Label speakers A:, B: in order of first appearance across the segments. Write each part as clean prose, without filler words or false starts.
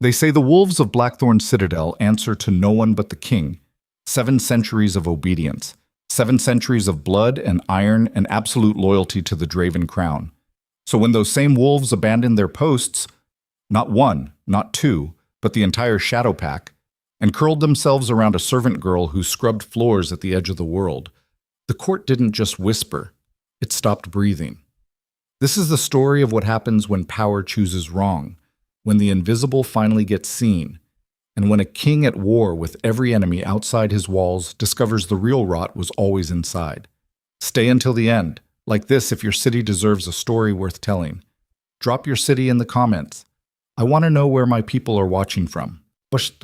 A: They say the wolves of Blackthorn Citadel answer to no one but the king. 7 centuries of obedience. 7 centuries of blood and iron and absolute loyalty to the Draven crown. So when those same wolves abandoned their posts, not 1, not 2, but the entire Shadow Pack, and curled themselves around a servant girl who scrubbed floors at the edge of the world, the court didn't just whisper, it stopped breathing. This is the story of what happens when power chooses wrong, when the invisible finally gets seen, and when a king at war with every enemy outside his walls discovers the real rot was always inside. Stay until the end, like this if your city deserves a story worth telling. Drop your city in the comments. I want to know where my people are watching from. The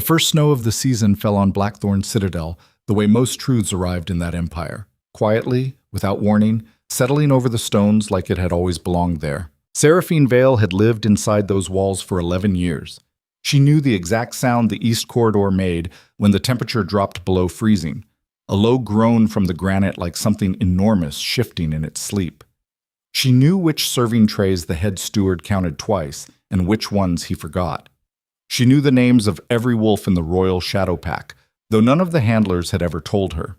A: first snow of the season fell on Blackthorn Citadel, the way most truths arrived in that empire. Quietly, without warning, settling over the stones like it had always belonged there. Seraphine Vale had lived inside those walls for 11 years. She knew the exact sound the east corridor made when the temperature dropped below freezing, a low groan from the granite like something enormous shifting in its sleep. She knew which serving trays the head steward counted twice and which ones he forgot. She knew the names of every wolf in the royal Shadow Pack, though none of the handlers had ever told her.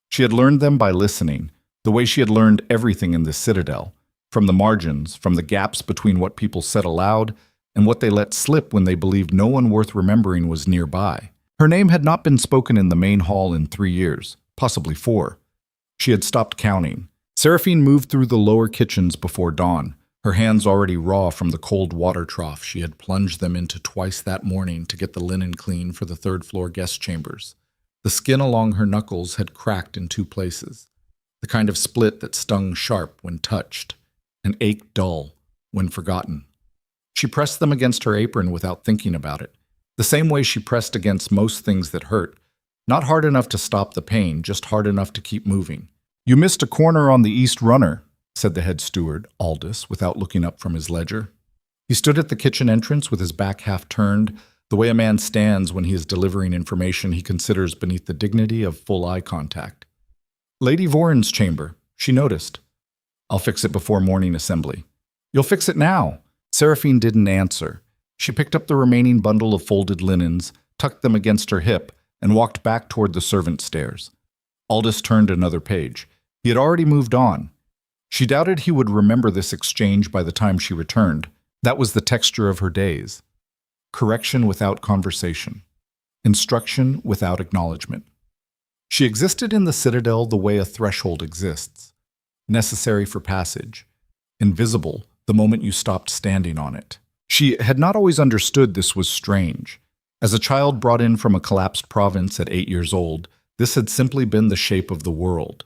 A: She had learned them by listening, the way she had learned everything in this citadel, from the margins, from the gaps between what people said aloud and what they let slip when they believed no one worth remembering was nearby. Her name had not been spoken in the main hall in 3 years, possibly 4. She had stopped counting. Seraphine moved through the lower kitchens before dawn, her hands already raw from the cold water trough she had plunged them into twice that morning to get the linen clean for the third-floor guest chambers. The skin along her knuckles had cracked in 2 places, the kind of split that stung sharp when touched and ached dull when forgotten. She pressed them against her apron without thinking about it, the same way she pressed against most things that hurt, not hard enough to stop the pain, just hard enough to keep moving. "You missed a corner on the east runner," said the head steward, Aldous, without looking up from his ledger. He stood at the kitchen entrance with his back half turned, the way a man stands when he is delivering information he considers beneath the dignity of full eye contact. "Lady Voren's chamber," she noticed. "I'll fix it before morning assembly." "You'll fix it now." Seraphine didn't answer. She picked up the remaining bundle of folded linens, tucked them against her hip, and walked back toward the servant stairs. Aldous turned another page. He had already moved on. She doubted he would remember this exchange by the time she returned. That was the texture of her days. Correction without conversation. Instruction without acknowledgement. She existed in the citadel the way a threshold exists. Necessary for passage. Invisible the moment you stopped standing on it. She had not always understood this was strange. As a child brought in from a collapsed province at 8 years old, this had simply been the shape of the world.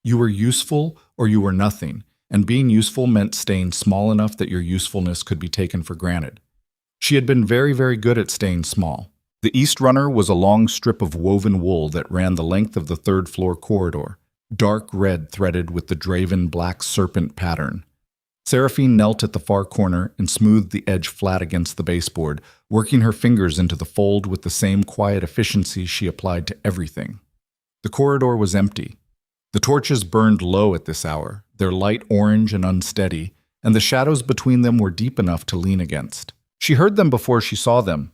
A: You were useful or you were nothing, and being useful meant staying small enough that your usefulness could be taken for granted. She had been very, very good at staying small. The east runner was a long strip of woven wool that ran the length of the third-floor corridor, dark red threaded with the Draven black serpent pattern. Seraphine knelt at the far corner and smoothed the edge flat against the baseboard, working her fingers into the fold with the same quiet efficiency she applied to everything. The corridor was empty. The torches burned low at this hour, their light orange and unsteady, and the shadows between them were deep enough to lean against. She heard them before she saw them,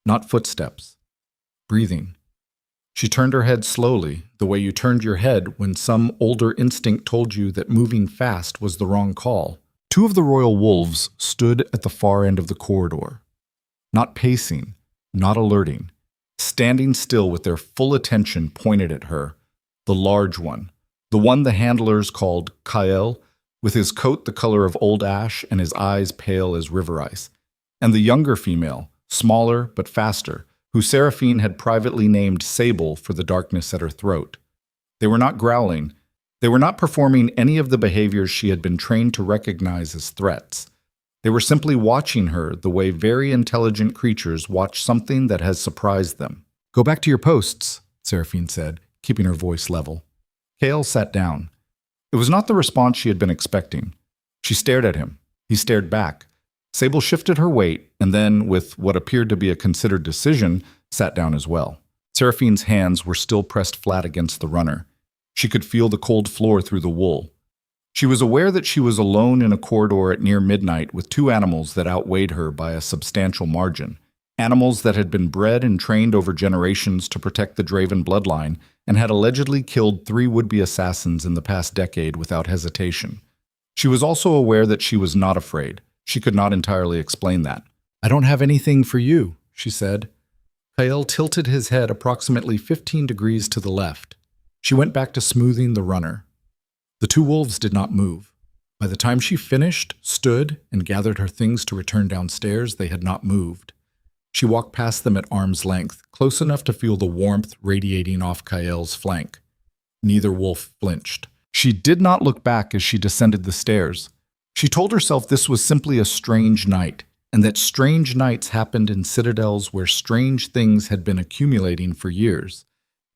A: not footsteps. Breathing. She turned her head slowly, the way you turned your head when some older instinct told you that moving fast was the wrong call. 2 of the royal wolves stood at the far end of the corridor. Not pacing, not alerting, standing still with their full attention pointed at her. The large one, the one the handlers called Kael, with his coat the color of old ash and his eyes pale as river ice, and the younger female, smaller but faster, who Seraphine had privately named Sable for the darkness at her throat. They were not growling. They were not performing any of the behaviors she had been trained to recognize as threats. They were simply watching her the way very intelligent creatures watch something that has surprised them. "Go back to your posts," Seraphine said, keeping her voice level. Kael sat down. It was not the response she had been expecting. She stared at him. He stared back. Sable shifted her weight, and then, with what appeared to be a considered decision, sat down as well. Seraphine's hands were still pressed flat against the runner. She could feel the cold floor through the wool. She was aware that she was alone in a corridor at near midnight with two animals that outweighed her by a substantial margin. Animals that had been bred and trained over generations to protect the Draven bloodline and had allegedly killed 3 would-be assassins in the past decade without hesitation. She was also aware that she was not afraid. She could not entirely explain that. "I don't have anything for you," she said. Kael tilted his head approximately 15 degrees to the left. She went back to smoothing the runner. The 2 wolves did not move. By the time she finished, stood, and gathered her things to return downstairs, they had not moved. She walked past them at arm's length, close enough to feel the warmth radiating off Kael's flank. Neither wolf flinched. She did not look back as she descended the stairs. She told herself this was simply a strange night, and that strange nights happened in citadels where strange things had been accumulating for years,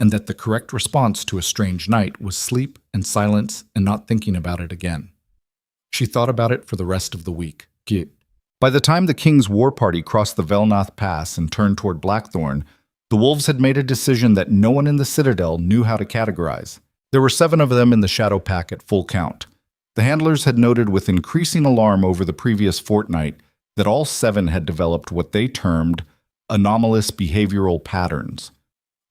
A: and that the correct response to a strange night was sleep and silence and not thinking about it again. She thought about it for the rest of the week. By the time the king's war party crossed the Velnath Pass and turned toward Blackthorn, the wolves had made a decision that no one in the citadel knew how to categorize. There were 7 of them in the shadow pack at full count. The handlers had noted with increasing alarm over the previous fortnight that all 7 had developed what they termed anomalous behavioral patterns,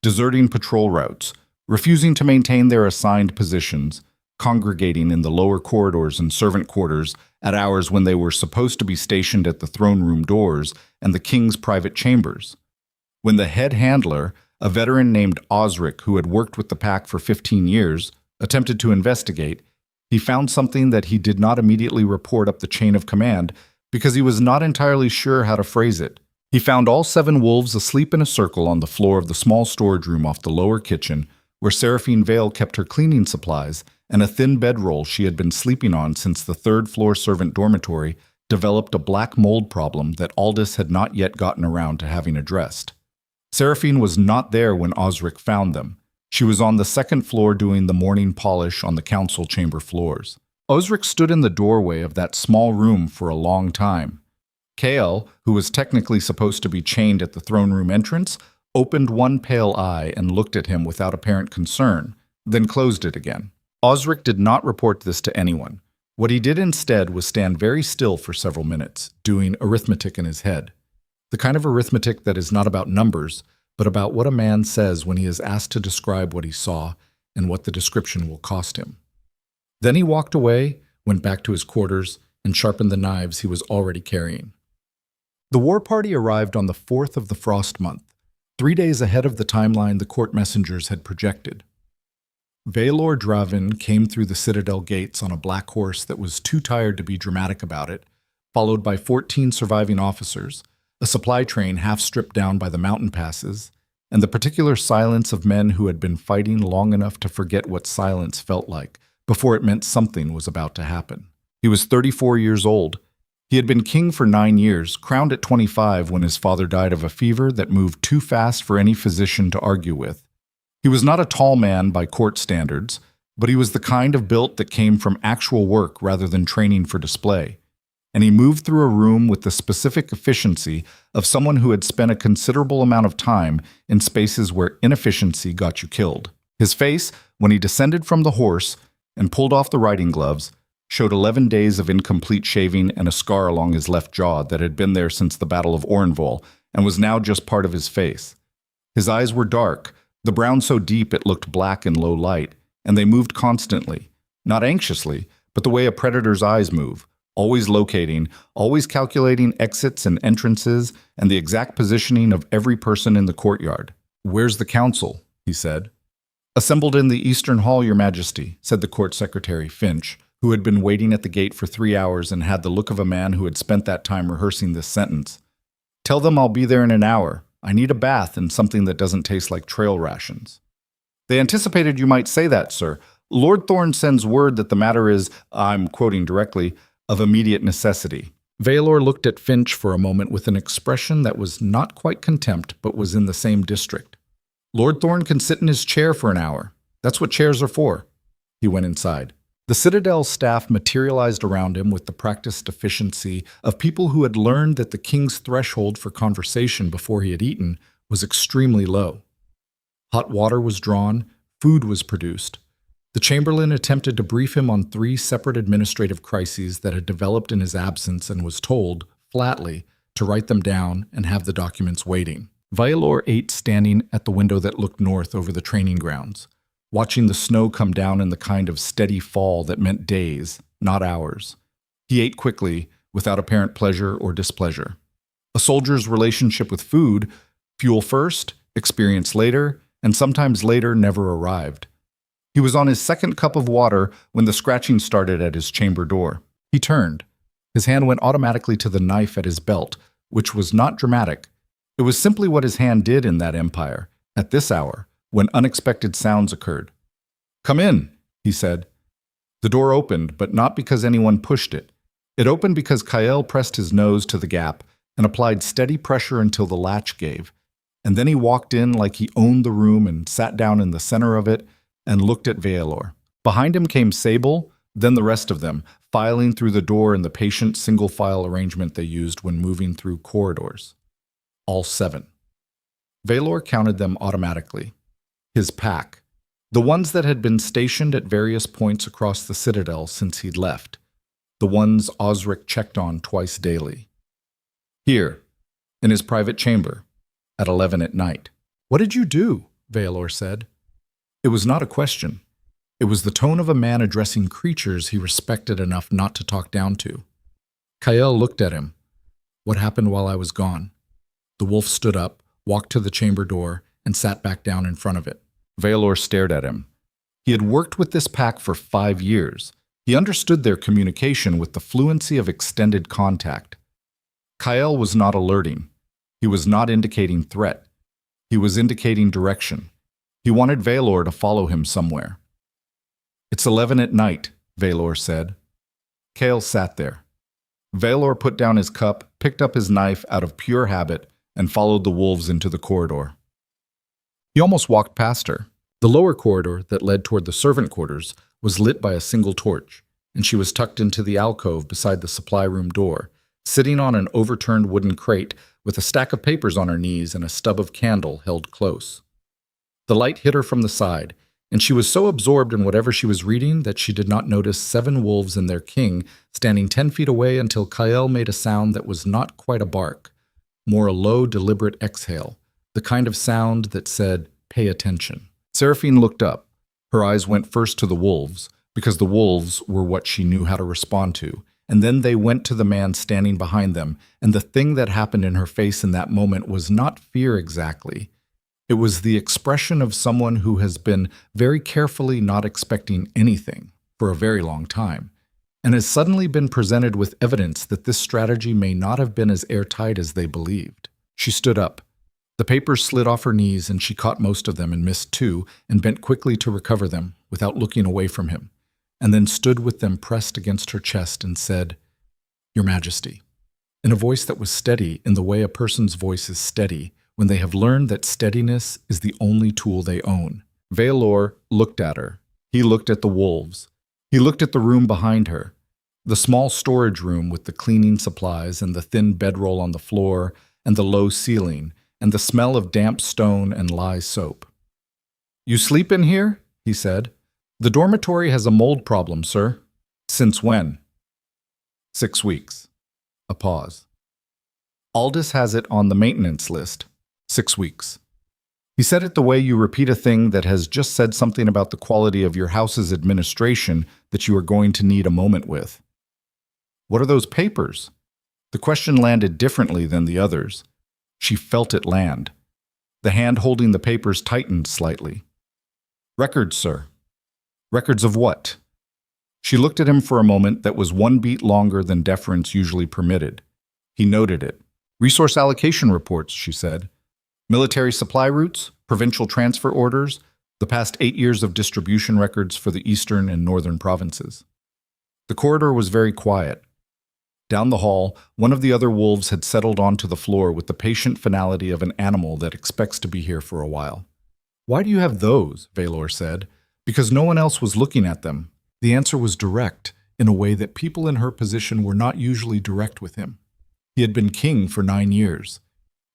A: deserting patrol routes, refusing to maintain their assigned positions, congregating in the lower corridors and servant quarters at hours when they were supposed to be stationed at the throne room doors and the king's private chambers. When the head handler, a veteran named Osric who had worked with the pack for 15 years, attempted to investigate, he found something that he did not immediately report up the chain of command because he was not entirely sure how to phrase it. He found all 7 wolves asleep in a circle on the floor of the small storage room off the lower kitchen, where Seraphine Vale kept her cleaning supplies and a thin bedroll she had been sleeping on since the 3rd-floor servant dormitory developed a black mold problem that Aldous had not yet gotten around to having addressed. Seraphine was not there when Osric found them. She was on the 2nd floor doing the morning polish on the council chamber floors. Osric stood in the doorway of that small room for a long time. Kael, who was technically supposed to be chained at the throne room entrance, opened one pale eye and looked at him without apparent concern, then closed it again. Osric did not report this to anyone. What he did instead was stand very still for several minutes, doing arithmetic in his head. The kind of arithmetic that is not about numbers, but about what a man says when he is asked to describe what he saw and what the description will cost him. Then he walked away, went back to his quarters, and sharpened the knives he was already carrying. The war party arrived on the 4th of the frost month, 3 days ahead of the timeline the court messengers had projected. Valor Draven came through the citadel gates on a black horse that was too tired to be dramatic about it, followed by 14 surviving officers, a supply train half stripped down by the mountain passes, and the particular silence of men who had been fighting long enough to forget what silence felt like before it meant something was about to happen. He was 34 years old. He had been king for 9 years, crowned at 25 when his father died of a fever that moved too fast for any physician to argue with. He was not a tall man by court standards, but he was the kind of built that came from actual work rather than training for display. And he moved through a room with the specific efficiency of someone who had spent a considerable amount of time in spaces where inefficiency got you killed. His face, when he descended from the horse and pulled off the riding gloves, showed 11 days of incomplete shaving and a scar along his left jaw that had been there since the Battle of Orenvol and was now just part of his face. His eyes were dark, the brown so deep it looked black in low light, and they moved constantly, not anxiously, but the way a predator's eyes move, always locating, always calculating exits and entrances and the exact positioning of every person in the courtyard. "Where's the council?" he said. "Assembled in the Eastern Hall, Your Majesty," said the court secretary, Finch, who had been waiting at the gate for 3 hours and had the look of a man who had spent that time rehearsing this sentence. "Tell them I'll be there in an hour. I need a bath and something that doesn't taste like trail rations." "They anticipated you might say that, sir. Lord Thorne sends word that the matter is, I'm quoting directly, of immediate necessity." Valor looked at Finch for a moment with an expression that was not quite contempt, but was in the same district. "Lord Thorne can sit in his chair for an hour. That's what chairs are for." He went inside. The Citadel staff materialized around him with the practiced efficiency of people who had learned that the king's threshold for conversation before he had eaten was extremely low. Hot water was drawn, food was produced. The chamberlain attempted to brief him on 3 separate administrative crises that had developed in his absence and was told, flatly, to write them down and have the documents waiting. Violor ate standing at the window that looked north over the training grounds, watching the snow come down in the kind of steady fall that meant days, not hours. He ate quickly, without apparent pleasure or displeasure. A soldier's relationship with food, fuel first, experience later, and sometimes later never arrived. He was on his second cup of water when the scratching started at his chamber door. He turned. His hand went automatically to the knife at his belt, which was not dramatic. It was simply what his hand did in that empire, at this hour, when unexpected sounds occurred. "Come in," he said. The door opened, but not because anyone pushed it. It opened because Kael pressed his nose to the gap and applied steady pressure until the latch gave. And then he walked in like he owned the room and sat down in the center of it and looked at Veilor. Behind him came Sable, then the rest of them, filing through the door in the patient single-file arrangement they used when moving through corridors. All 7. Veilor counted them automatically. His pack. The ones that had been stationed at various points across the citadel since he'd left. The ones Osric checked on twice daily. Here, in his private chamber, at 11 at night. "What did you do?" Veilor said. It was not a question. It was the tone of a man addressing creatures he respected enough not to talk down to. Kael looked at him. "What happened while I was gone?" The wolf stood up, walked to the chamber door, and sat back down in front of it. Veilor stared at him. He had worked with this pack for 5 years. He understood their communication with the fluency of extended contact. Kael was not alerting. He was not indicating threat. He was indicating direction. He wanted Veilor to follow him somewhere. "It's 11 at night," Veilor said. Kael sat there. Veilor put down his cup, picked up his knife out of pure habit, and followed the wolves into the corridor. He almost walked past her. The lower corridor that led toward the servant quarters was lit by a single torch, and she was tucked into the alcove beside the supply room door, sitting on an overturned wooden crate with a stack of papers on her knees and a stub of candle held close. The light hit her from the side, and she was so absorbed in whatever she was reading that she did not notice 7 wolves and their king standing 10 feet away until Kael made a sound that was not quite a bark, more a low, deliberate exhale, the kind of sound that said, "Pay attention." Seraphine looked up. Her eyes went first to the wolves, because the wolves were what she knew how to respond to, and then they went to the man standing behind them, and the thing that happened in her face in that moment was not fear exactly. It was the expression of someone who has been very carefully not expecting anything for a very long time, and has suddenly been presented with evidence that this strategy may not have been as airtight as they believed. She stood up. The papers slid off her knees, and she caught most of them and missed 2, and bent quickly to recover them, without looking away from him, and then stood with them pressed against her chest and said, "Your Majesty," in a voice that was steady in the way a person's voice is steady when they have learned that steadiness is the only tool they own. Veilor looked at her. He looked at the wolves. He looked at the room behind her, the small storage room with the cleaning supplies and the thin bedroll on the floor and the low ceiling and the smell of damp stone and lye soap. "You sleep in here?" he said. "The dormitory has a mold problem, sir." "Since when?" 6 weeks. A pause. "Aldous has it on the maintenance list. 6 weeks." He said it the way you repeat a thing that has just said something about the quality of your house's administration that you are going to need a moment with. "What are those papers?" The question landed differently than the others. She felt it land. The hand holding the papers tightened slightly. "Records, sir." "Records of what?" She looked at him for a moment that was 1 beat longer than deference usually permitted. He noted it. "Resource allocation reports," she said. "Military supply routes, provincial transfer orders, the past 8 years of distribution records for the eastern and northern provinces." The corridor was very quiet. Down the hall, one of the other wolves had settled onto the floor with the patient finality of an animal that expects to be here for a while. "Why do you have those?" Veilor said. "Because no one else was looking at them." The answer was direct, in a way that people in her position were not usually direct with him. He had been king for 9 years.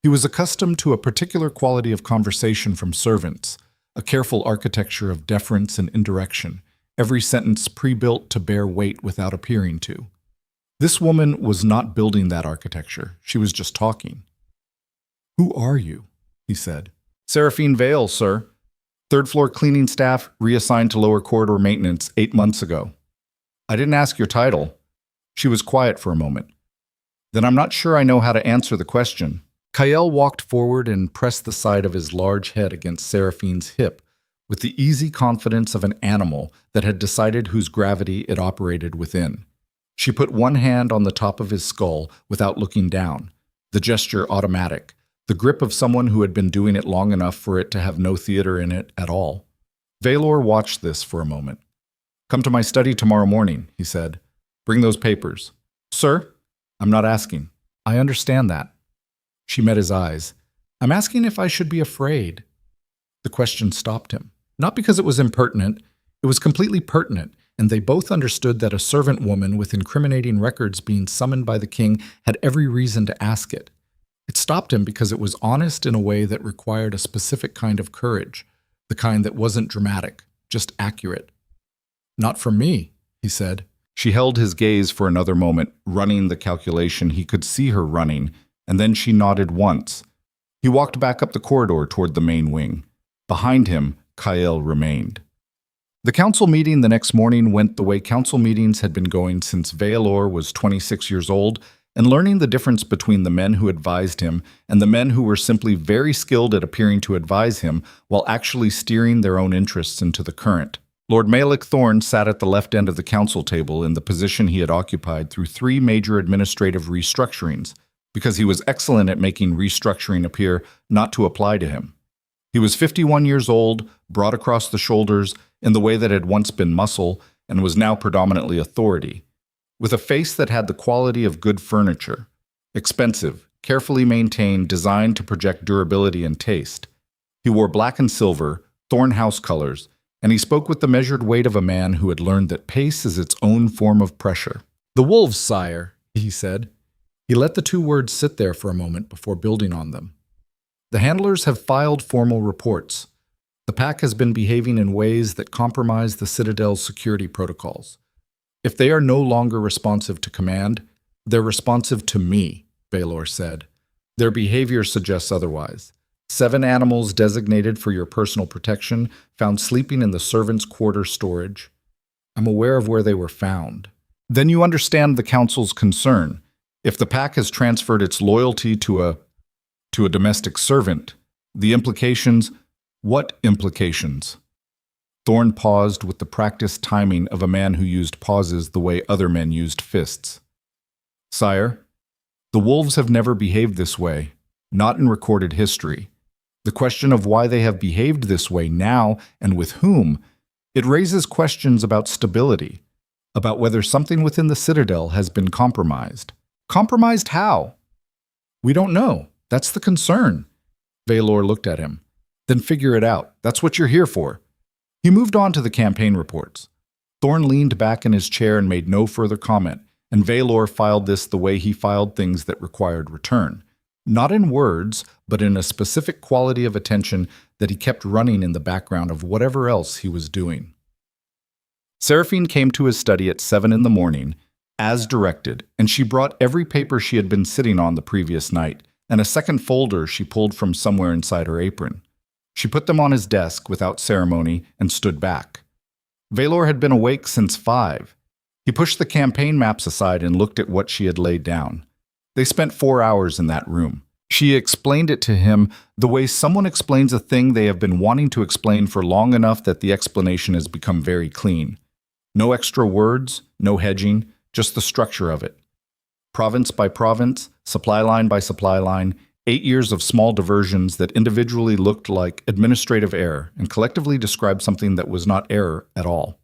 A: He was accustomed to a particular quality of conversation from servants, a careful architecture of deference and indirection, every sentence pre-built to bear weight without appearing to. This woman was not building that architecture. She was just talking. "Who are you?" he said. "Seraphine Vale, sir. Third floor cleaning staff, reassigned to lower corridor maintenance 8 months ago." "I didn't ask your title." She was quiet for a moment. "Then I'm not sure I know how to answer the question." Kael walked forward and pressed the side of his large head against Seraphine's hip with the easy confidence of an animal that had decided whose gravity it operated within. She put one hand on the top of his skull without looking down, the gesture automatic, the grip of someone who had been doing it long enough for it to have no theater in it at all. Valor watched this for a moment. "Come to my study tomorrow morning," he said. "Bring those papers." "Sir?" "I'm not asking." "I understand that." She met his eyes. "I'm asking if I should be afraid." The question stopped him. Not because it was impertinent, it was completely pertinent, and they both understood that a servant woman with incriminating records being summoned by the king had every reason to ask it. It stopped him because it was honest in a way that required a specific kind of courage, the kind that wasn't dramatic, just accurate. "Not from me," he said. She held his gaze for another moment, running the calculation he could see her running, and then she nodded once. He walked back up the corridor toward the main wing. Behind him, Kael remained. The council meeting the next morning went the way council meetings had been going since Veilor was 26 years old, and learning the difference between the men who advised him and the men who were simply very skilled at appearing to advise him while actually steering their own interests into the current. Lord Malik Thorne sat at the left end of the council table in the position he had occupied through 3 major administrative restructurings, because he was excellent at making restructuring appear not to apply to him. He was 51 years old, broad across the shoulders, in the way that had once been muscle, and was now predominantly authority, with a face that had the quality of good furniture, expensive, carefully maintained, designed to project durability and taste. He wore black and silver, Thorne house colors, and he spoke with the measured weight of a man who had learned that pace is its own form of pressure. "The wolves, sire," he said. He let the 2 words sit there for a moment before building on them. "The handlers have filed formal reports. The pack has been behaving in ways that compromise the Citadel's security protocols. If they are no longer responsive to command, they're responsive to me," Valor said. "Their behavior suggests otherwise. 7 animals designated for your personal protection found sleeping in the servants' quarter storage. I'm aware of where they were found." "Then you understand the council's concern. If the pack has transferred its loyalty to a domestic servant, the implications—" "What implications?" Thorne paused with the practiced timing of a man who used pauses the way other men used fists. "Sire, the wolves have never behaved this way, not in recorded history. The question of why they have behaved this way now and with whom, it raises questions about stability, about whether something within the Citadel has been compromised." "Compromised how?" "We don't know. That's the concern." Valor looked at him. "Then figure it out. That's what you're here for." He moved on to the campaign reports. Thorne leaned back in his chair and made no further comment, and Valor filed this the way he filed things that required return. Not in words, but in a specific quality of attention that he kept running in the background of whatever else he was doing. Seraphine came to his study at 7 in the morning, as directed, and she brought every paper she had been sitting on the previous night, and a second folder she pulled from somewhere inside her apron. She put them on his desk without ceremony and stood back. Valor had been awake since 5. He pushed the campaign maps aside and looked at what she had laid down. They spent 4 hours in that room. She explained it to him the way someone explains a thing they have been wanting to explain for long enough that the explanation has become very clean. No extra words, no hedging, just the structure of it. Province by province, supply line by supply line, 8 years of small diversions that individually looked like administrative error and collectively described something that was not error at all.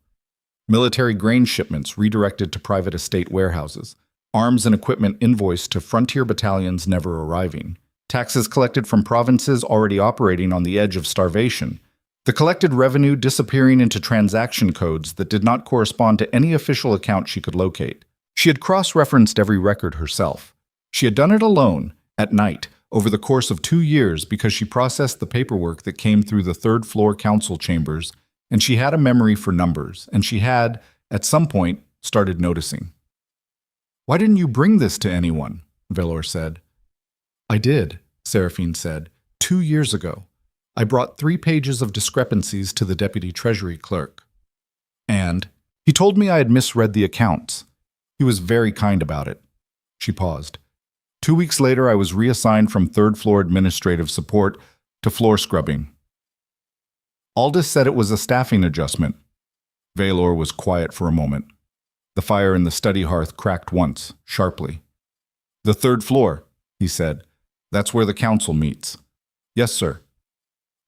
A: Military grain shipments redirected to private estate warehouses. Arms and equipment invoiced to frontier battalions never arriving. Taxes collected from provinces already operating on the edge of starvation. The collected revenue disappearing into transaction codes that did not correspond to any official account she could locate. She had cross-referenced every record herself. She had done it alone, at night, over the course of 2 years because she processed the paperwork that came through the third-floor council chambers And she had a memory for numbers, and she had, at some point, started noticing. "Why didn't you bring this to anyone?" Valor said. "I did," Seraphine said, 2 years ago. I brought 3 pages of discrepancies to the deputy treasury clerk. And he told me I had misread the accounts. He was very kind about it." She paused. 2 weeks later, I was reassigned from third-floor administrative support to floor scrubbing. Aldous said it was a staffing adjustment. Valor was quiet for a moment. The fire in the study hearth cracked once, sharply. "The 3rd floor," he said. "That's where the council meets." "Yes, sir."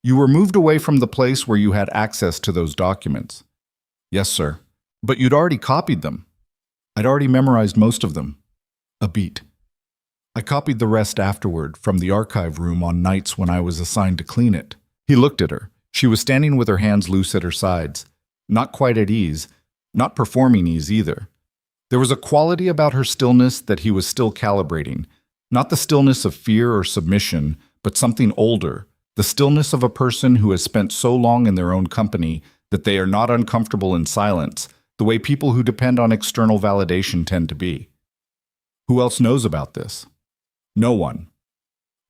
A: "You were moved away from the place where you had access to those documents." "Yes, sir." "But you'd already copied them." "I'd already memorized most of them." A beat. "I copied the rest afterward from the archive room on nights when I was assigned to clean it." He looked at her. She was standing with her hands loose at her sides, not quite at ease, not performing ease either. There was a quality about her stillness that he was still calibrating, not the stillness of fear or submission, but something older, the stillness of a person who has spent so long in their own company that they are not uncomfortable in silence, the way people who depend on external validation tend to be. "Who else knows about this?" "No one."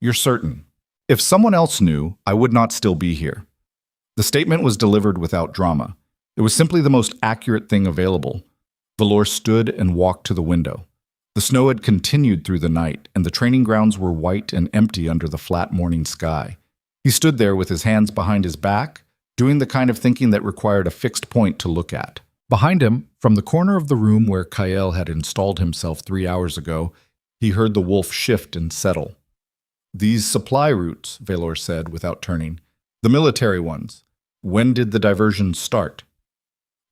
A: "You're certain?" "If someone else knew, I would not still be here." The statement was delivered without drama. It was simply the most accurate thing available. Valor stood and walked to the window. The snow had continued through the night, and the training grounds were white and empty under the flat morning sky. He stood there with his hands behind his back, doing the kind of thinking that required a fixed point to look at. Behind him, from the corner of the room where Kael had installed himself 3 hours ago, he heard the wolf shift and settle. "These supply routes," Valor said without turning. "The military ones. When did the diversions start?"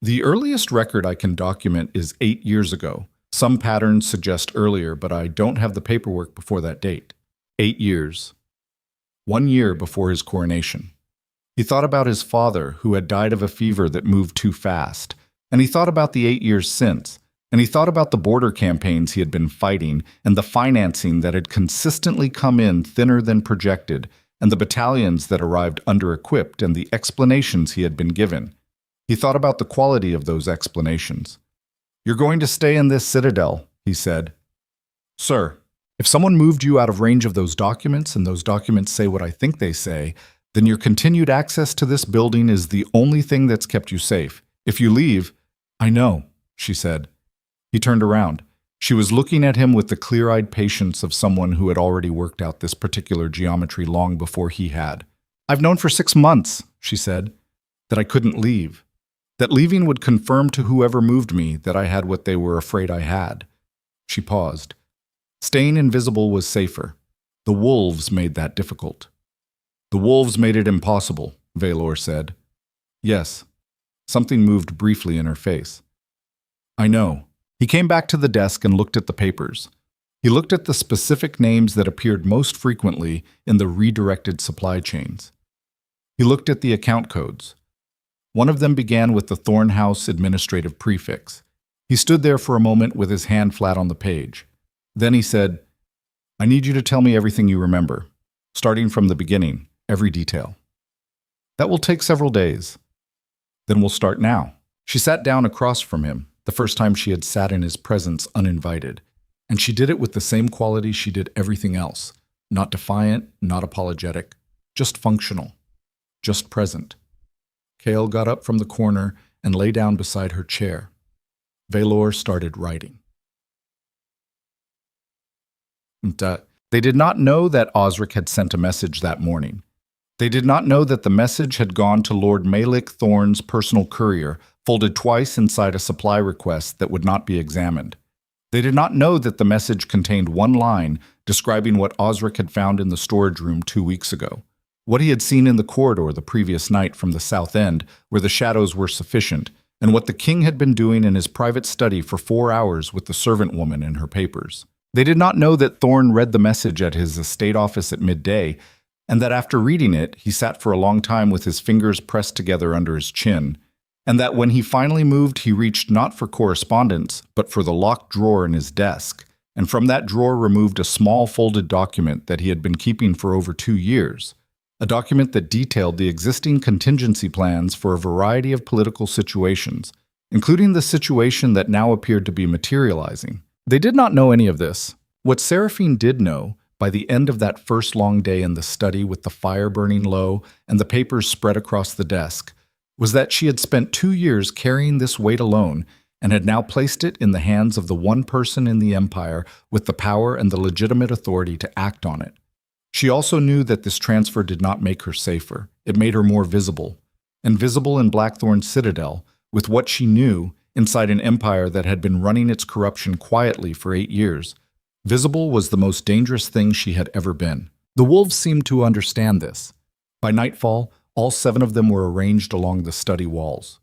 A: "The earliest record I can document is 8 years ago. Some patterns suggest earlier, but I don't have the paperwork before that date." 8 years. 1 year before his coronation. He thought about his father, who had died of a fever that moved too fast, and he thought about the 8 years since, and he thought about the border campaigns he had been fighting, and the financing that had consistently come in thinner than projected, and the battalions that arrived under-equipped, and the explanations he had been given. He thought about the quality of those explanations. "You're going to stay in this citadel," he said. "Sir, if someone moved you out of range of those documents, and those documents say what I think they say, then your continued access to this building is the only thing that's kept you safe. If you leave—" "I know," she said. He turned around. She was looking at him with the clear-eyed patience of someone who had already worked out this particular geometry long before he had. "I've known for 6 months," she said, "that I couldn't leave. That leaving would confirm to whoever moved me that I had what they were afraid I had." She paused. Staying invisible was safer. The wolves made that difficult. "The wolves made it impossible," Valor said. "Yes." Something moved briefly in her face. "I know." He came back to the desk and looked at the papers. He looked at the specific names that appeared most frequently in the redirected supply chains. He looked at the account codes. One of them began with the Thornhouse administrative prefix. He stood there for a moment with his hand flat on the page. Then he said, "I need you to tell me everything you remember, starting from the beginning, every detail." "That will take several days." "Then we'll start now." She sat down across from him, the first time she had sat in his presence uninvited, and she did it with the same quality she did everything else, not defiant, not apologetic, just functional, just present. Kael got up from the corner and lay down beside her chair. Valor started writing. They did not know that Osric had sent a message that morning. They did not know that the message had gone to Lord Malik Thorne's personal courier, folded twice inside a supply request that would not be examined. They did not know that the message contained one line describing what Osric had found in the storage room 2 weeks ago, what he had seen in the corridor the previous night from the south end, where the shadows were sufficient, and what the king had been doing in his private study for 4 hours with the servant woman in her papers. They did not know that Thorne read the message at his estate office at midday, and that after reading it, he sat for a long time with his fingers pressed together under his chin, and that when he finally moved, he reached not for correspondence, but for the locked drawer in his desk, and from that drawer removed a small folded document that he had been keeping for over 2 years. a document that detailed the existing contingency plans for a variety of political situations, including the situation that now appeared to be materializing. They did not know any of this. What Seraphine did know, by the end of that first long day in the study with the fire burning low and the papers spread across the desk, was that she had spent 2 years carrying this weight alone and had now placed it in the hands of the one person in the empire with the power and the legitimate authority to act on it. She also knew that this transfer did not make her safer. It made her more visible. And visible in Blackthorn's citadel, with what she knew inside an empire that had been running its corruption quietly for 8 years. Visible was the most dangerous thing she had ever been. The wolves seemed to understand this. By nightfall, all 7 of them were arranged along the study walls.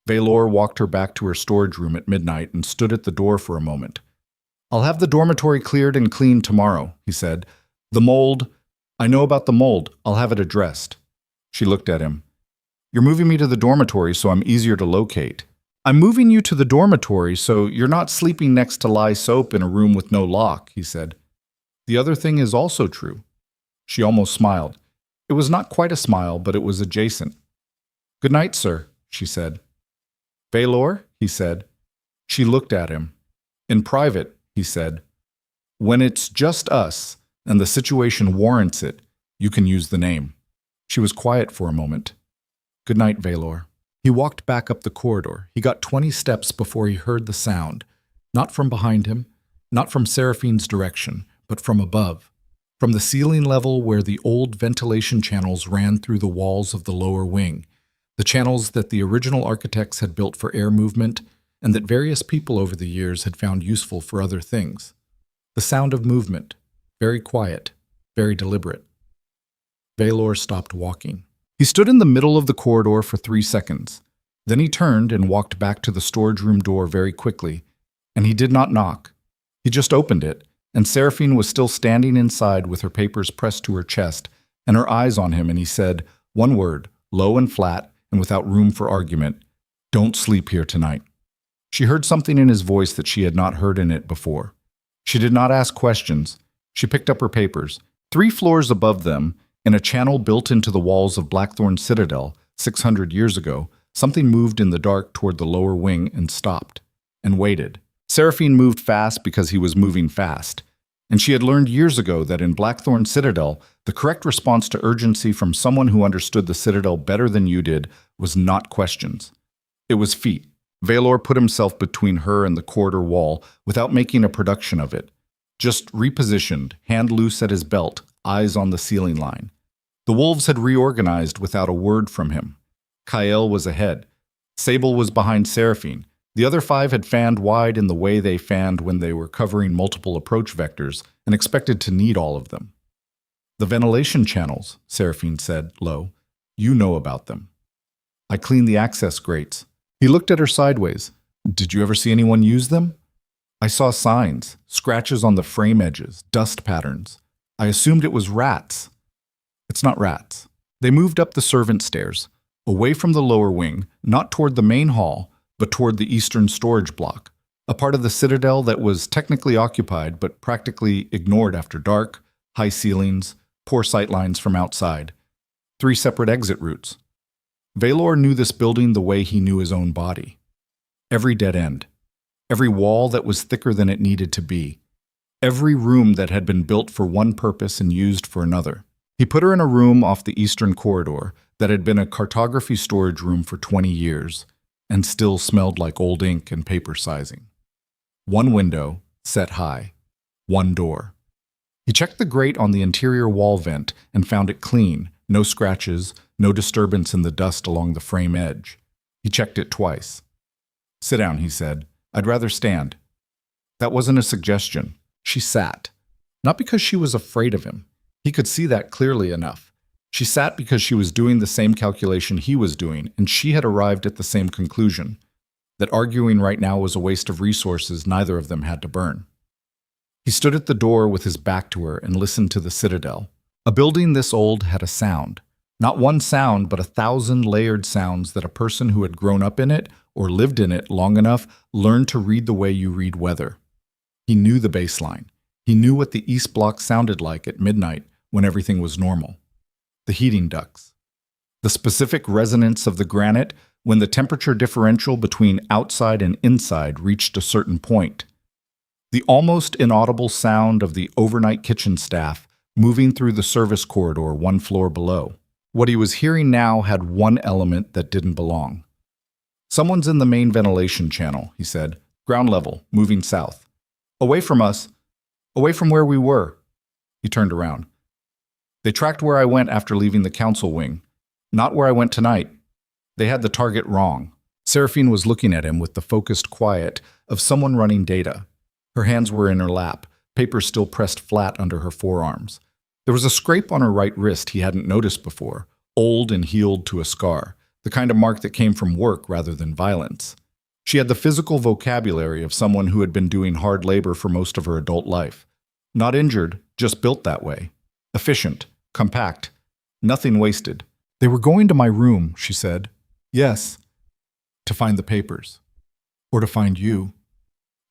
A: Valor walked her back to her storage room at midnight and stood at the door for a moment. "I'll have the dormitory cleared and cleaned tomorrow," he said. "The mold, I know about the mold. I'll have it addressed." She looked at him. "You're moving me to the dormitory so I'm easier to locate." "I'm moving you to the dormitory so you're not sleeping next to lye soap in a room with no lock," he said. "The other thing is also true." She almost smiled. It was not quite a smile, but it was adjacent. "Good night, sir," she said. "Valor?" he said. She looked at him. "In private," he said. "When it's just us, and the situation warrants it, you can use the name." She was quiet for a moment. "Good night, Valor." He walked back up the corridor. He got 20 steps before he heard the sound, not from behind him, not from Seraphine's direction, but from above, from the ceiling level where the old ventilation channels ran through the walls of the lower wing, the channels that the original architects had built for air movement and that various people over the years had found useful for other things. The sound of movement, very quiet, very deliberate. Valor stopped walking. He stood in the middle of the corridor for 3 seconds. Then he turned and walked back to the storage room door very quickly, and he did not knock. He just opened it, and Seraphine was still standing inside with her papers pressed to her chest and her eyes on him, and he said, one word, low and flat and without room for argument, "Don't sleep here tonight." She heard something in his voice that she had not heard in it before. She did not ask questions. She picked up her papers. 3 floors above them, in a channel built into the walls of Blackthorn Citadel 600 years ago, something moved in the dark toward the lower wing and stopped, and waited. Seraphine moved fast because he was moving fast, and she had learned years ago that in Blackthorn Citadel, the correct response to urgency from someone who understood the Citadel better than you did was not questions. It was feet. Valor put himself between her and the corridor wall without making a production of it, just repositioned, hand loose at his belt, eyes on the ceiling line. The wolves had reorganized without a word from him. Kael was ahead. Sable was behind Seraphine. The other 5 had fanned wide in the way they fanned when they were covering multiple approach vectors and expected to need all of them. "The ventilation channels," Seraphine said, low. "You know about them." "I cleaned the access grates." He looked at her sideways. "Did you ever see anyone use them?" "I saw signs, scratches on the frame edges, dust patterns. I assumed it was rats." "It's not rats." They moved up the servant stairs, away from the lower wing, not toward the main hall, but toward the eastern storage block, a part of the citadel that was technically occupied but practically ignored after dark, high ceilings, poor sightlines from outside. 3 separate exit routes. Valor knew this building the way he knew his own body. Every dead end. Every wall that was thicker than it needed to be. Every room that had been built for one purpose and used for another. He put her in a room off the eastern corridor that had been a cartography storage room for 20 years and still smelled like old ink and paper sizing. 1 window, set high. 1 door. He checked the grate on the interior wall vent and found it clean, no scratches, no disturbance in the dust along the frame edge. He checked it twice. "Sit down," he said. "I'd rather stand." That wasn't a suggestion. She sat. Not because she was afraid of him. He could see that clearly enough. She sat because she was doing the same calculation he was doing, and she had arrived at the same conclusion, that arguing right now was a waste of resources neither of them had to burn. He stood at the door with his back to her and listened to the citadel. A building this old had a sound. Not one sound, but 1,000 layered sounds that a person who had grown up in it or lived in it long enough learned to read the way you read weather. He knew the baseline. He knew what the East Block sounded like at midnight when everything was normal. The heating ducts. The specific resonance of the granite when the temperature differential between outside and inside reached a certain point. The almost inaudible sound of the overnight kitchen staff moving through the service corridor 1 floor below. What he was hearing now had one element that didn't belong. "Someone's in the main ventilation channel," he said. "Ground level, moving south. Away from us. Away from where we were." He turned around. "They tracked where I went after leaving the council wing. Not where I went tonight. They had the target wrong." Seraphine was looking at him with the focused quiet of someone running data. Her hands were in her lap, papers still pressed flat under her forearms. There was a scrape on her right wrist he hadn't noticed before, old and healed to a scar, the kind of mark that came from work rather than violence. She had the physical vocabulary of someone who had been doing hard labor for most of her adult life. Not injured, just built that way. Efficient, compact, nothing wasted. "They were going to my room," she said. "Yes." "To find the papers. Or to find you."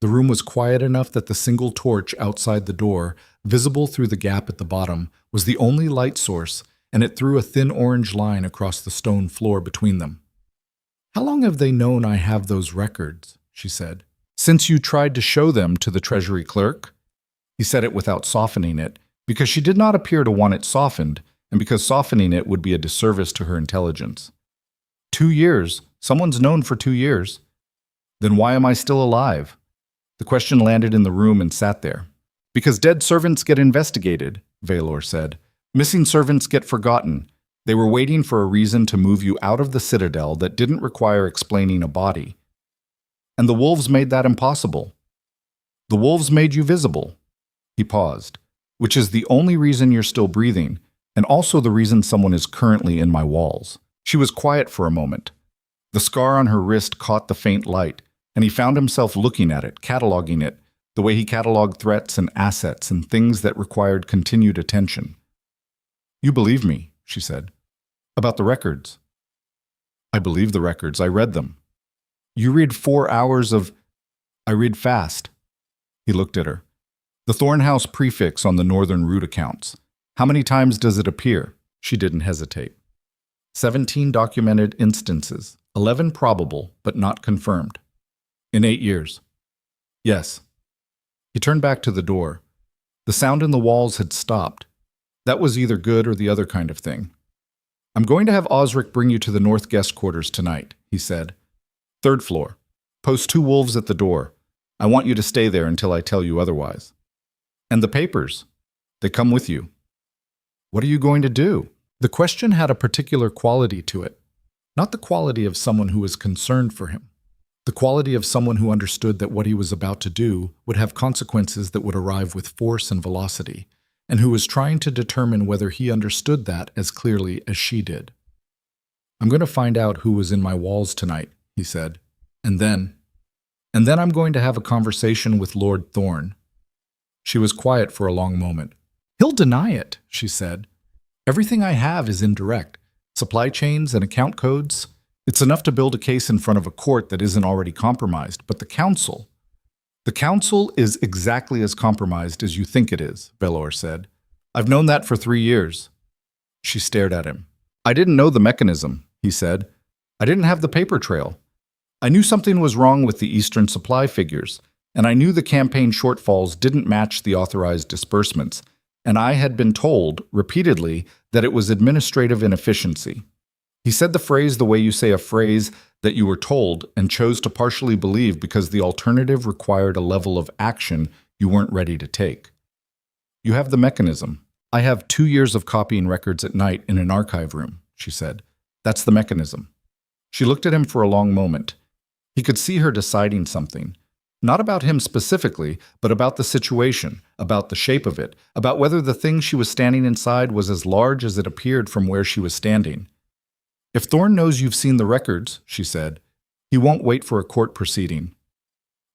A: The room was quiet enough that the single torch outside the door, visible through the gap at the bottom, was the only light source, and it threw a thin orange line across the stone floor between them. "How long have they known I have those records?" she said. "Since you tried to show them to the Treasury clerk?" He said it without softening it, because she did not appear to want it softened, and because softening it would be a disservice to her intelligence. 2 years. Someone's known for 2 years. Then why am I still alive? The question landed in the room and sat there. "Because dead servants get investigated," Valor said. "Missing servants get forgotten. They were waiting for a reason to move you out of the citadel that didn't require explaining a body. And the wolves made that impossible. The wolves made you visible." He paused. "Which is the only reason you're still breathing, and also the reason someone is currently in my walls." She was quiet for a moment. The scar on her wrist caught the faint light, and he found himself looking at it, cataloging it, the way he cataloged threats and assets and things that required continued attention. "You believe me," she said. "About the records." "I believe the records. I read them." "You read 4 hours of—" "I read fast." He looked at her. "The Thornhouse prefix on the Northern Route accounts. How many times does it appear?" She didn't hesitate. 17 documented instances, 11 probable but not confirmed. "In 8 years." "Yes." He turned back to the door. The sound in the walls had stopped. That was either good or the other kind of thing. "I'm going to have Osric bring you to the north guest quarters tonight," he said. "3rd floor. Post 2 wolves at the door. I want you to stay there until I tell you otherwise." "And the papers? They come with you." "What are you going to do?" The question had a particular quality to it. Not the quality of someone who was concerned for him. The quality of someone who understood that what he was about to do would have consequences that would arrive with force and velocity, and who was trying to determine whether he understood that as clearly as she did. "I'm going to find out who was in my walls tonight," he said. And then I'm going to have a conversation with Lord Thorn." She was quiet for a long moment. "He'll deny it," she said. "Everything I have is indirect. Supply chains and account codes. It's enough to build a case in front of a court that isn't already compromised, but the council is exactly as compromised as you think it is," Valor said. "I've known that for 3 years. She stared at him. "I didn't know the mechanism," he said. "I didn't have the paper trail. I knew something was wrong with the Eastern supply figures, and I knew the campaign shortfalls didn't match the authorized disbursements, and I had been told, repeatedly, that it was administrative inefficiency." He said the phrase the way you say a phrase that you were told and chose to partially believe because the alternative required a level of action you weren't ready to take. "You have the mechanism. I have 2 years of copying records at night in an archive room," she said. "That's the mechanism." She looked at him for a long moment. He could see her deciding something. Not about him specifically, but about the situation, about the shape of it, about whether the thing she was standing inside was as large as it appeared from where she was standing. "If Thorn knows you've seen the records," she said, "he won't wait for a court proceeding."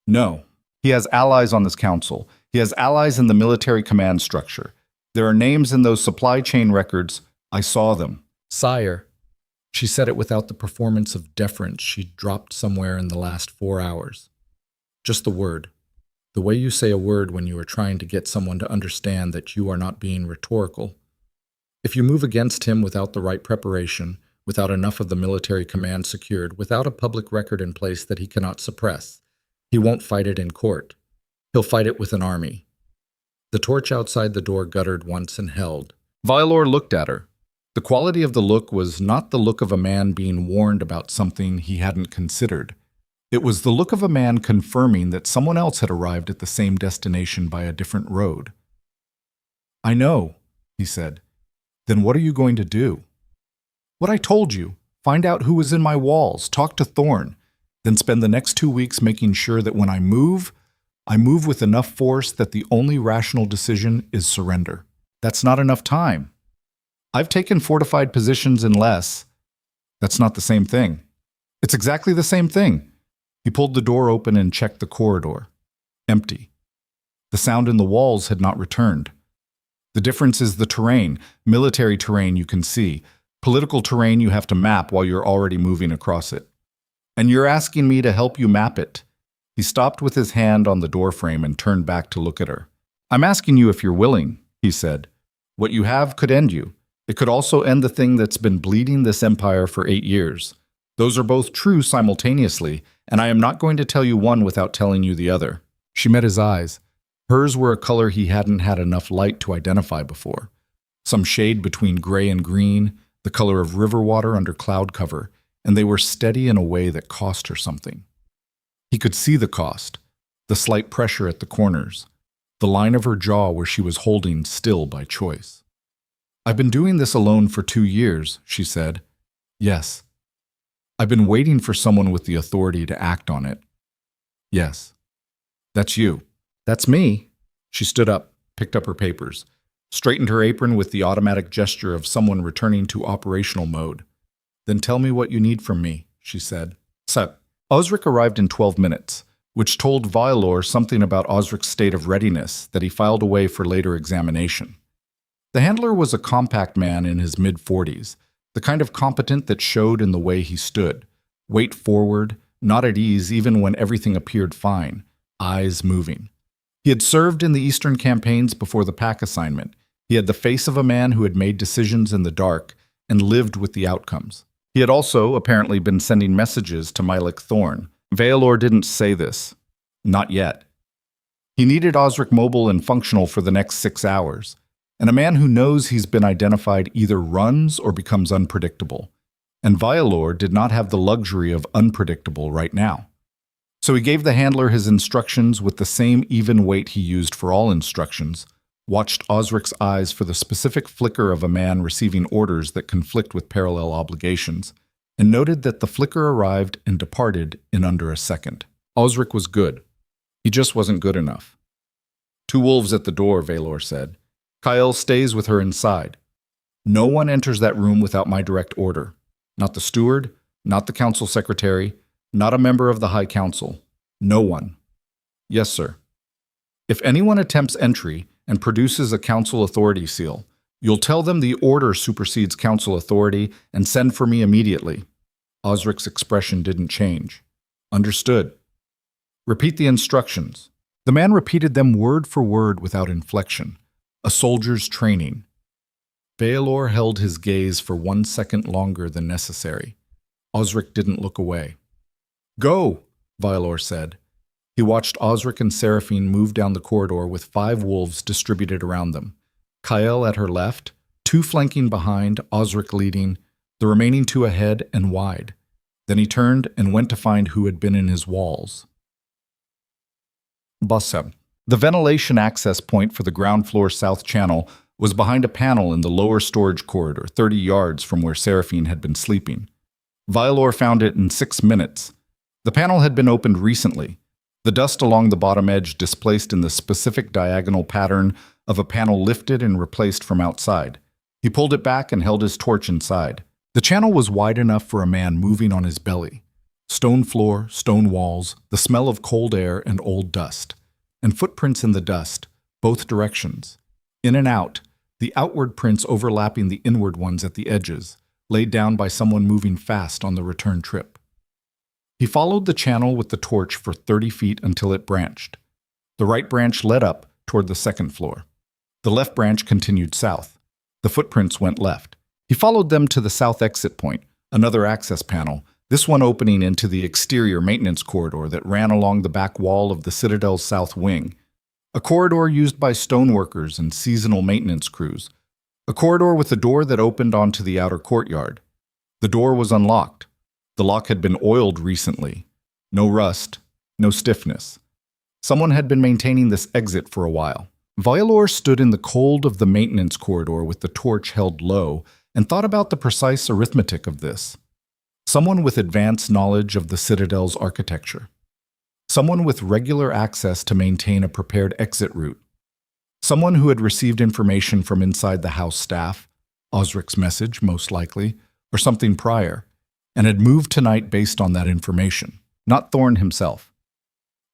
A: "No. He has allies on this council. He has allies in the military command structure. There are names in those supply chain records. I saw them." "Sire." She said it without the performance of deference she'd dropped somewhere in the last 4 hours. Just the word. The way you say a word when you are trying to get someone to understand that you are not being rhetorical. If you move against him without the right preparation, without enough of the military command secured, without a public record in place that he cannot suppress, he won't fight it in court. He'll fight it with an army. The torch outside the door guttered once and held. Violor looked at her. The quality of the look was not the look of a man being warned about something he hadn't considered. It was the look of a man confirming that someone else had arrived at the same destination by a different road. "I know," he said. "Then what are you going to do?" "What I told you. Find out who was in my walls, talk to Thorne, then spend the next 2 weeks making sure that when I move with enough force that the only rational decision is surrender." "That's not enough time." "I've taken fortified positions in less." "That's not the same thing." "It's exactly the same thing." He pulled the door open and checked the corridor. Empty. The sound in the walls had not returned. The difference is the terrain. Military terrain you can see. Political terrain you have to map while you're already moving across it. "And you're asking me to help you map it." He stopped with his hand on the doorframe and turned back to look at her. "I'm asking you if you're willing," he said. "What you have could end you. It could also end the thing that's been bleeding this empire for 8 years. Those are both true simultaneously, and I am not going to tell you one without telling you the other." She met his eyes. Hers were a color he hadn't had enough light to identify before. Some shade between gray and green, the color of river water under cloud cover, and they were steady in a way that cost her something. He could see the cost, the slight pressure at the corners, the line of her jaw where she was holding still by choice. "I've been doing this alone for 2 years, she said. "Yes." "I've been waiting for someone with the authority to act on it." "Yes." "That's you." "That's me." She stood up, picked up her papers, straightened her apron with the automatic gesture of someone returning to operational mode. "Then tell me what you need from me," she said. So, Osric arrived in 12 minutes, which told Violor something about Osric's state of readiness that he filed away for later examination. The handler was a compact man in his mid-40s, the kind of competent that showed in the way he stood, weight forward, not at ease even when everything appeared fine, eyes moving. He had served in the Eastern campaigns before the pack assignment. He had the face of a man who had made decisions in the dark and lived with the outcomes. He had also apparently been sending messages to Mylik Thorne. Vaelor didn't say this. Not yet. He needed Osric mobile and functional for the next 6 hours. And a man who knows he's been identified either runs or becomes unpredictable. And Violor did not have the luxury of unpredictable right now. So he gave the handler his instructions with the same even weight he used for all instructions, watched Osric's eyes for the specific flicker of a man receiving orders that conflict with parallel obligations, and noted that the flicker arrived and departed in under a second. Osric was good. He just wasn't good enough. "2 wolves at the door," Vaelor said. "Kyle stays with her inside. No one enters that room without my direct order. Not the steward, not the council secretary, not a member of the High Council. No one." "Yes, sir." "If anyone attempts entry and produces a council authority seal, you'll tell them the order supersedes council authority and send for me immediately." Osric's expression didn't change. "Understood." "Repeat the instructions." The man repeated them word for word without inflection. A soldier's training. Vaelor held his gaze for 1 second longer than necessary. Osric didn't look away. "Go," Vaelor said. He watched Osric and Seraphine move down the corridor with 5 wolves distributed around them. Kyle at her left, 2 flanking behind, Osric leading, the remaining 2 ahead and wide. Then he turned and went to find who had been in his walls. Bassem. The ventilation access point for the ground floor south channel was behind a panel in the lower storage corridor, 30 yards from where Seraphine had been sleeping. Violor found it in 6 minutes. The panel had been opened recently, the dust along the bottom edge displaced in the specific diagonal pattern of a panel lifted and replaced from outside. He pulled it back and held his torch inside. The channel was wide enough for a man moving on his belly. Stone floor, stone walls, the smell of cold air and old dust. And footprints in the dust, both directions. In and out, the outward prints overlapping the inward ones at the edges, laid down by someone moving fast on the return trip. He followed the channel with the torch for 30 feet until it branched. The right branch led up toward the second floor. The left branch continued south. The footprints went left. He followed them to the south exit point, another access panel, this one opening into the exterior maintenance corridor that ran along the back wall of the Citadel's south wing. A corridor used by stoneworkers and seasonal maintenance crews. A corridor with a door that opened onto the outer courtyard. The door was unlocked. The lock had been oiled recently. No rust, no stiffness. Someone had been maintaining this exit for a while. Violor stood in the cold of the maintenance corridor with the torch held low and thought about the precise arithmetic of this. Someone with advanced knowledge of the Citadel's architecture. Someone with regular access to maintain a prepared exit route. Someone who had received information from inside the house staff, Osric's message, most likely, or something prior, and had moved tonight based on that information, not Thorn himself.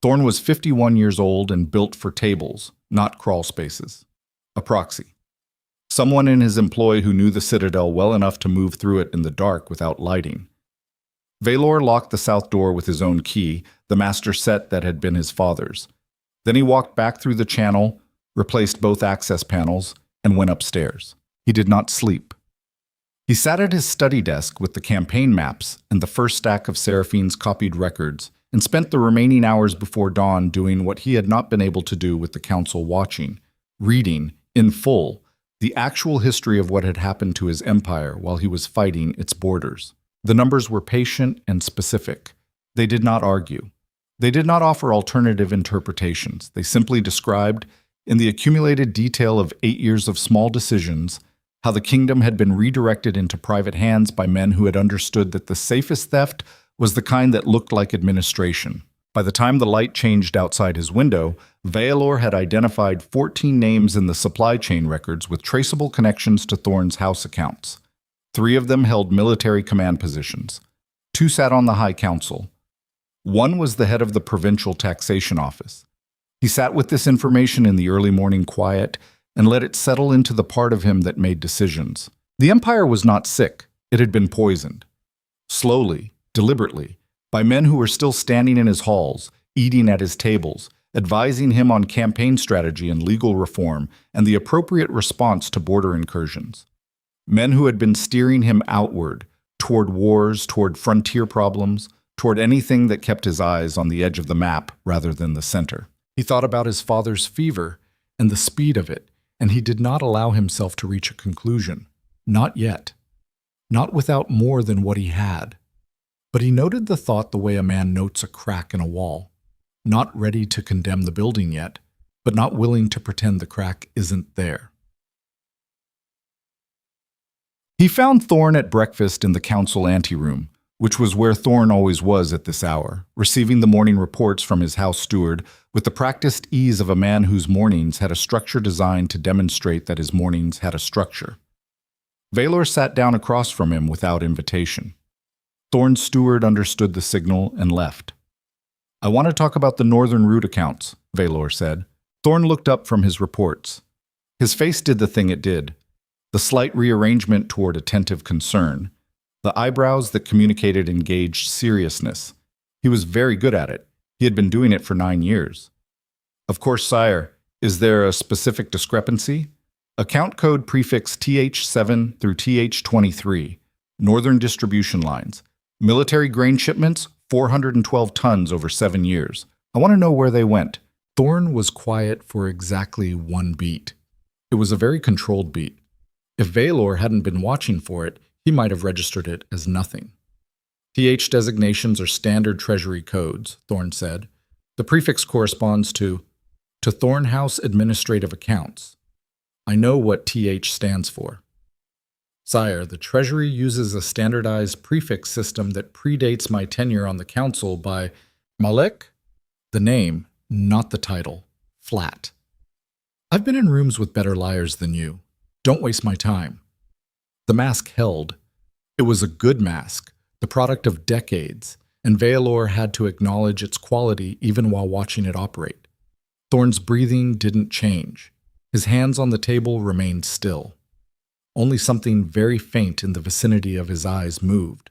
A: Thorn was 51 years old and built for tables, not crawl spaces. A proxy. Someone in his employ who knew the Citadel well enough to move through it in the dark without lighting. Valor locked the south door with his own key, the master set that had been his father's. Then he walked back through the channel, replaced both access panels, and went upstairs. He did not sleep. He sat at his study desk with the campaign maps and the first stack of Seraphine's copied records, and spent the remaining hours before dawn doing what he had not been able to do with the council watching, reading, in full, the actual history of what had happened to his empire while he was fighting its borders. The numbers were patient and specific. They did not argue. They did not offer alternative interpretations. They simply described, in the accumulated detail of 8 years of small decisions, how the kingdom had been redirected into private hands by men who had understood that the safest theft was the kind that looked like administration. By the time the light changed outside his window, Valor had identified 14 names in the supply chain records with traceable connections to Thorn's house accounts. 3 of them held military command positions. 2 sat on the High Council. 1 was the head of the provincial taxation office. He sat with this information in the early morning quiet and let it settle into the part of him that made decisions. The empire was not sick. It had been poisoned. Slowly, deliberately, by men who were still standing in his halls, eating at his tables, advising him on campaign strategy and legal reform and the appropriate response to border incursions. Men who had been steering him outward, toward wars, toward frontier problems, toward anything that kept his eyes on the edge of the map rather than the center. He thought about his father's fever and the speed of it, and he did not allow himself to reach a conclusion. Not yet. Not without more than what he had. But he noted the thought the way a man notes a crack in a wall. Not ready to condemn the building yet, but not willing to pretend the crack isn't there. He found Thorn at breakfast in the council anteroom, which was where Thorn always was at this hour, receiving the morning reports from his house steward with the practiced ease of a man whose mornings had a structure designed to demonstrate that his mornings had a structure. Valor sat down across from him without invitation. Thorn's steward understood the signal and left. "I want to talk about the northern route accounts," Valor said. Thorn looked up from his reports. His face did the thing it did. The slight rearrangement toward attentive concern. The eyebrows that communicated engaged seriousness. He was very good at it. He had been doing it for 9 years. "Of course, sire. Is there a specific discrepancy?" "Account code prefix TH7 through TH23. Northern distribution lines. Military grain shipments, 412 tons over 7 years. I want to know where they went." Thorn was quiet for exactly 1 beat. It was a very controlled beat. If Valor hadn't been watching for it, he might have registered it as nothing. "TH designations are standard treasury codes," Thorn said. "The prefix corresponds to Thornhouse Administrative Accounts. I know what TH stands for." "Sire, the Treasury uses a standardized prefix system that predates my tenure on the council by Malek?" The name, not the title. Flat. "I've been in rooms with better liars than you. Don't waste my time." The mask held. It was a good mask, the product of decades, and Valor had to acknowledge its quality even while watching it operate. Thorn's breathing didn't change. His hands on the table remained still. Only something very faint in the vicinity of his eyes moved,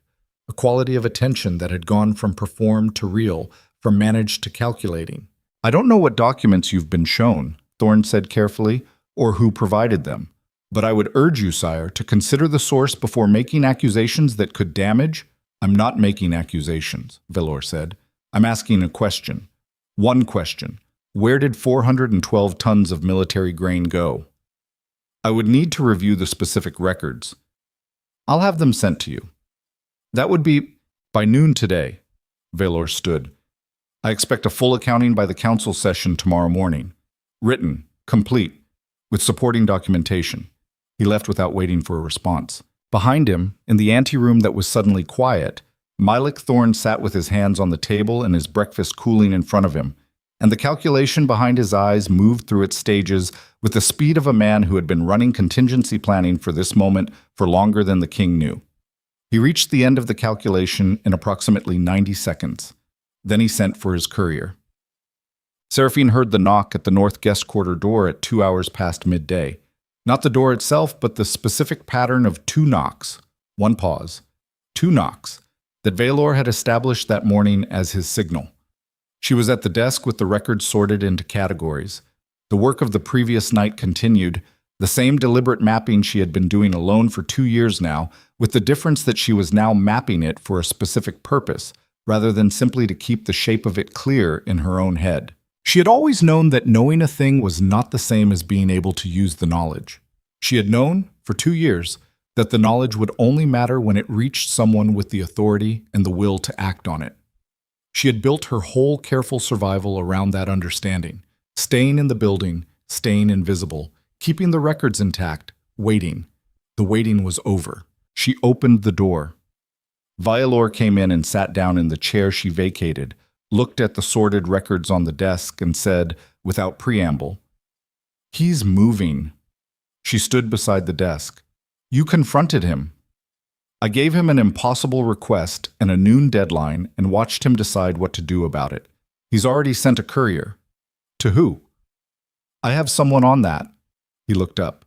A: a quality of attention that had gone from performed to real, from managed to calculating. "I don't know what documents you've been shown," Thorn said carefully, "or who provided them. But I would urge you, sire, to consider the source before making accusations that could damage. I'm not making accusations, Valor said. I'm asking a question. One question. Where did 412 tons of military grain go? I would need to review the specific records. I'll have them sent to you. That would be by noon today, Valor stood. I expect a full accounting by the council session tomorrow morning. Written, complete, with supporting documentation. He left without waiting for a response. Behind him, in the anteroom that was suddenly quiet, Milik Thorne sat with his hands on the table and his breakfast cooling in front of him, and the calculation behind his eyes moved through its stages with the speed of a man who had been running contingency planning for this moment for longer than the king knew. He reached the end of the calculation in approximately 90 seconds. Then he sent for his courier. Seraphine heard the knock at the north guest quarter door at 2 hours past midday. Not the door itself, but the specific pattern of 2 knocks, 1 pause, 2 knocks, that Valor had established that morning as his signal. She was at the desk with the records sorted into categories. The work of the previous night continued, the same deliberate mapping she had been doing alone for 2 years now, with the difference that she was now mapping it for a specific purpose, rather than simply to keep the shape of it clear in her own head. She had always known that knowing a thing was not the same as being able to use the knowledge. She had known, for 2 years, that the knowledge would only matter when it reached someone with the authority and the will to act on it. She had built her whole careful survival around that understanding, staying in the building, staying invisible, keeping the records intact, waiting. The waiting was over. She opened the door. Violor came in and sat down in the chair she vacated, looked at the sorted records on the desk, and said, without preamble, "He's moving." She stood beside the desk. "You confronted him." I gave him an impossible request and a noon deadline and watched him decide what to do about it. He's already sent a courier. To who? I have someone on that. He looked up.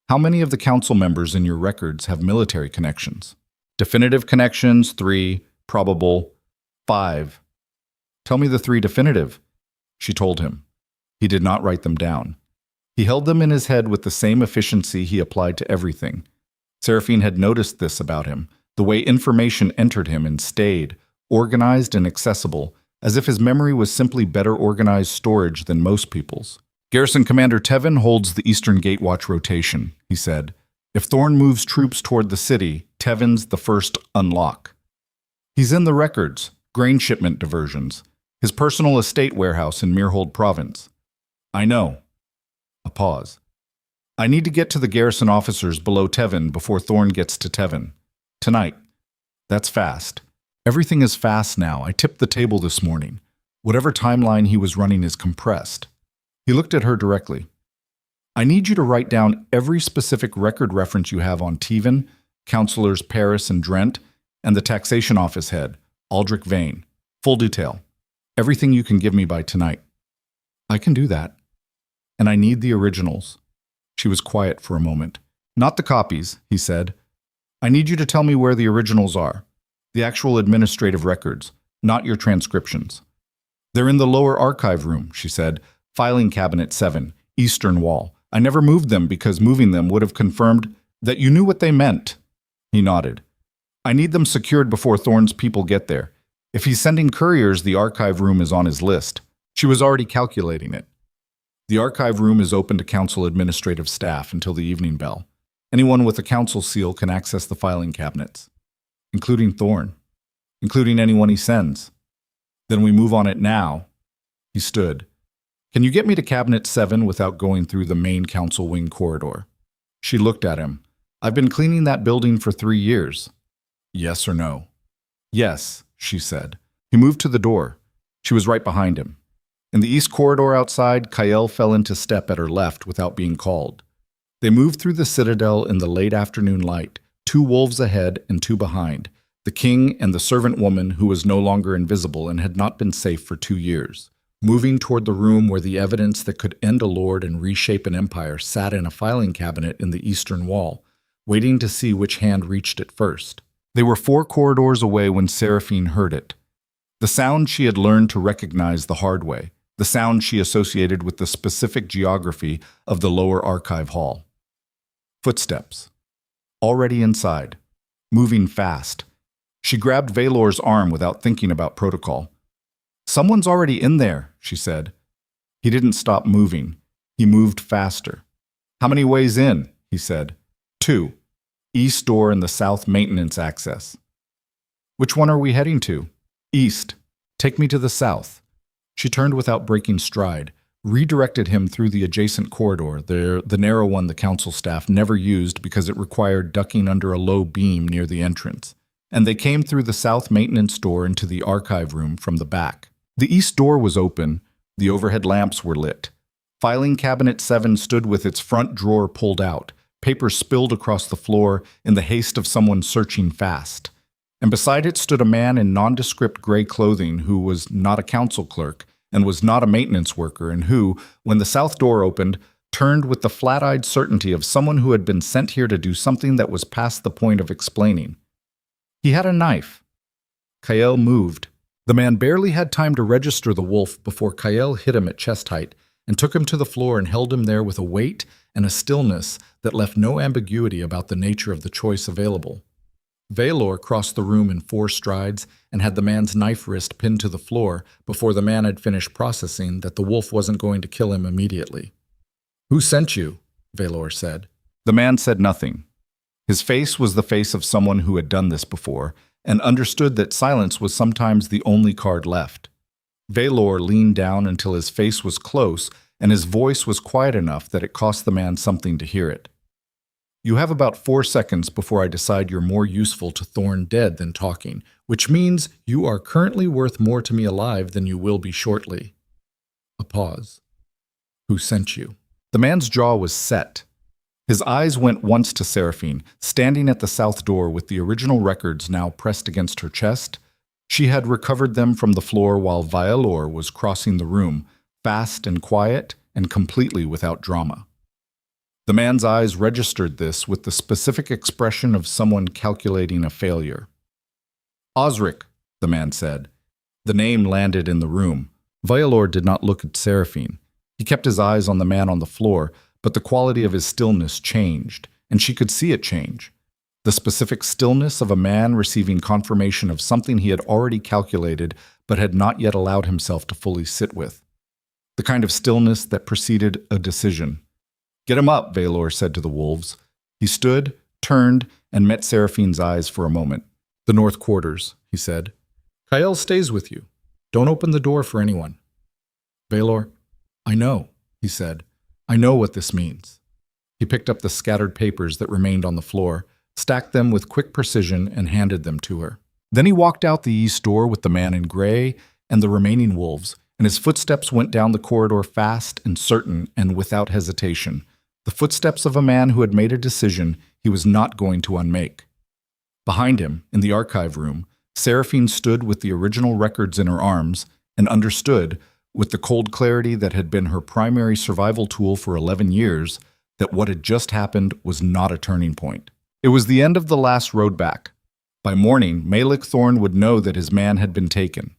A: How many of the council members in your records have military connections? Definitive connections, 3. Probable, 5. Tell me the 3 definitive, she told him. He did not write them down. He held them in his head with the same efficiency he applied to everything. Seraphine had noticed this about him, the way information entered him and stayed, organized and accessible, as if his memory was simply better organized storage than most people's. Garrison Commander Tevin holds the Eastern Gatewatch rotation, he said. If Thorne moves troops toward the city, Tevin's the first unlock. He's in the records, grain shipment diversions, his personal estate warehouse in Mirhold Province. I know. A pause. I need to get to the garrison officers below Tevin before Thorne gets to Tevin. Tonight. That's fast. Everything is fast now. I tipped the table this morning. Whatever timeline he was running is compressed. He looked at her directly. I need you to write down every specific record reference you have on Tevin, Councillors Paris and Drent, and the taxation office head, Aldrich Vane. Full detail. Everything you can give me by tonight. I can do that. And I need the originals. She was quiet for a moment. Not the copies, he said. I need you to tell me where the originals are. The actual administrative records, not your transcriptions. They're in the lower archive room, she said. Filing cabinet 7, eastern wall. I never moved them because moving them would have confirmed that you knew what they meant. He nodded. I need them secured before Thorne's people get there. If he's sending couriers, the archive room is on his list. She was already calculating it. The archive room is open to council administrative staff until the evening bell. Anyone with a council seal can access the filing cabinets, including Thorne, including anyone he sends. Then we move on it now. He stood. Can you get me to cabinet 7 without going through the main council wing corridor? She looked at him. I've been cleaning that building for 3 years. Yes or no? Yes, she said. He moved to the door. She was right behind him. In the east corridor outside, Kael fell into step at her left without being called. They moved through the citadel in the late afternoon light, 2 wolves ahead and 2 behind, the king and the servant woman who was no longer invisible and had not been safe for 2 years, moving toward the room where the evidence that could end a lord and reshape an empire sat in a filing cabinet in the eastern wall, waiting to see which hand reached it first. They were 4 corridors away when Seraphine heard it. The sound she had learned to recognize the hard way, the sound she associated with the specific geography of the lower archive hall. Footsteps. Already inside. Moving fast. She grabbed Valor's arm without thinking about protocol. "Someone's already in there," she said. He didn't stop moving. He moved faster. "How many ways in?" he said. "Two. East door and the south maintenance access." "Which one are we heading to?" "East. Take me to the south." She turned without breaking stride, redirected him through the adjacent corridor, the narrow one the council staff never used because it required ducking under a low beam near the entrance, and they came through the south maintenance door into the archive room from the back. The east door was open, the overhead lamps were lit. Filing cabinet 7 stood with its front drawer pulled out, papers spilled across the floor in the haste of someone searching fast. And beside it stood a man in nondescript gray clothing who was not a council clerk and was not a maintenance worker, and who, when the south door opened, turned with the flat-eyed certainty of someone who had been sent here to do something that was past the point of explaining. He had a knife. Kael moved. The man barely had time to register the wolf before Kael hit him at chest height and took him to the floor and held him there with a weight and a stillness that left no ambiguity about the nature of the choice available. Valor crossed the room in 4 strides and had the man's knife wrist pinned to the floor before the man had finished processing that the wolf wasn't going to kill him immediately. "Who sent you?" Valor said. The man said nothing. His face was the face of someone who had done this before and understood that silence was sometimes the only card left. Valor leaned down until his face was close and his voice was quiet enough that it cost the man something to hear it. "You have about 4 seconds before I decide you're more useful to Thorn dead than talking, which means you are currently worth more to me alive than you will be shortly." A pause. "Who sent you?" The man's jaw was set. His eyes went once to Seraphine, standing at the south door with the original records now pressed against her chest. She had recovered them from the floor while Valor was crossing the room, fast and quiet and completely without drama. The man's eyes registered this with the specific expression of someone calculating a failure. "Osric," the man said. The name landed in the room. Valor did not look at Seraphine. He kept his eyes on the man on the floor, but the quality of his stillness changed, and she could see it change. The specific stillness of a man receiving confirmation of something he had already calculated but had not yet allowed himself to fully sit with. The kind of stillness that preceded a decision. "Get him up," Valor said to the wolves. He stood, turned, and met Seraphine's eyes for a moment. "The north quarters," he said. "Kael stays with you. Don't open the door for anyone." Valor, "I know," he said. "I know what this means." He picked up the scattered papers that remained on the floor, stacked them with quick precision, and handed them to her. Then he walked out the east door with the man in gray and the remaining wolves, and his footsteps went down the corridor fast and certain and without hesitation. The footsteps of a man who had made a decision he was not going to unmake. Behind him, in the archive room, Seraphine stood with the original records in her arms and understood, with the cold clarity that had been her primary survival tool for 11 years, that what had just happened was not a turning point. It was the end of the last road back. By morning, Malik Thorn would know that his man had been taken.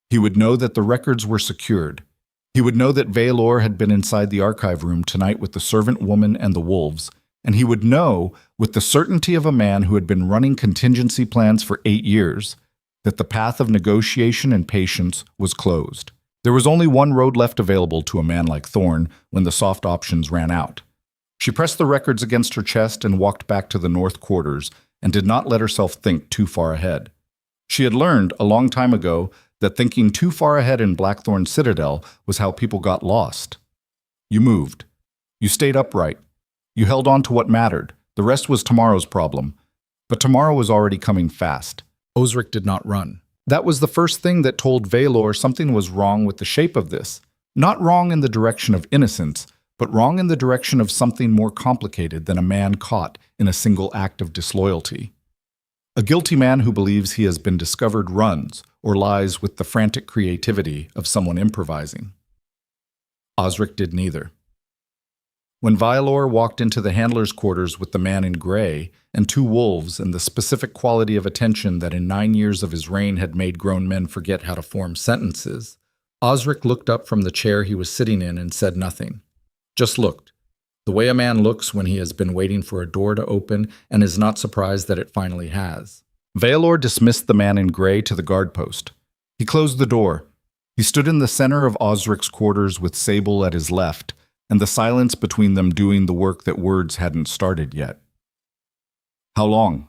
A: He would know that the records were secured. He would know that Valor had been inside the archive room tonight with the servant woman and the wolves, and he would know, with the certainty of a man who had been running contingency plans for 8 years, that the path of negotiation and patience was closed. There was only one road left available to a man like Thorn when the soft options ran out. She pressed the records against her chest and walked back to the north quarters and did not let herself think too far ahead. She had learned a long time ago that thinking too far ahead in Blackthorn Citadel was how people got lost. You moved. You stayed upright. You held on to what mattered. The rest was tomorrow's problem. But tomorrow was already coming fast. Osric did not run. That was the first thing that told Valor something was wrong with the shape of this. Not wrong in the direction of innocence, but wrong in the direction of something more complicated than a man caught in a single act of disloyalty. A guilty man who believes he has been discovered runs or lies with the frantic creativity of someone improvising. Osric did neither. When Valor walked into the handler's quarters with the man in gray and 2 wolves and the specific quality of attention that in 9 years of his reign had made grown men forget how to form sentences, Osric looked up from the chair he was sitting in and said nothing. Just looked. The way a man looks when he has been waiting for a door to open and is not surprised that it finally has. Valor dismissed the man in gray to the guard post. He closed the door. He stood in the center of Osric's quarters with Sable at his left, and the silence between them doing the work that words hadn't started yet. "How long?"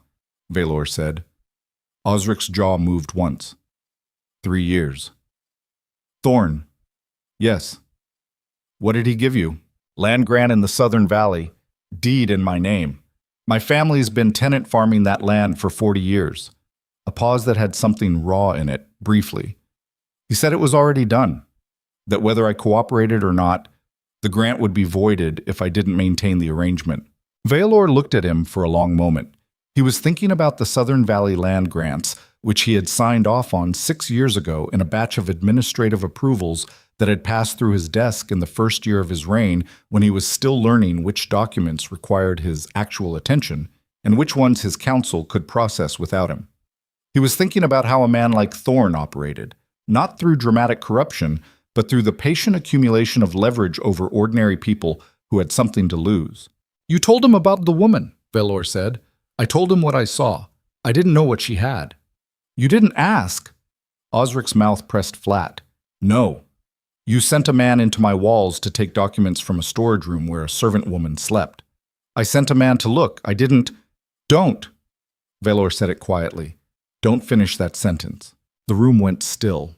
A: Valor said. Osric's jaw moved once. 3 years. "Thorn." "Yes." "What did he give you?" "Land grant in the Southern Valley. Deed in my name. My family's been tenant farming that land for 40 years. A pause that had something raw in it, briefly. He said it was already done. That whether I cooperated or not, the grant would be voided if I didn't maintain the arrangement. Valor looked at him for a long moment. He was thinking about the Southern Valley land grants, which he had signed off on 6 years ago in a batch of administrative approvals that had passed through his desk in the first year of his reign, when he was still learning which documents required his actual attention and which ones his council could process without him. He was thinking about how a man like Thorn operated, not through dramatic corruption, but through the patient accumulation of leverage over ordinary people who had something to lose. "You told him about the woman," Valor said. "I told him what I saw. I didn't know what she had." "You didn't ask." Osric's mouth pressed flat. "No. You sent a man into my walls to take documents from a storage room where a servant woman slept. I sent a man to look. I didn't—" "Don't." Valor said it quietly. "Don't finish that sentence." The room went still.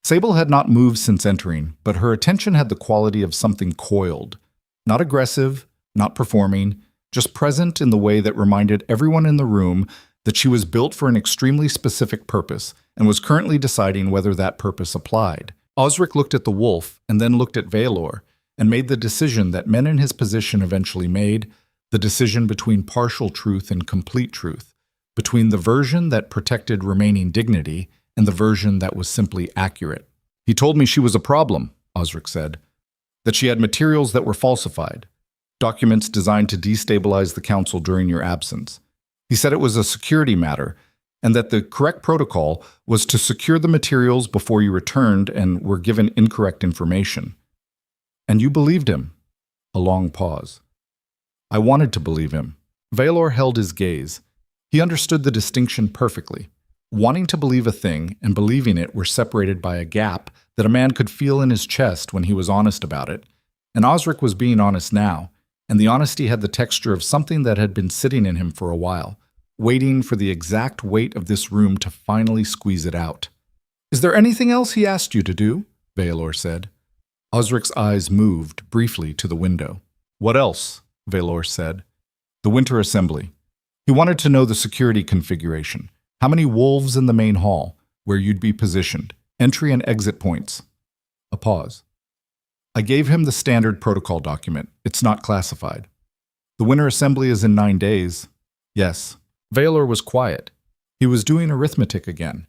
A: Sable had not moved since entering, but her attention had the quality of something coiled. Not aggressive, not performing, just present in the way that reminded everyone in the room that she was built for an extremely specific purpose and was currently deciding whether that purpose applied. Osric looked at the wolf and then looked at Valor and made the decision that men in his position eventually made, the decision between partial truth and complete truth, between the version that protected remaining dignity and the version that was simply accurate. "He told me she was a problem," Osric said, "that she had materials that were falsified, documents designed to destabilize the council during your absence. He said it was a security matter, and that the correct protocol was to secure the materials before you returned and were given incorrect information. And you believed him." A long pause. "I wanted to believe him." Valor held his gaze. He understood the distinction perfectly. Wanting to believe a thing and believing it were separated by a gap that a man could feel in his chest when he was honest about it. And Osric was being honest now, and the honesty had the texture of something that had been sitting in him for a while, waiting for the exact weight of this room to finally squeeze it out. "Is there anything else he asked you to do?" Valor said. Osric's eyes moved briefly to the window. "What else?" Valor said. "The Winter Assembly. He wanted to know the security configuration. How many wolves in the main hall, where you'd be positioned, entry and exit points." A pause. "I gave him the standard protocol document. It's not classified." "The Winter Assembly is in 9 days. "Yes." Valor was quiet. He was doing arithmetic again.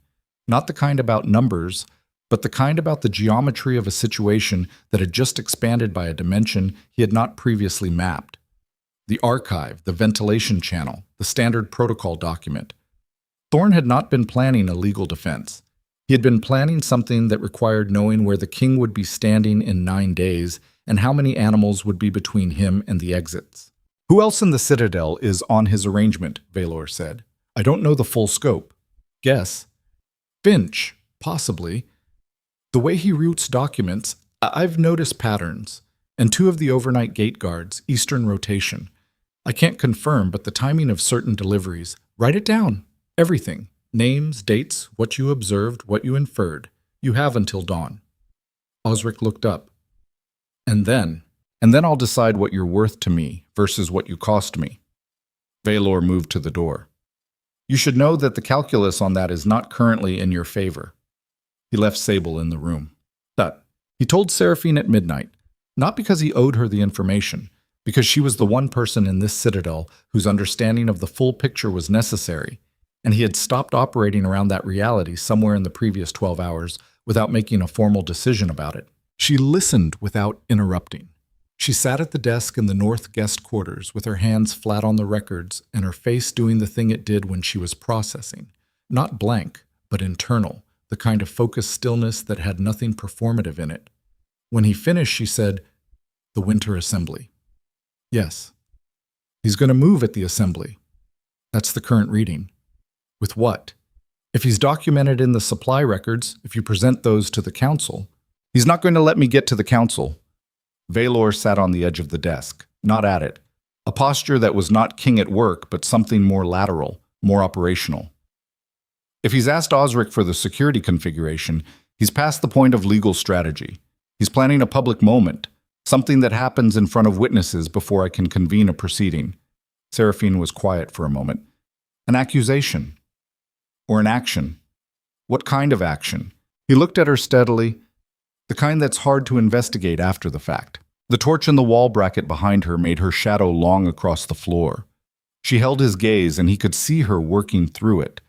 A: Not the kind about numbers, but the kind about the geometry of a situation that had just expanded by a dimension he had not previously mapped. The archive, the ventilation channel, the standard protocol document. Thorn had not been planning a legal defense. He had been planning something that required knowing where the king would be standing in 9 days and how many animals would be between him and the exits. "Who else in the Citadel is on his arrangement?" Valor said. "I don't know the full scope. Guess. Finch, possibly. The way he routes documents, I've noticed patterns. And 2 of the overnight gate guards, Eastern rotation. I can't confirm, but the timing of certain deliveries. Write it down. Everything. Names, dates, what you observed, what you inferred. You have until dawn." Osric looked up. And then I'll decide what you're worth to me versus what you cost me." Valor moved to the door. "You should know that the calculus on that is not currently in your favor." He left Sable in the room. He told Seraphine at midnight, not because he owed her the information, because she was the one person in this citadel whose understanding of the full picture was necessary, and he had stopped operating around that reality somewhere in the previous 12 hours without making a formal decision about it. She listened without interrupting. She sat at the desk in the north guest quarters with her hands flat on the records and her face doing the thing it did when she was processing. Not blank, but internal, the kind of focused stillness that had nothing performative in it. When he finished, she said, "The Winter Assembly." Yes. He's going to move at the assembly. That's the current reading. With what? If he's documented in the supply records, if you present those to the council, he's not going to let me get to the council. Valor sat on the edge of the desk, not at it. A posture that was not king at work, but something more lateral, more operational. If he's asked Osric for the security configuration, he's past the point of legal strategy. He's planning a public moment, something that happens in front of witnesses before I can convene a proceeding. Seraphine was quiet for a moment. An accusation. Or an action. What kind of action? He looked at her steadily, the kind that's hard to investigate after the fact. The torch in the wall bracket behind her made her shadow long across the floor. She held his gaze and he could see her working through it.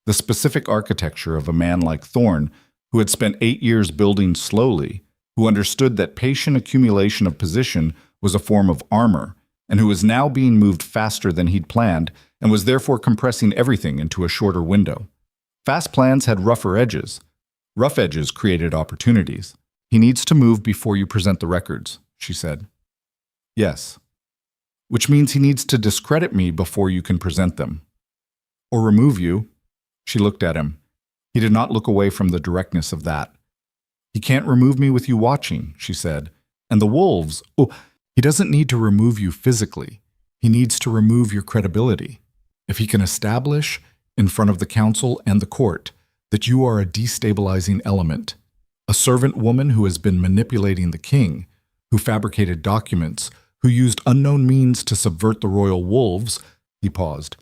A: The specific architecture of a man like Thorn, who had spent 8 years building slowly, who understood that patient accumulation of position was a form of armor, and who was now being moved faster than he'd planned and was therefore compressing everything into a shorter window. Fast plans had rougher edges. Rough edges created opportunities. He needs to move before you present the records, she said. Yes. Which means he needs to discredit me before you can present them. Or remove you. She looked at him. He did not look away from the directness of that. He can't remove me with you watching, she said. And the wolves, he doesn't need to remove you physically. He needs to remove your credibility. If he can establish, in front of the council and the court, that you are a destabilizing element, a servant woman who has been manipulating the king, who fabricated documents, who used unknown means to subvert the royal wolves, he paused.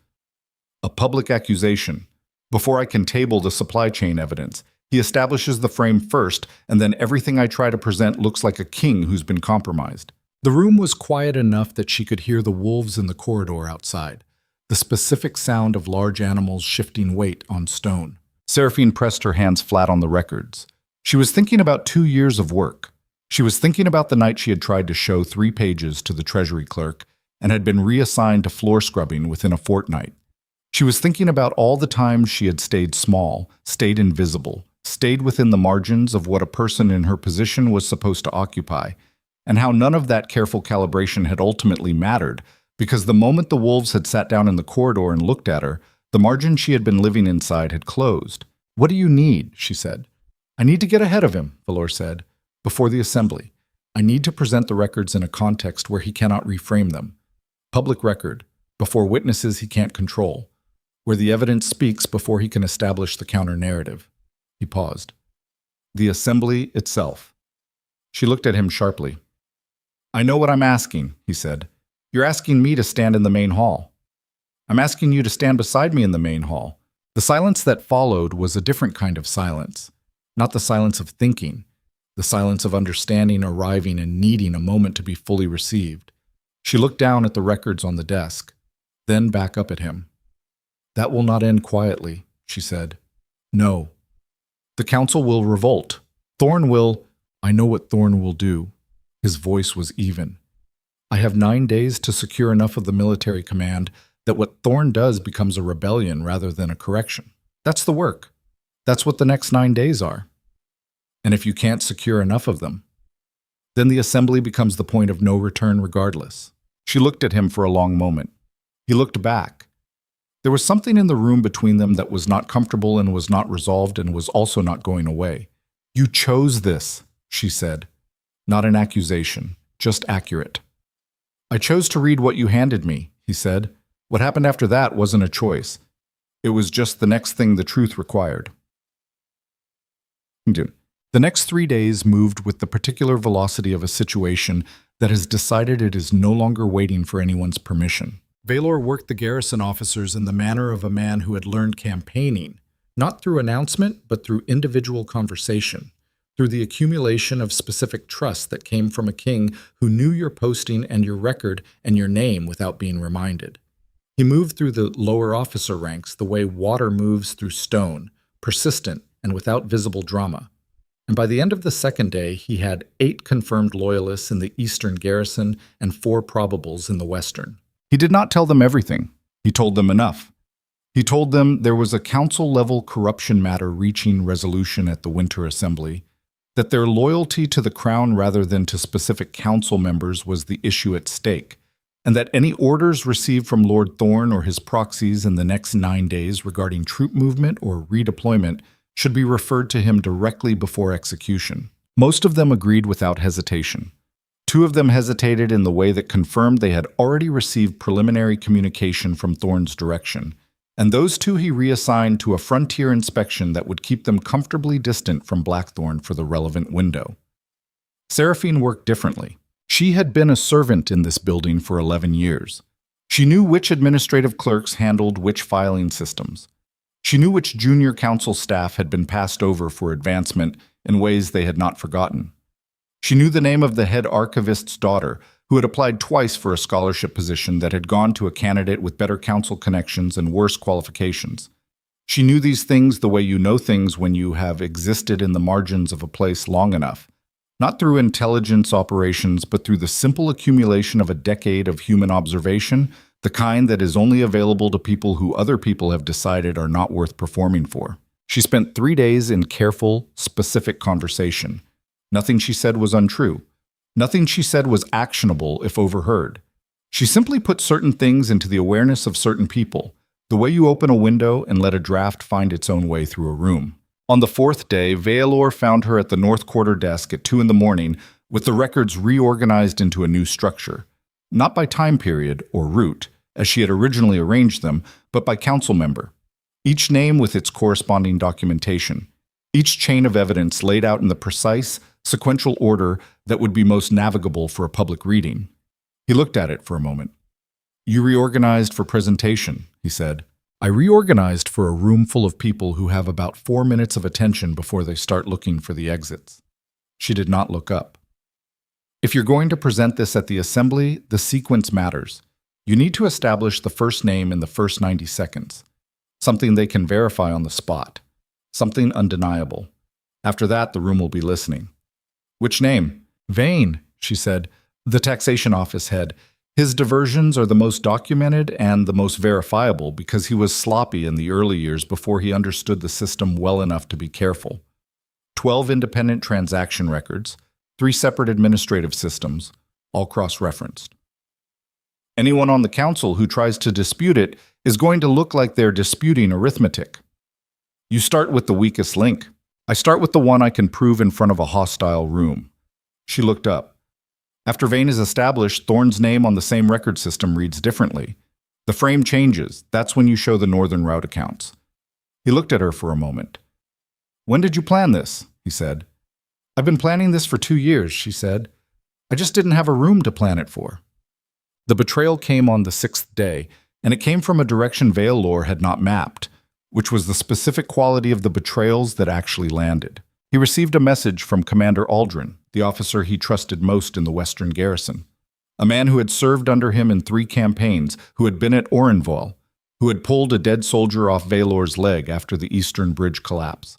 A: A public accusation. Before I can table the supply chain evidence, he establishes the frame first, and then everything I try to present looks like a king who's been compromised. The room was quiet enough that she could hear the wolves in the corridor outside, the specific sound of large animals shifting weight on stone. Seraphine pressed her hands flat on the records. She was thinking about 2 years of work. She was thinking about the night she had tried to show 3 pages to the treasury clerk and had been reassigned to floor scrubbing within a fortnight. She was thinking about all the times she had stayed small, stayed invisible, stayed within the margins of what a person in her position was supposed to occupy, and how none of that careful calibration had ultimately mattered, because the moment the wolves had sat down in the corridor and looked at her, the margin she had been living inside had closed. What do you need? She said. I need to get ahead of him, Valor said, before the assembly. I need to present the records in a context where he cannot reframe them. Public record, before witnesses he can't control, where the evidence speaks before he can establish the counter-narrative. He paused. The assembly itself. She looked at him sharply. I know what I'm asking, he said. You're asking me to stand in the main hall. I'm asking you to stand beside me in the main hall. The silence that followed was a different kind of silence, not the silence of thinking, the silence of understanding, arriving, and needing a moment to be fully received. She looked down at the records on the desk, then back up at him. That will not end quietly, she said. No. The council will revolt. Thorn will... I know what Thorn will do. His voice was even. I have 9 days to secure enough of the military command that what Thorn does becomes a rebellion rather than a correction. That's the work. That's what the next 9 days are. And if you can't secure enough of them, then the assembly becomes the point of no return regardless. She looked at him for a long moment. He looked back. There was something in the room between them that was not comfortable and was not resolved and was also not going away. You chose this, she said. Not an accusation, just accurate. I chose to read what you handed me, he said. What happened after that wasn't a choice. It was just the next thing the truth required. The next 3 days moved with the particular velocity of a situation that has decided it is no longer waiting for anyone's permission. Valor worked the garrison officers in the manner of a man who had learned campaigning, not through announcement, but through individual conversation, through the accumulation of specific trust that came from a king who knew your posting and your record and your name without being reminded. He moved through the lower officer ranks the way water moves through stone, persistent and without visible drama. And by the end of the second day, he had 8 confirmed loyalists in the eastern garrison and 4 probables in the western. He did not tell them everything. He told them enough. He told them there was a council-level corruption matter reaching resolution at the Winter Assembly, that their loyalty to the crown rather than to specific council members was the issue at stake, and that any orders received from Lord Thorne or his proxies in the next 9 days regarding troop movement or redeployment should be referred to him directly before execution. Most of them agreed without hesitation. 2 of them hesitated in the way that confirmed they had already received preliminary communication from Thorne's direction, and those 2 he reassigned to a frontier inspection that would keep them comfortably distant from Blackthorn for the relevant window. Seraphine worked differently. She had been a servant in this building for 11 years. She knew which administrative clerks handled which filing systems. She knew which junior council staff had been passed over for advancement in ways they had not forgotten. She knew the name of the head archivist's daughter, who had applied twice for a scholarship position that had gone to a candidate with better council connections and worse qualifications. She knew these things the way you know things when you have existed in the margins of a place long enough, not through intelligence operations, but through the simple accumulation of a decade of human observation, the kind that is only available to people who other people have decided are not worth performing for. She spent 3 days in careful, specific conversation. Nothing she said was untrue. Nothing she said was actionable if overheard. She simply put certain things into the awareness of certain people, the way you open a window and let a draft find its own way through a room. On the 4th day, Veilor found her at the North Quarter desk at 2 in the morning with the records reorganized into a new structure, not by time period or route, as she had originally arranged them, but by council member. Each name with its corresponding documentation, each chain of evidence laid out in the precise, sequential order that would be most navigable for a public reading. He looked at it for a moment. "You reorganized for presentation," he said. "I reorganized for a room full of people who have about 4 minutes of attention before they start looking for the exits." She did not look up. "If you're going to present this at the assembly, the sequence matters. You need to establish the first name in the first 90 seconds. Something they can verify on the spot. Something undeniable. After that, the room will be listening." "Which name?" "Vane," she said, "the taxation office head. His diversions are the most documented and the most verifiable because he was sloppy in the early years before he understood the system well enough to be careful. 12 independent transaction records, 3 separate administrative systems, all cross-referenced. Anyone on the council who tries to dispute it is going to look like they're disputing arithmetic. You start with the weakest link. I start with the one I can prove in front of a hostile room." She looked up. "After Vane is established, Thorne's name on the same record system reads differently. The frame changes. That's when you show the Northern Route accounts." He looked at her for a moment. "When did you plan this?" he said. "I've been planning this for 2 years," she said. "I just didn't have a room to plan it for." The betrayal came on the 6th day, and it came from a direction Veilor had not mapped, which was the specific quality of the betrayals that actually landed. He received a message from Commander Aldrin, the officer he trusted most in the Western garrison, a man who had served under him in 3 campaigns, who had been at Orenval, who had pulled a dead soldier off Veilor's leg after the Eastern Bridge collapse.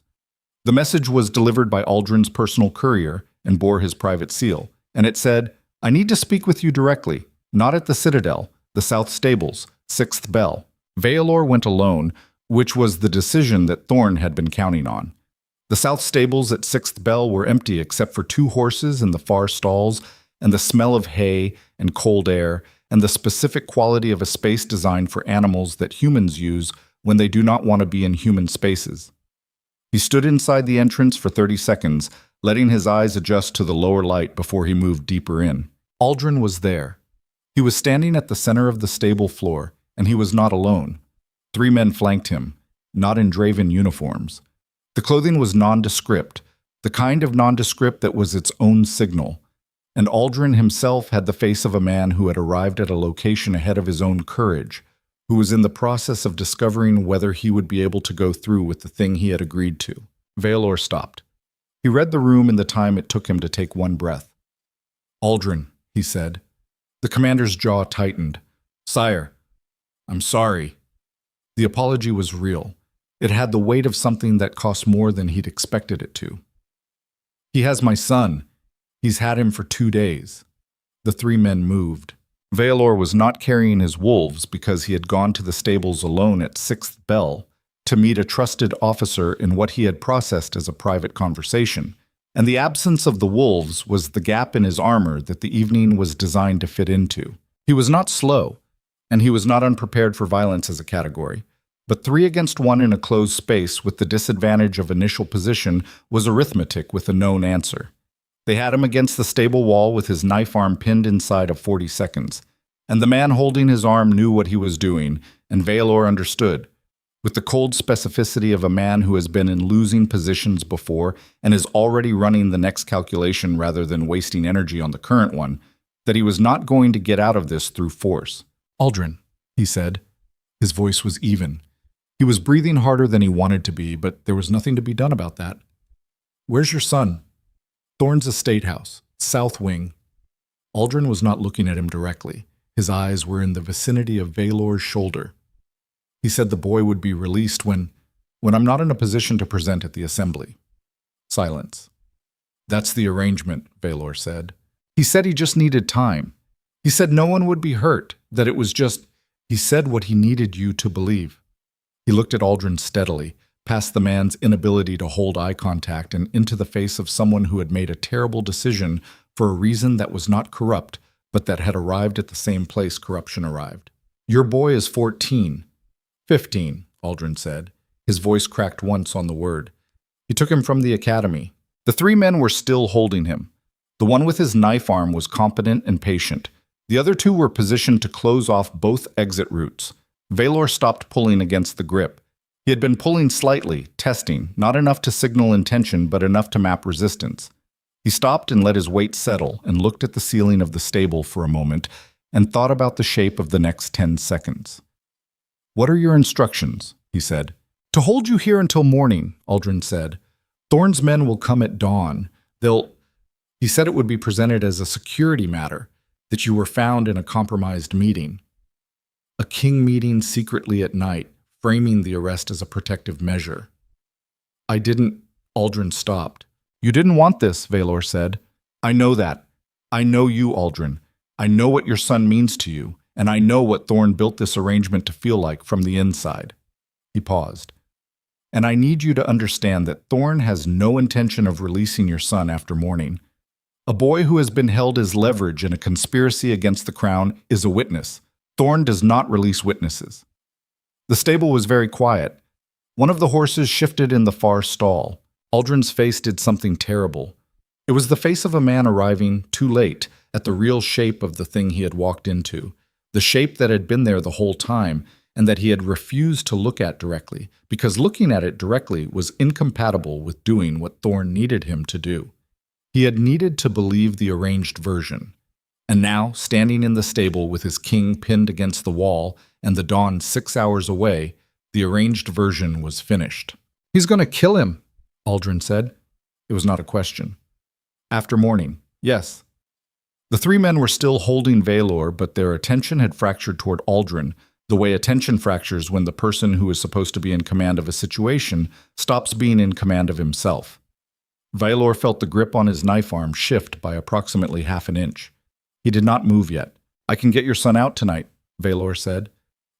A: The message was delivered by Aldrin's personal courier and bore his private seal, and it said, "I need to speak with you directly, not at the Citadel, the South Stables, 6th Bell." Veilor went alone, which was the decision that Thorne had been counting on. The South Stables at 6th Bell were empty except for 2 horses in the far stalls and the smell of hay and cold air and the specific quality of a space designed for animals that humans use when they do not want to be in human spaces. He stood inside the entrance for 30 seconds, letting his eyes adjust to the lower light before he moved deeper in. Aldrin was there. He was standing at the center of the stable floor, and he was not alone. 3 men flanked him, not in Draven uniforms. The clothing was nondescript, the kind of nondescript that was its own signal, and Aldrin himself had the face of a man who had arrived at a location ahead of his own courage, who was in the process of discovering whether he would be able to go through with the thing he had agreed to. Veilor stopped. He read the room in the time it took him to take one breath. "Aldrin," he said. The commander's jaw tightened. "Sire, I'm sorry." The apology was real. It had the weight of something that cost more than he'd expected it to. "He has my son. He's had him for 2 days." The 3 men moved. Veilor was not carrying his wolves because he had gone to the stables alone at 6th Bell to meet a trusted officer in what he had processed as a private conversation, and the absence of the wolves was the gap in his armor that the evening was designed to fit into. He was not slow, and he was not unprepared for violence as a category. But 3 against 1 in a closed space with the disadvantage of initial position was arithmetic with a known answer. They had him against the stable wall with his knife arm pinned inside of 40 seconds. And the man holding his arm knew what he was doing, and Valor understood. With the cold specificity of a man who has been in losing positions before and is already running the next calculation rather than wasting energy on the current one, that he was not going to get out of this through force. "Aldrin," he said. His voice was even. He was breathing harder than he wanted to be, but there was nothing to be done about that. "Where's your son?" "Thorne's estate house, south wing." Aldrin was not looking at him directly. His eyes were in the vicinity of Valor's shoulder. He said the boy would be released when I'm not in a position to present at the assembly. Silence. "That's the arrangement," Valor said. "He said he just needed time. He said no one would be hurt, that it was just, he said what he needed you to believe." He looked at Aldrin steadily, past the man's inability to hold eye contact and into the face of someone who had made a terrible decision for a reason that was not corrupt, but that had arrived at the same place corruption arrived. "Your boy is 14. 15, Aldrin said. His voice cracked once on the word. "He took him from the academy." The 3 men were still holding him. The one with his knife arm was competent and patient. The other 2 were positioned to close off both exit routes. Valor stopped pulling against the grip. He had been pulling slightly, testing, not enough to signal intention, but enough to map resistance. He stopped and let his weight settle and looked at the ceiling of the stable for a moment and thought about the shape of the next 10 seconds. "What are your instructions?" he said. "To hold you here until morning," Aldrin said. "Thorne's men will come at dawn. He said it would be presented as a security matter, that you were found in a compromised meeting. A king meeting secretly at night, framing the arrest as a protective measure." "I didn't," Aldrin stopped. "You didn't want this," Valor said. "I know that. I know you, Aldrin. I know what your son means to you. And I know what Thorne built this arrangement to feel like from the inside." He paused. "And I need you to understand that Thorne has no intention of releasing your son after morning. A boy who has been held as leverage in a conspiracy against the crown is a witness. Thorne does not release witnesses." The stable was very quiet. One of the horses shifted in the far stall. Aldrin's face did something terrible. It was the face of a man arriving, too late, at the real shape of the thing he had walked into. The shape that had been there the whole time, and that he had refused to look at directly, because looking at it directly was incompatible with doing what Thorne needed him to do. He had needed to believe the arranged version. And now, standing in the stable with his king pinned against the wall and the dawn 6 hours away, the arranged version was finished. "He's going to kill him," Aldrin said. It was not a question. "After morning, yes." The 3 men were still holding Valor, but their attention had fractured toward Aldrin, the way attention fractures when the person who is supposed to be in command of a situation stops being in command of himself. Valor felt the grip on his knife arm shift by approximately half an inch. He did not move yet. "I can get your son out tonight," Valor said.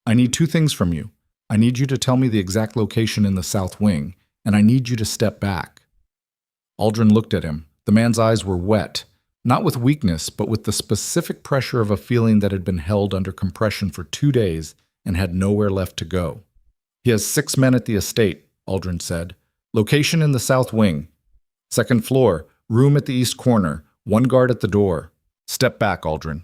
A: "I need 2 things from you. I need you to tell me the exact location in the south wing, and I need you to step back." Aldrin looked at him. The man's eyes were wet. Not with weakness, but with the specific pressure of a feeling that had been held under compression for 2 days and had nowhere left to go. "He has 6 men at the estate," Aldrin said. "Location in the south wing. 2nd floor, room at the east corner, 1 guard at the door. Step back, Aldrin."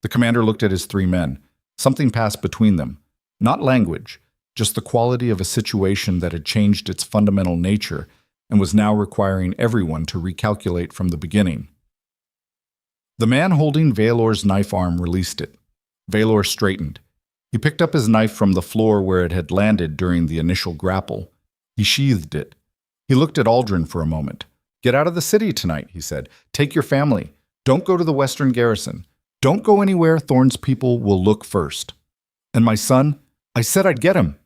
A: The commander looked at his 3 men. Something passed between them. Not language, just the quality of a situation that had changed its fundamental nature and was now requiring everyone to recalculate from the beginning. The man holding Valor's knife arm released it. Valor straightened. He picked up his knife from the floor where it had landed during the initial grapple. He sheathed it. He looked at Aldrin for a moment. "Get out of the city tonight," he said. "Take your family. Don't go to the Western Garrison. Don't go anywhere Thorne's people will look first. And my son, I said I'd get him."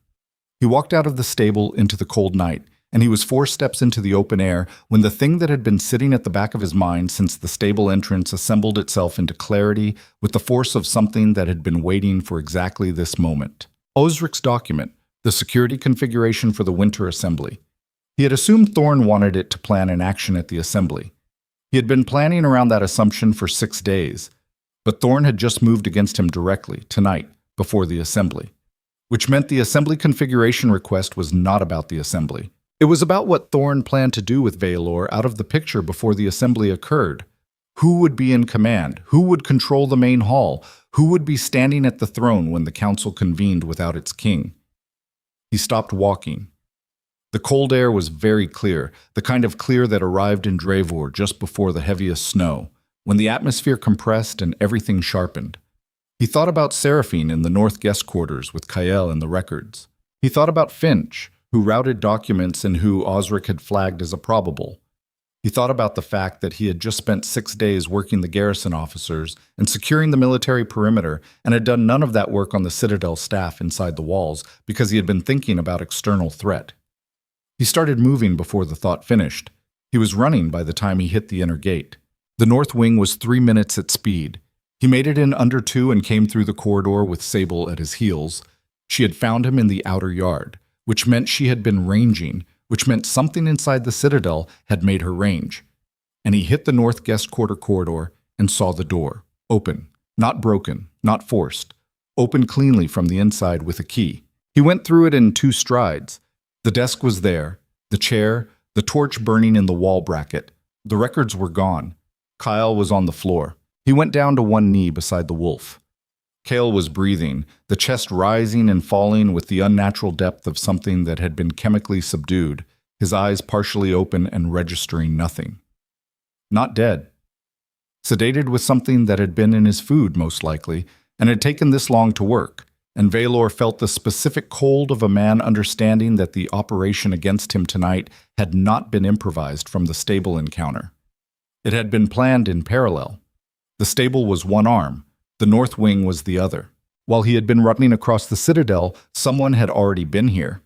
A: He walked out of the stable into the cold night, and he was 4 steps into the open air when the thing that had been sitting at the back of his mind since the stable entrance assembled itself into clarity with the force of something that had been waiting for exactly this moment. Osric's document, the security configuration for the winter assembly. He had assumed Thorne wanted it to plan an action at the assembly. He had been planning around that assumption for 6 days, But Thorn had just moved against him directly, tonight, before the assembly. Which meant the assembly configuration request was not about the assembly. It was about what Thorn planned to do with Valor out of the picture before the assembly occurred. Who would be in command? Who would control the main hall? Who would be standing at the throne when the council convened without its king? He stopped walking. The cold air was very clear, the kind of clear that arrived in Dravor just before the heaviest snow, when the atmosphere compressed and everything sharpened. He thought about Seraphine in the North guest quarters with Kael and the records. He thought about Finch, who routed documents and who Osric had flagged as a probable. He thought about the fact that he had just spent 6 days working the garrison officers and securing the military perimeter and had done none of that work on the Citadel staff inside the walls because he had been thinking about external threat. He started moving before the thought finished. He was running by the time he hit the inner gate. The north wing was 3 minutes at speed. He made it in under 2 and came through the corridor with Sable at his heels. She had found him in the outer yard, which meant she had been ranging, which meant something inside the Citadel had made her range. And he hit the north guest quarter corridor and saw the door, open, not broken, not forced, open cleanly from the inside with a key. He went through it in 2 strides. The desk was there, the chair, the torch burning in the wall bracket. The records were gone. Kyle was on the floor. He went down to one knee beside the wolf. Kale was breathing, the chest rising and falling with the unnatural depth of something that had been chemically subdued, his eyes partially open and registering nothing. Not dead. Sedated with something that had been in his food, most likely, and had taken this long to work, and Valor felt the specific cold of a man understanding that the operation against him tonight had not been improvised from the stable encounter. It had been planned in parallel. The stable was one arm, the north wing was the other. While he had been running across the Citadel, someone had already been here.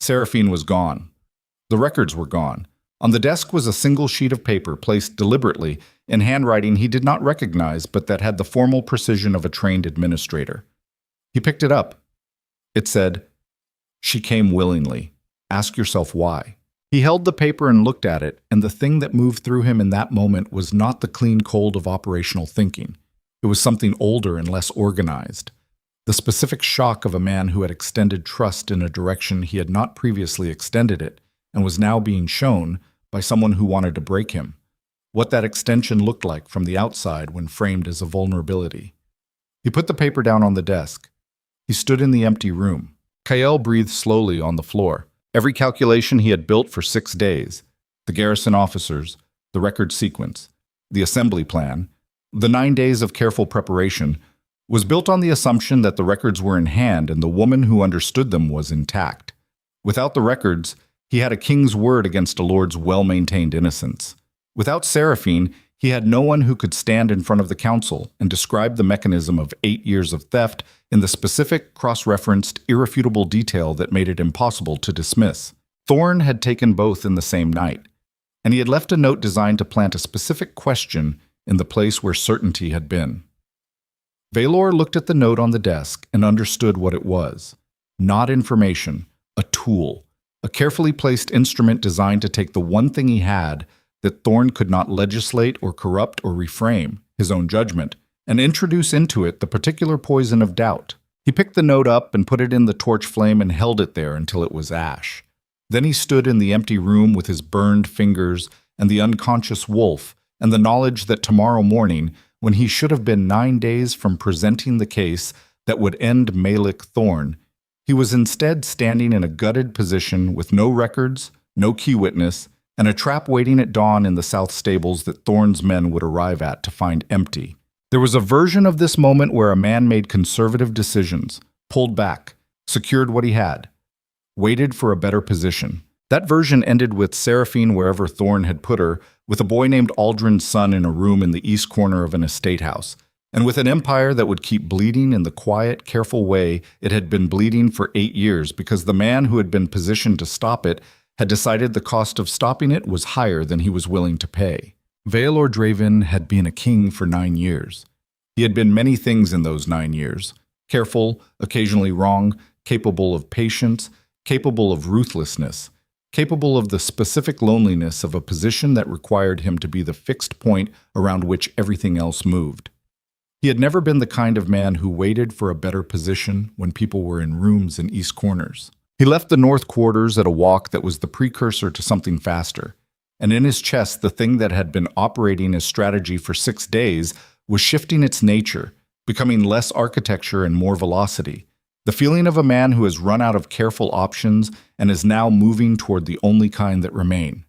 A: Seraphine was gone. The records were gone. On the desk was a single sheet of paper placed deliberately in handwriting he did not recognize but that had the formal precision of a trained administrator. He picked it up. It said, "She came willingly. Ask yourself why." He held the paper and looked at it, and the thing that moved through him in that moment was not the clean cold of operational thinking. It was something older and less organized. The specific shock of a man who had extended trust in a direction he had not previously extended it, and was now being shown by someone who wanted to break him. What that extension looked like from the outside when framed as a vulnerability. He put the paper down on the desk. He stood in the empty room. Kael breathed slowly on the floor. Every calculation he had built for 6 days, the garrison officers, the record sequence, the assembly plan, the 9 days of careful preparation, was built on the assumption that the records were in hand and the woman who understood them was intact. Without the records, he had a king's word against a lord's well-maintained innocence. Without Seraphine, he had no one who could stand in front of the council and describe the mechanism of 8 years of theft in the specific, cross-referenced, irrefutable detail that made it impossible to dismiss. Thorn had taken both in the same night, and he had left a note designed to plant a specific question in the place where certainty had been. Valor looked at the note on the desk and understood what it was. Not information, a tool, a carefully placed instrument designed to take the one thing he had that Thorn could not legislate or corrupt or reframe, his own judgment, and introduce into it the particular poison of doubt. He picked the note up and put it in the torch flame and held it there until it was ash. Then he stood in the empty room with his burned fingers and the unconscious wolf and the knowledge that tomorrow morning, when he should have been 9 days from presenting the case that would end Malik Thorn, he was instead standing in a gutted position with no records, no key witness, and a trap waiting at dawn in the south stables that Thorn's men would arrive at to find empty. There was a version of this moment where a man made conservative decisions, pulled back, secured what he had, waited for a better position. That version ended with Seraphine wherever Thorn had put her, with a boy named Aldrin's son in a room in the east corner of an estate house, and with an empire that would keep bleeding in the quiet, careful way it had been bleeding for 8 years because the man who had been positioned to stop it had decided the cost of stopping it was higher than he was willing to pay. Valor Draven had been a king for 9 years. He had been many things in those 9 years. Careful, occasionally wrong, capable of patience, capable of ruthlessness, capable of the specific loneliness of a position that required him to be the fixed point around which everything else moved. He had never been the kind of man who waited for a better position when people were in rooms in east corners. He left the north quarters at a walk that was the precursor to something faster, and in his chest the thing that had been operating as strategy for 6 days was shifting its nature, becoming less architecture and more velocity. The feeling of a man who has run out of careful options and is now moving toward the only kind that remain.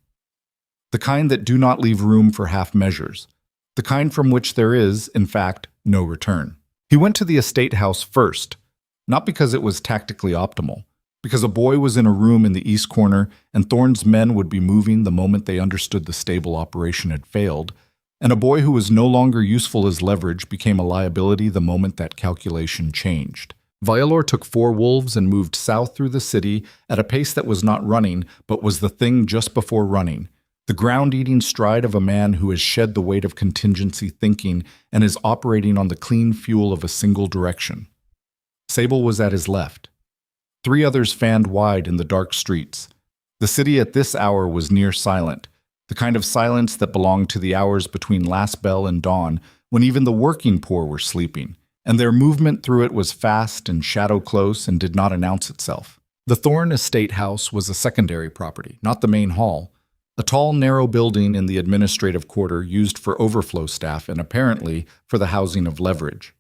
A: The kind that do not leave room for half measures. The kind from which there is, in fact, no return. He went to the estate house first, not because it was tactically optimal, because a boy was in a room in the east corner and Thorne's men would be moving the moment they understood the stable operation had failed, and a boy who was no longer useful as leverage became a liability the moment that calculation changed. Violor took 4 wolves and moved south through the city at a pace that was not running, but was the thing just before running. The ground-eating stride of a man who has shed the weight of contingency thinking and is operating on the clean fuel of a single direction. Sable was at his left. 3 others fanned wide in the dark streets. The city at this hour was near silent, the kind of silence that belonged to the hours between last bell and dawn, when even the working poor were sleeping, and their movement through it was fast and shadow-close and did not announce itself. The Thorne estate house was a secondary property, not the main hall, a tall, narrow building in the administrative quarter used for overflow staff and apparently for the housing of leverage.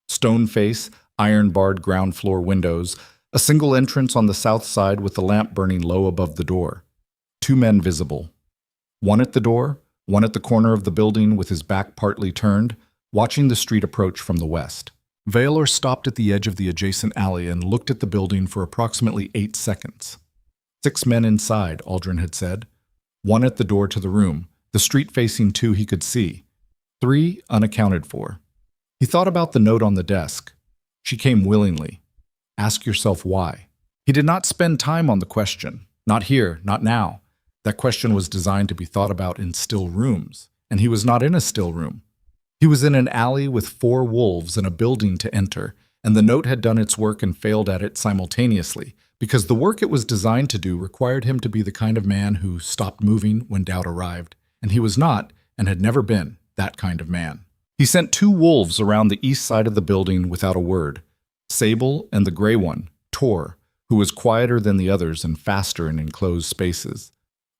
A: Stone face, iron-barred ground-floor windows, a single entrance on the south side with the lamp burning low above the door. 2 men visible. One at the door, one at the corner of the building with his back partly turned, watching the street approach from the west. Vailor stopped at the edge of the adjacent alley and looked at the building for approximately 8 seconds. 6 men inside, Aldrin had said. 1 at the door to the room, the street-facing 2 he could see. 3 unaccounted for. He thought about the note on the desk. She came willingly. Ask yourself why. He did not spend time on the question. Not here, not now. That question was designed to be thought about in still rooms, and he was not in a still room. He was in an alley with 4 wolves and a building to enter, and the note had done its work and failed at it simultaneously, because the work it was designed to do required him to be the kind of man who stopped moving when doubt arrived, and he was not, and had never been, that kind of man. He sent 2 wolves around the east side of the building without a word. Sable and the gray one, Tor, who was quieter than the others and faster in enclosed spaces.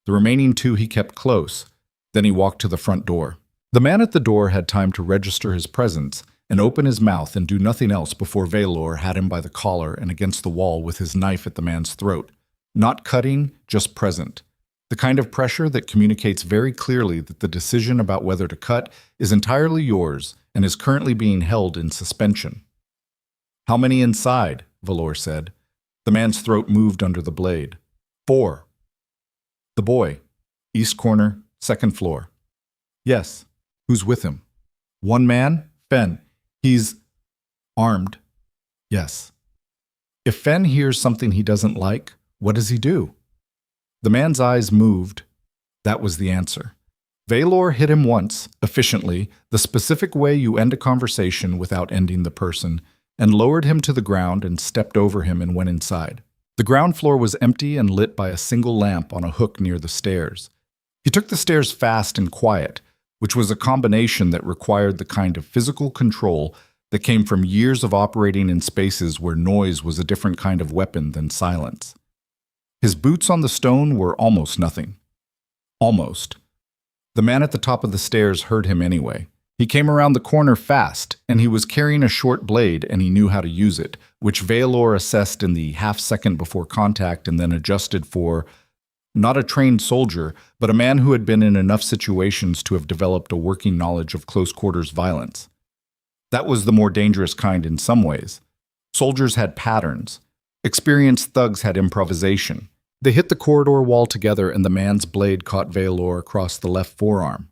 A: The remaining 2 he kept close. Then he walked to the front door. The man at the door had time to register his presence and open his mouth and do nothing else before Vailor had him by the collar and against the wall with his knife at the man's throat. Not cutting, just present. The kind of pressure that communicates very clearly that the decision about whether to cut is entirely yours and is currently being held in suspension. How many inside? Valor said. The man's throat moved under the blade. 4. The boy. East corner, 2nd floor. Yes. Who's with him? 1 man? Fen. He's armed. Yes. If Fen hears something he doesn't like, what does he do? The man's eyes moved. That was the answer. Vailor hit him once, efficiently, the specific way you end a conversation without ending the person, and lowered him to the ground and stepped over him and went inside. The ground floor was empty and lit by a single lamp on a hook near the stairs. He took the stairs fast and quiet, which was a combination that required the kind of physical control that came from years of operating in spaces where noise was a different kind of weapon than silence. His boots on the stone were almost nothing. Almost. The man at the top of the stairs heard him anyway. He came around the corner fast, and he was carrying a short blade, and he knew how to use it, which Vailor assessed in the half-second before contact and then adjusted for not a trained soldier, but a man who had been in enough situations to have developed a working knowledge of close-quarters violence. That was the more dangerous kind in some ways. Soldiers had patterns. Experienced thugs had improvisation. They hit the corridor wall together, and the man's blade caught Vailor across the left forearm.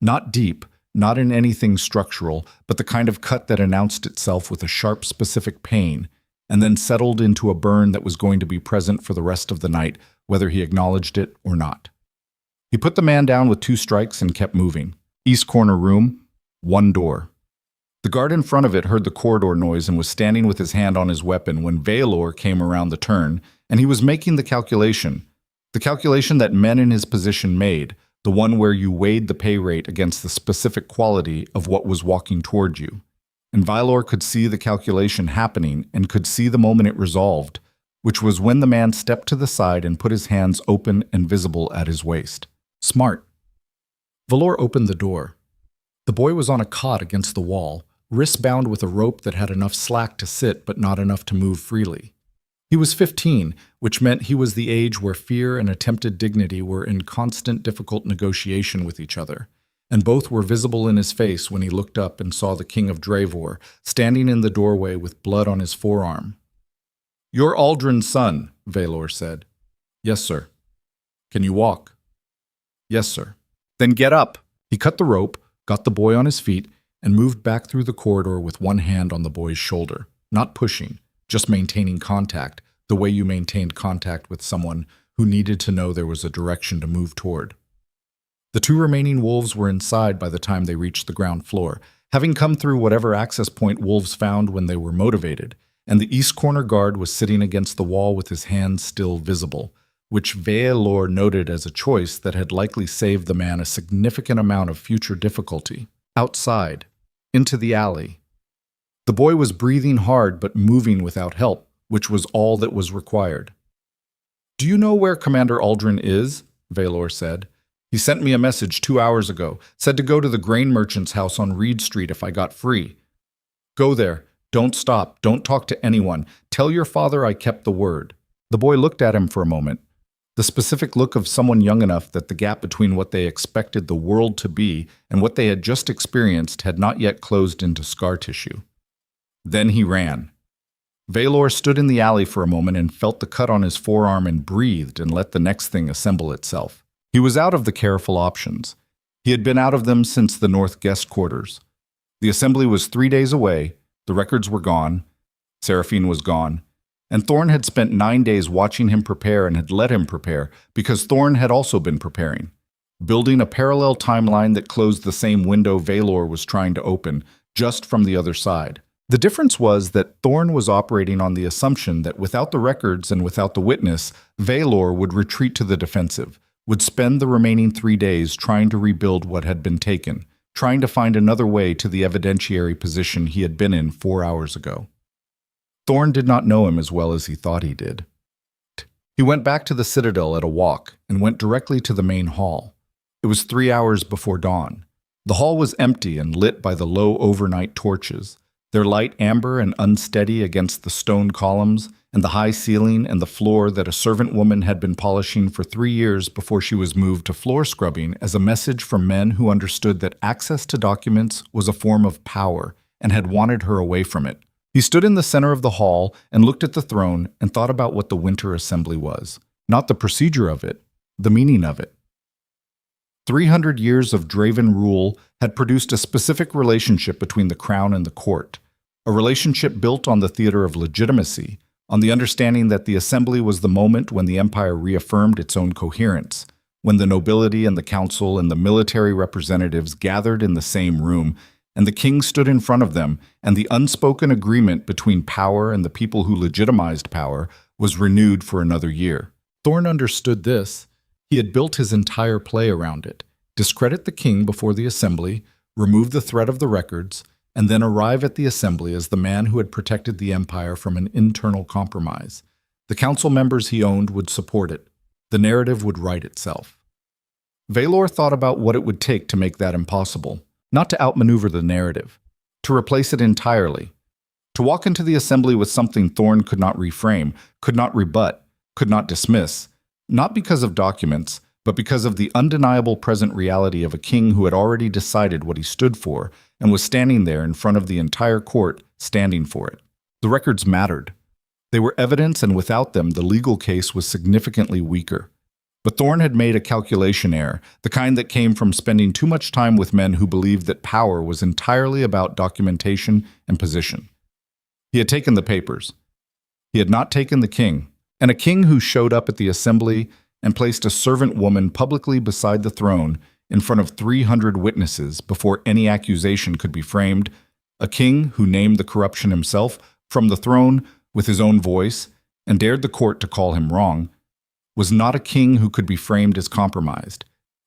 A: Not deep, not in anything structural, but the kind of cut that announced itself with a sharp, specific pain, and then settled into a burn that was going to be present for the rest of the night, whether he acknowledged it or not. He put the man down with 2 strikes and kept moving. East corner room, 1 door. The guard in front of it heard the corridor noise and was standing with his hand on his weapon when Vailor came around the turn, and he was making the calculation that men in his position made, the one where you weighed the pay rate against the specific quality of what was walking toward you. and Vailor could see the calculation happening and could see the moment it resolved, which was when the man stepped to the side and put his hands open and visible at his waist. Smart. Vailor opened the door. The boy was on a cot against the wall, wrists bound with a rope that had enough slack to sit but not enough to move freely. He was 15, which meant he was the age where fear and attempted dignity were in constant difficult negotiation with each other, and both were visible in his face when he looked up and saw the king of Dravor standing in the doorway with blood on his forearm. "You're Aldrin's son," Vailor said. "Yes, sir." "Can you walk?" "Yes, sir." "Then get up." He cut the rope, got the boy on his feet, and moved back through the corridor with one hand on the boy's shoulder, not pushing, just maintaining contact, the way you maintained contact with someone who needed to know there was a direction to move toward. The two remaining wolves were inside by the time they reached the ground floor, having come through whatever access point wolves found when they were motivated, and the east corner guard was sitting against the wall with his hands still visible, which Vailor noted as a choice that had likely saved the man a significant amount of future difficulty. Outside, into the alley. The boy was breathing hard but moving without help, which was all that was required. "Do you know where Commander Aldrin is?" Vailor said. "He sent me a message 2 hours ago, said to go to the grain merchant's house on Reed Street if I got free. Go there. Don't stop. Don't talk to anyone. Tell your father I kept the word." The boy looked at him for a moment, the specific look of someone young enough that the gap between what they expected the world to be and what they had just experienced had not yet closed into scar tissue. Then he ran. Vailor stood in the alley for a moment and felt the cut on his forearm and breathed and let the next thing assemble itself. He was out of the careful options. He had been out of them since the North guest quarters. The assembly was 3 days away, the records were gone, Seraphine was gone, and Thorn had spent 9 days watching him prepare and had let him prepare because Thorn had also been preparing, building a parallel timeline that closed the same window Vailor was trying to open, just from the other side. The difference was that Thorn was operating on the assumption that without the records and without the witness, Vailor would retreat to the defensive, would spend the remaining 3 days trying to rebuild what had been taken, trying to find another way to the evidentiary position he had been in 4 hours ago. Thorn did not know him as well as he thought he did. He went back to the Citadel at a walk and went directly to the main hall. It was 3 hours before dawn. The hall was empty and lit by the low overnight torches, their light amber and unsteady against the stone columns and the high ceiling and the floor that a servant woman had been polishing for 3 years before she was moved to floor scrubbing as a message from men who understood that access to documents was a form of power and had wanted her away from it. He stood in the center of the hall and looked at the throne and thought about what the Winter Assembly was, not the procedure of it, the meaning of it. 300 years of Draven rule had produced a specific relationship between the crown and the court, a relationship built on the theater of legitimacy, on the understanding that the assembly was the moment when the empire reaffirmed its own coherence, when the nobility and the council and the military representatives gathered in the same room, and the king stood in front of them, and the unspoken agreement between power and the people who legitimized power was renewed for another year. Thorn understood this. He had built his entire play around it. Discredit the king before the assembly, remove the threat of the records, and then arrive at the assembly as the man who had protected the empire from an internal compromise. The council members he owned would support it. The narrative would write itself. Vailor thought about what it would take to make that impossible, not to outmaneuver the narrative, to replace it entirely, to walk into the assembly with something Thorn could not reframe, could not rebut, could not dismiss, not because of documents, but because of the undeniable present reality of a king who had already decided what he stood for and was standing there in front of the entire court, standing for it. The records mattered. They were evidence, and without them, the legal case was significantly weaker. But Thorn had made a calculation error, the kind that came from spending too much time with men who believed that power was entirely about documentation and position. He had taken the papers. He had not taken the king, and a king who showed up at the assembly and placed a servant woman publicly beside the throne in front of 300 witnesses before any accusation could be framed, a king who named the corruption himself from the throne with his own voice and dared the court to call him wrong, was not a king who could be framed as compromised.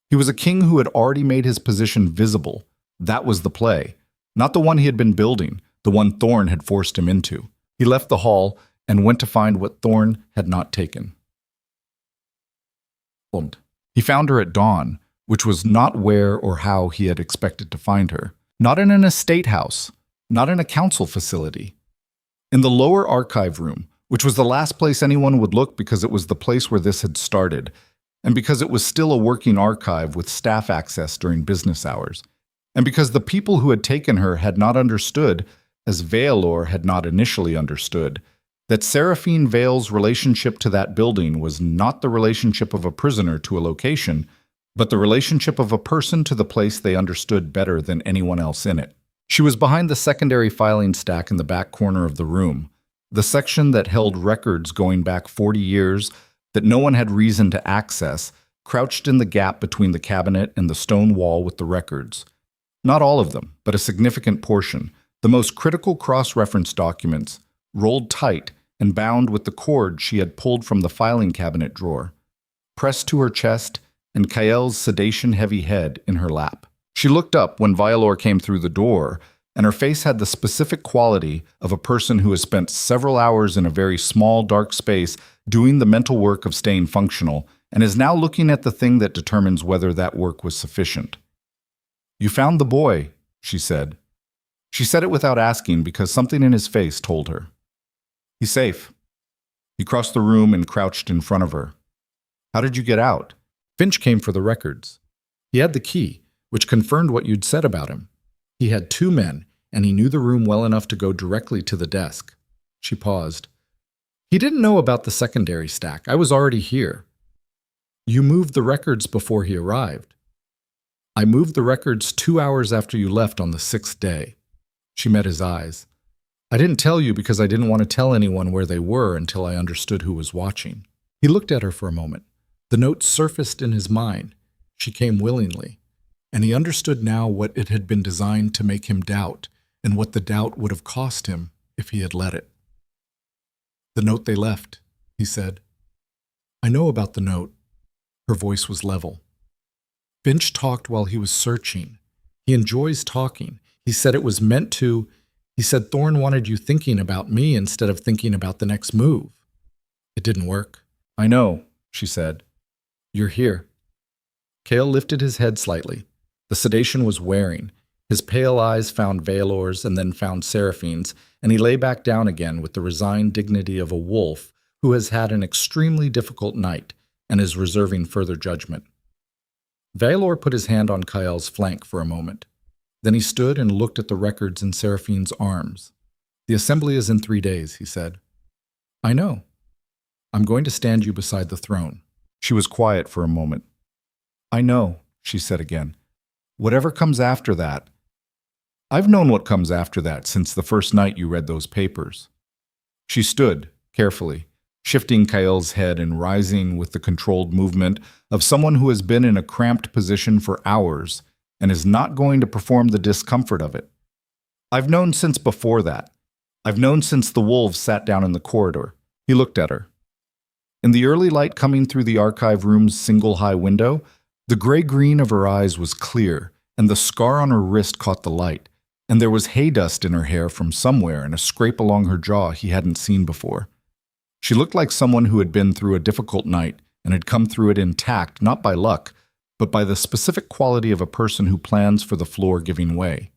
A: He was a king who had already made his position visible. That was the play, not the one he had been building, the one Thorn had forced him into. He left the hall and went to find what Thorn had not taken. He found her at dawn, which was not where or how he had expected to find her. Not in an estate house, not in a council facility. In the lower archive room, which was the last place anyone would look because it was the place where this had started, and because it was still a working archive with staff access during business hours, and because the people who had taken her had not understood, as Veilor had not initially understood, that Seraphine Vale's relationship to that building was not the relationship of a prisoner to a location, but the relationship of a person to the place they understood better than anyone else in it. She was behind the secondary filing stack in the back corner of the room, the section that held records going back 40 years that no one had reason to access, crouched in the gap between the cabinet and the stone wall with the records. Not all of them, but a significant portion, the most critical cross-reference documents, rolled tight and bound with the cord she had pulled from the filing cabinet drawer, pressed to her chest and Kael's sedation-heavy head in her lap. She looked up when Veilor came through the door, and her face had the specific quality of a person who has spent several hours in a very small, dark space doing the mental work of staying functional and is now looking at the thing that determines whether that work was sufficient. "You found the boy," she said. She said it without asking because something in his face told her. "He's safe." He crossed the room and crouched in front of her. "How did you get out?" "Finch came for the records. He had the key, which confirmed what you'd said about him. He had 2 men, and he knew the room well enough to go directly to the desk." She paused. "He didn't know about the secondary stack. I was already here." "You moved the records before he arrived." "I moved the records 2 hours after you left on the 6th day." She met his eyes. "I didn't tell you because I didn't want to tell anyone where they were until I understood who was watching." He looked at her for a moment. The note surfaced in his mind. She came willingly, and he understood now what it had been designed to make him doubt, and what the doubt would have cost him if he had let it. "The note they left," he said. "I know about the note." Her voice was level. "Finch talked while he was searching. He enjoys talking. He said it was meant to. He said Thorn wanted you thinking about me instead of thinking about the next move. It didn't work." "I know," she said. "You're here." Kael lifted his head slightly. The sedation was wearing. His pale eyes found Veilor's and then found Seraphine's, and he lay back down again with the resigned dignity of a wolf who has had an extremely difficult night and is reserving further judgment. Veilor put his hand on Kael's flank for a moment. Then he stood and looked at the records in Seraphine's arms. "The assembly is in 3 days," he said. "I know. I'm going to stand you beside the throne." She was quiet for a moment. "I know," she said again. "Whatever comes after that. I've known what comes after that since the first night you read those papers." She stood, carefully, shifting Kael's head and rising with the controlled movement of someone who has been in a cramped position for hours and is not going to perform the discomfort of it. "I've known since before that. I've known since the wolves sat down in the corridor." He looked at her. In the early light coming through the archive room's single high window, the gray-green of her eyes was clear, and the scar on her wrist caught the light, and there was hay dust in her hair from somewhere and a scrape along her jaw he hadn't seen before. She looked like someone who had been through a difficult night and had come through it intact, not by luck, but by the specific quality of a person who plans for the floor giving way.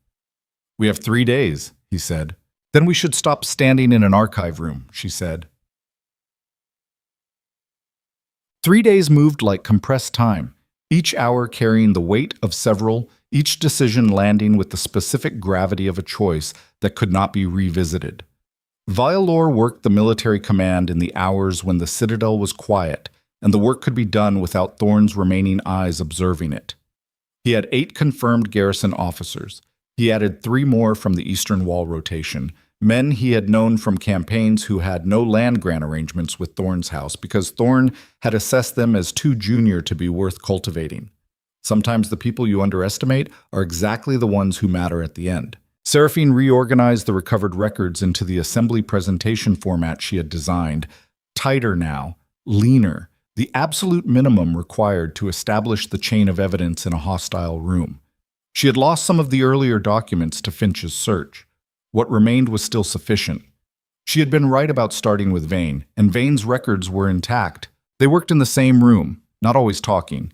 A: "We have 3 days," he said. "Then we should stop standing in an archive room," she said. 3 days moved like compressed time, each hour carrying the weight of several, each decision landing with the specific gravity of a choice that could not be revisited. Veilor worked the military command in the hours when the Citadel was quiet, and the work could be done without Thorn's remaining eyes observing it. He had 8 confirmed garrison officers. He added 3 more from the Eastern Wall rotation, men he had known from campaigns who had no land grant arrangements with Thorn's house because Thorn had assessed them as too junior to be worth cultivating. Sometimes the people you underestimate are exactly the ones who matter at the end. Seraphine reorganized the recovered records into the assembly presentation format she had designed, tighter now, leaner, the absolute minimum required to establish the chain of evidence in a hostile room. She had lost some of the earlier documents to Finch's search. What remained was still sufficient. She had been right about starting with Vane, and Vane's records were intact. They worked in the same room, not always talking.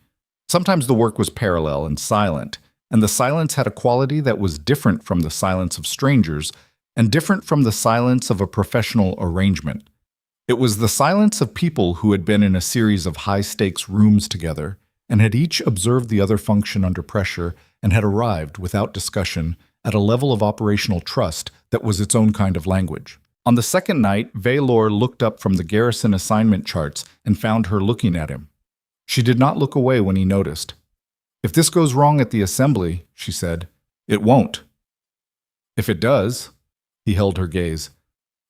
A: Sometimes the work was parallel and silent, and the silence had a quality that was different from the silence of strangers and different from the silence of a professional arrangement. It was the silence of people who had been in a series of high-stakes rooms together and had each observed the other function under pressure and had arrived, without discussion, at a level of operational trust that was its own kind of language. On the second night, Valor looked up from the garrison assignment charts and found her looking at him. She did not look away when he noticed. "If this goes wrong at the assembly," she said, "it won't." "If it does," he held her gaze,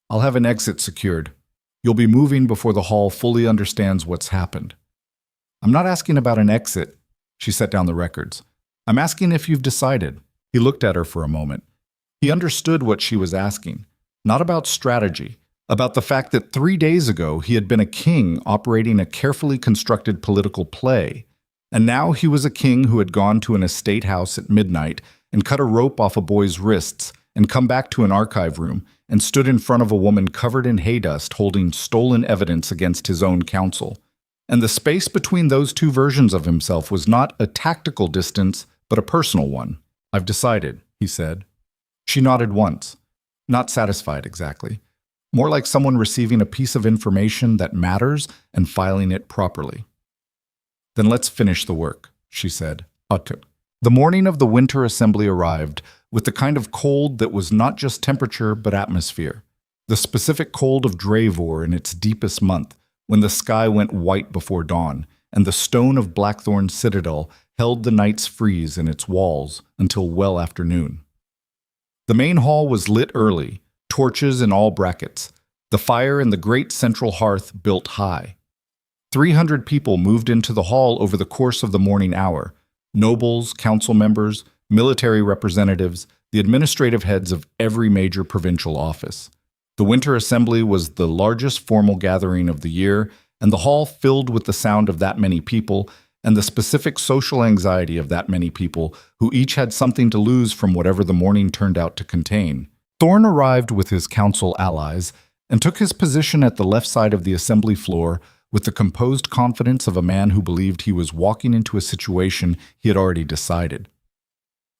A: "I'll have an exit secured. You'll be moving before the hall fully understands what's happened." "I'm not asking about an exit," she set down the records. "I'm asking if you've decided." He looked at her for a moment. He understood what she was asking. Not about strategy, about the fact that 3 days ago he had been a king operating a carefully constructed political play, and now he was a king who had gone to an estate house at midnight and cut a rope off a boy's wrists and come back to an archive room and stood in front of a woman covered in hay dust holding stolen evidence against his own counsel. And the space between those two versions of himself was not a tactical distance, but a personal one. "I've decided," he said. She nodded once. Not satisfied exactly. More like someone receiving a piece of information that matters and filing it properly. "Then let's finish the work," she said. The morning of the winter assembly arrived, with the kind of cold that was not just temperature but atmosphere. The specific cold of Dravor in its deepest month, when the sky went white before dawn, and the stone of Blackthorn Citadel held the night's freeze in its walls until well after noon. The main hall was lit early, torches in all brackets, the fire in the great central hearth built high. 300 people moved into the hall over the course of the morning hour: nobles, council members, military representatives, the administrative heads of every major provincial office. The winter assembly was the largest formal gathering of the year, and the hall filled with the sound of that many people and the specific social anxiety of that many people who each had something to lose from whatever the morning turned out to contain. Thorn arrived with his council allies and took his position at the left side of the assembly floor with the composed confidence of a man who believed he was walking into a situation he had already decided.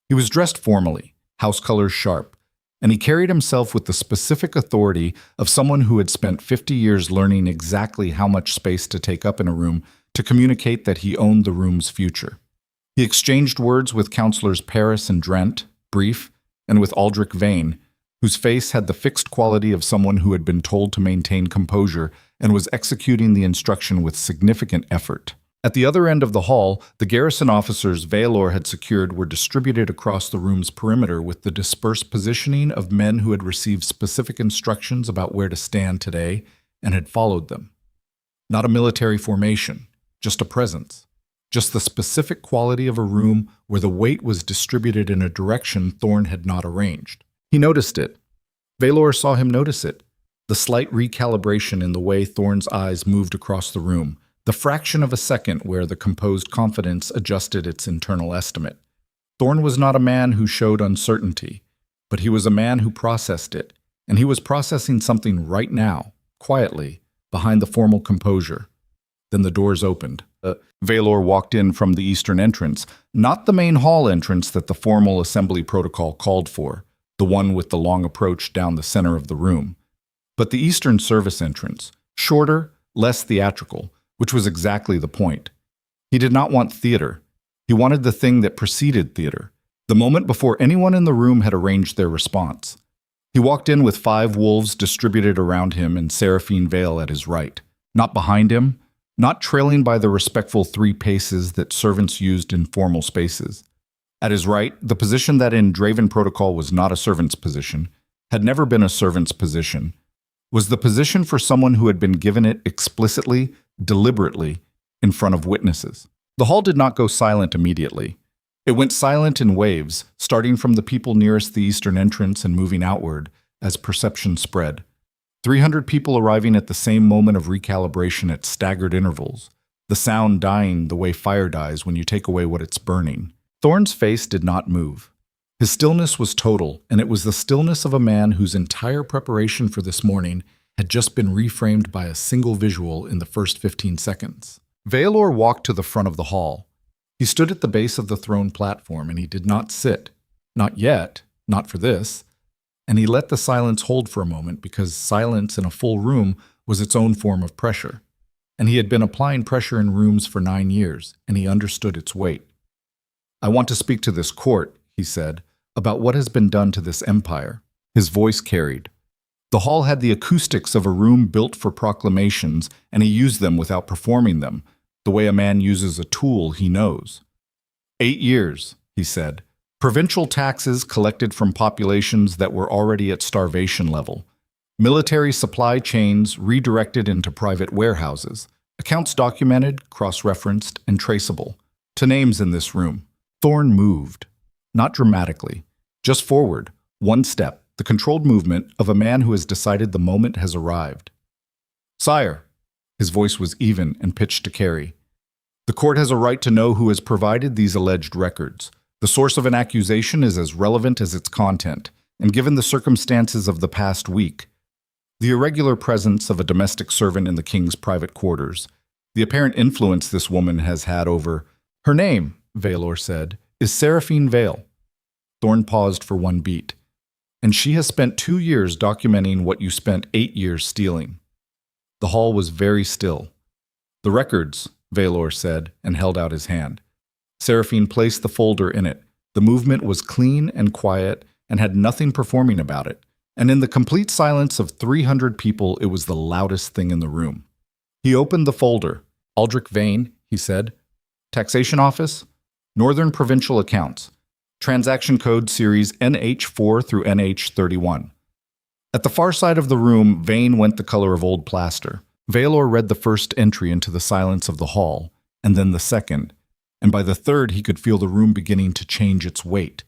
A: He was dressed formally, house colors sharp, and he carried himself with the specific authority of someone who had spent 50 years learning exactly how much space to take up in a room to communicate that he owned the room's future. He exchanged words with Councillors Paris and Drent, brief, and with Aldrich Vane, whose face had the fixed quality of someone who had been told to maintain composure and was executing the instruction with significant effort. At the other end of the hall, the garrison officers Valor had secured were distributed across the room's perimeter with the dispersed positioning of men who had received specific instructions about where to stand today and had followed them. Not a military formation, just a presence. Just the specific quality of a room where the weight was distributed in a direction Thorn had not arranged. He noticed it. Valor saw him notice it. The slight recalibration in the way Thorn's eyes moved across the room, the fraction of a second where the composed confidence adjusted its internal estimate. Thorn was not a man who showed uncertainty, but he was a man who processed it, and he was processing something right now, quietly, behind the formal composure. Then the doors opened. Valor walked in from the eastern entrance, not the main hall entrance that the formal assembly protocol called for, the one with the long approach down the center of the room, but the eastern service entrance, shorter, less theatrical, which was exactly the point. He did not want theater. He wanted the thing that preceded theater, the moment before anyone in the room had arranged their response. He walked in with 5 wolves distributed around him and Seraphine Vale at his right, not behind him, not trailing by the respectful 3 paces that servants used in formal spaces. At his right, the position that in Draven protocol was not a servant's position, had never been a servant's position, was the position for someone who had been given it explicitly, deliberately, in front of witnesses. The hall did not go silent immediately. It went silent in waves, starting from the people nearest the eastern entrance and moving outward as perception spread. 300 people arriving at the same moment of recalibration at staggered intervals, the sound dying the way fire dies when you take away what it's burning. Thorn's face did not move. His stillness was total, and it was the stillness of a man whose entire preparation for this morning had just been reframed by a single visual in the first 15 seconds. Valor walked to the front of the hall. He stood at the base of the throne platform, and he did not sit. Not yet, not for this. And he let the silence hold for a moment, because silence in a full room was its own form of pressure. And he had been applying pressure in rooms for 9 years, and he understood its weight. "I want to speak to this court," he said, "about what has been done to this empire." His voice carried. The hall had the acoustics of a room built for proclamations, and he used them without performing them, the way a man uses a tool he knows. 8 years, he said. Provincial taxes collected from populations that were already at starvation level. Military supply chains redirected into private warehouses. Accounts documented, cross-referenced, and traceable. To names in this room. Thorn moved. Not dramatically. Just forward. One step. The controlled movement of a man who has decided the moment has arrived. "Sire," his voice was even and pitched to carry, "the court has a right to know who has provided these alleged records. The source of an accusation is as relevant as its content, and given the circumstances of the past week, the irregular presence of a domestic servant in the king's private quarters, the apparent influence this woman has had over—" "Her name," Valor said, "is Seraphine Vale." Thorn paused for one beat. "And she has spent 2 years documenting what you spent 8 years stealing." The hall was very still. "The records," Valor said, and held out his hand. Seraphine placed the folder in it. The movement was clean and quiet and had nothing performing about it. And in the complete silence of 300 people, it was the loudest thing in the room. He opened the folder. "Aldrich Vane," he said. "Taxation Office, Northern Provincial Accounts. Transaction Code Series NH4 through NH31. At the far side of the room, Vane went the color of old plaster. Valor read the first entry into the silence of the hall, and then the second, and by the third he could feel the room beginning to change its weight.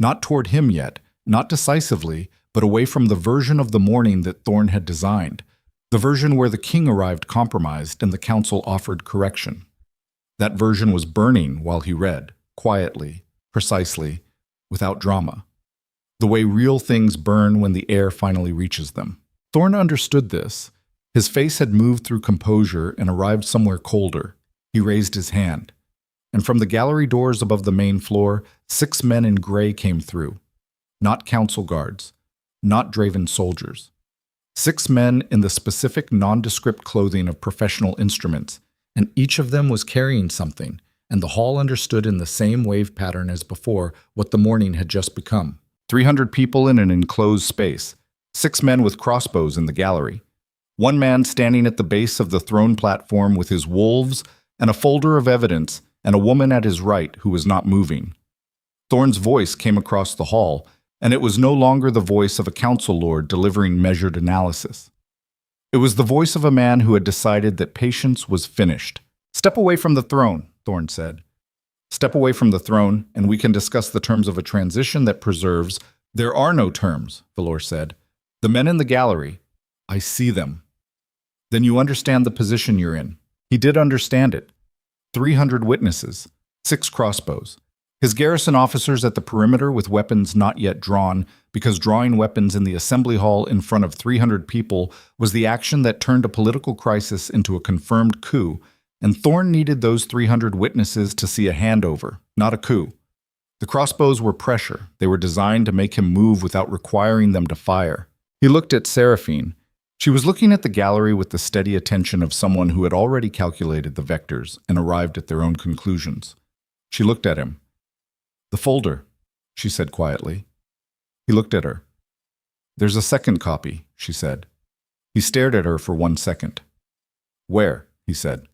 A: Not toward him yet, not decisively, but away from the version of the morning that Thorn had designed, the version where the king arrived compromised and the council offered correction. That version was burning while he read, quietly, precisely, without drama. The way real things burn when the air finally reaches them. Thorn understood this. His face had moved through composure and arrived somewhere colder. He raised his hand. And from the gallery doors above the main floor, 6 men in gray came through. Not council guards. Not Draven soldiers. 6 men in the specific nondescript clothing of professional instruments, and each of them was carrying something, and the hall understood in the same wave pattern as before what the morning had just become. 300 people in an enclosed space, 6 men with crossbows in the gallery. 1 man standing at the base of the throne platform with his wolves and a folder of evidence, and a woman at his right who was not moving. Thorn's voice came across the hall, and it was no longer the voice of a council lord delivering measured analysis. It was the voice of a man who had decided that patience was finished. "Step away from the throne," Thorn said. "Step away from the throne, and we can discuss the terms of a transition that preserves—" "There are no terms," Valor said. "The men in the gallery, I see them." "Then you understand the position you're in." He did understand it. 300 witnesses, 6 crossbows. His garrison officers at the perimeter with weapons not yet drawn, because drawing weapons in the assembly hall in front of 300 people was the action that turned a political crisis into a confirmed coup, and Thorn needed those 300 witnesses to see a handover, not a coup. The crossbows were pressure. They were designed to make him move without requiring them to fire. He looked at Seraphine. She was looking at the gallery with the steady attention of someone who had already calculated the vectors and arrived at their own conclusions. She looked at him. "The folder," she said quietly. He looked at her. "There's a second copy," she said. He stared at her for 1 second. "Where?" he said.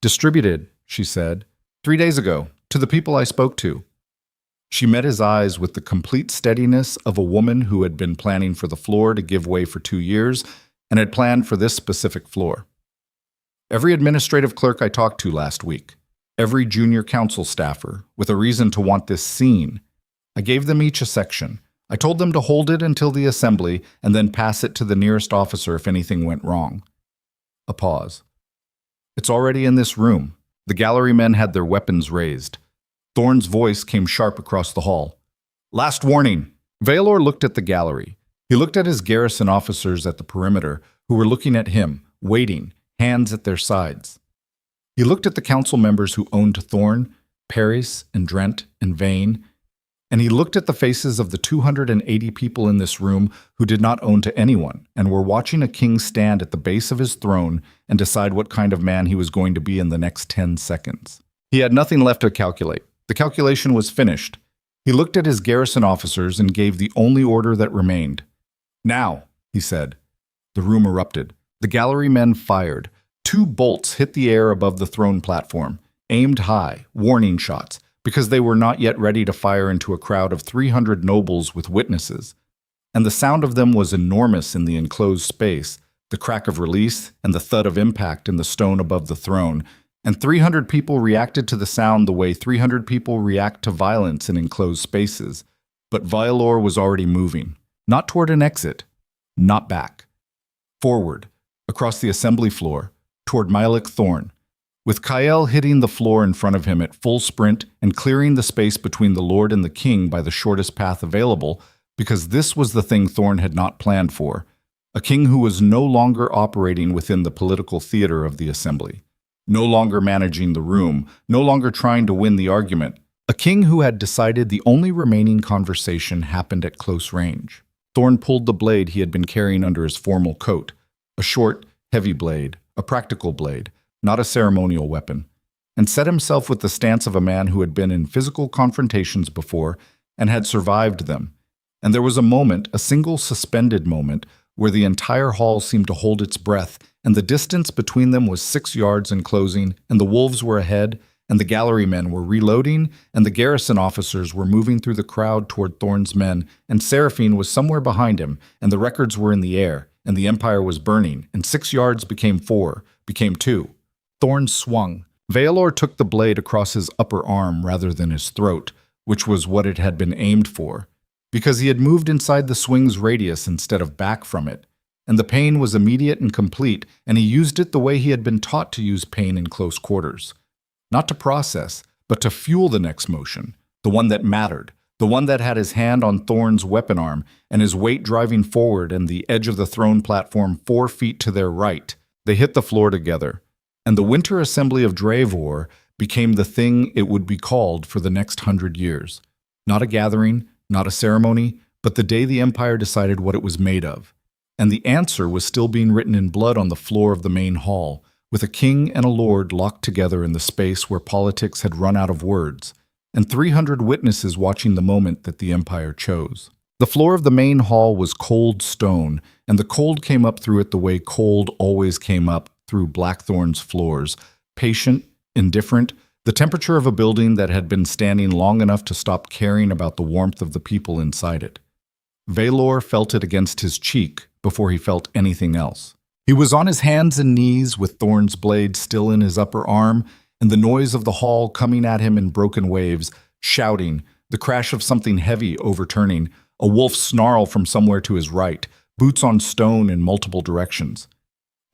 A: "Distributed," she said, 3 days ago, to the people I spoke to." She met his eyes with the complete steadiness of a woman who had been planning for the floor to give way for 2 years and had planned for this specific floor. "Every administrative clerk I talked to last week, every junior council staffer, with a reason to want this seen. I gave them each a section. I told them to hold it until the assembly and then pass it to the nearest officer if anything went wrong." A pause. "It's already in this room." The gallery men had their weapons raised. Thorn's voice came sharp across the hall. Last warning. Valor looked at the gallery. He looked at his garrison officers at the perimeter, who were looking at him, waiting, hands at their sides. He looked at the council members who owned Thorn, Paris, and Drent, and Vane, and he looked at the faces of the 280 people in this room who did not own to anyone and were watching a king stand at the base of his throne and decide what kind of man he was going to be in the next 10 seconds. He had nothing left to calculate. The calculation was finished. He looked at his garrison officers and gave the only order that remained. Now, he said. The room erupted. The gallery men fired. 2 bolts hit the air above the throne platform, aimed high, warning shots, because they were not yet ready to fire into a crowd of 300 nobles with witnesses. And the sound of them was enormous in the enclosed space, the crack of release and the thud of impact in the stone above the throne, and 300 people reacted to the sound the way 300 people react to violence in enclosed spaces. But Vialor was already moving, not toward an exit, not back. Forward, across the assembly floor, toward Mylik Thorn, with Kael hitting the floor in front of him at full sprint and clearing the space between the Lord and the King by the shortest path available, because this was the thing Thorn had not planned for, a king who was no longer operating within the political theater of the assembly, no longer managing the room, no longer trying to win the argument, a king who had decided the only remaining conversation happened at close range. Thorn pulled the blade he had been carrying under his formal coat, a short, heavy blade, a practical blade, not a ceremonial weapon, and set himself with the stance of a man who had been in physical confrontations before and had survived them. And there was a moment, a single suspended moment, where the entire hall seemed to hold its breath, and the distance between them was 6 yards in closing, and the wolves were ahead, and the gallery men were reloading, and the garrison officers were moving through the crowd toward Thorn's men, and Seraphine was somewhere behind him, and the records were in the air, and the empire was burning, and 6 yards became 4, became 2. Thorn swung. Valor took the blade across his upper arm rather than his throat, which was what it had been aimed for, because he had moved inside the swing's radius instead of back from it, and the pain was immediate and complete, and he used it the way he had been taught to use pain in close quarters. Not to process, but to fuel the next motion, the one that mattered, the one that had his hand on Thorn's weapon arm and his weight driving forward and the edge of the throne platform 4 feet to their right. They hit the floor together, and the winter assembly of Dravor became the thing it would be called for the next 100 years. Not a gathering, not a ceremony, but the day the empire decided what it was made of. And the answer was still being written in blood on the floor of the main hall, with a king and a lord locked together in the space where politics had run out of words, and 300 witnesses watching the moment that the empire chose. The floor of the main hall was cold stone, and the cold came up through it the way cold always came up through Blackthorn's floors, patient, indifferent, the temperature of a building that had been standing long enough to stop caring about the warmth of the people inside it. Valor felt it against his cheek before he felt anything else. He was on his hands and knees with Thorn's blade still in his upper arm, and the noise of the hall coming at him in broken waves, shouting, the crash of something heavy overturning, a wolf snarl from somewhere to his right, boots on stone in multiple directions.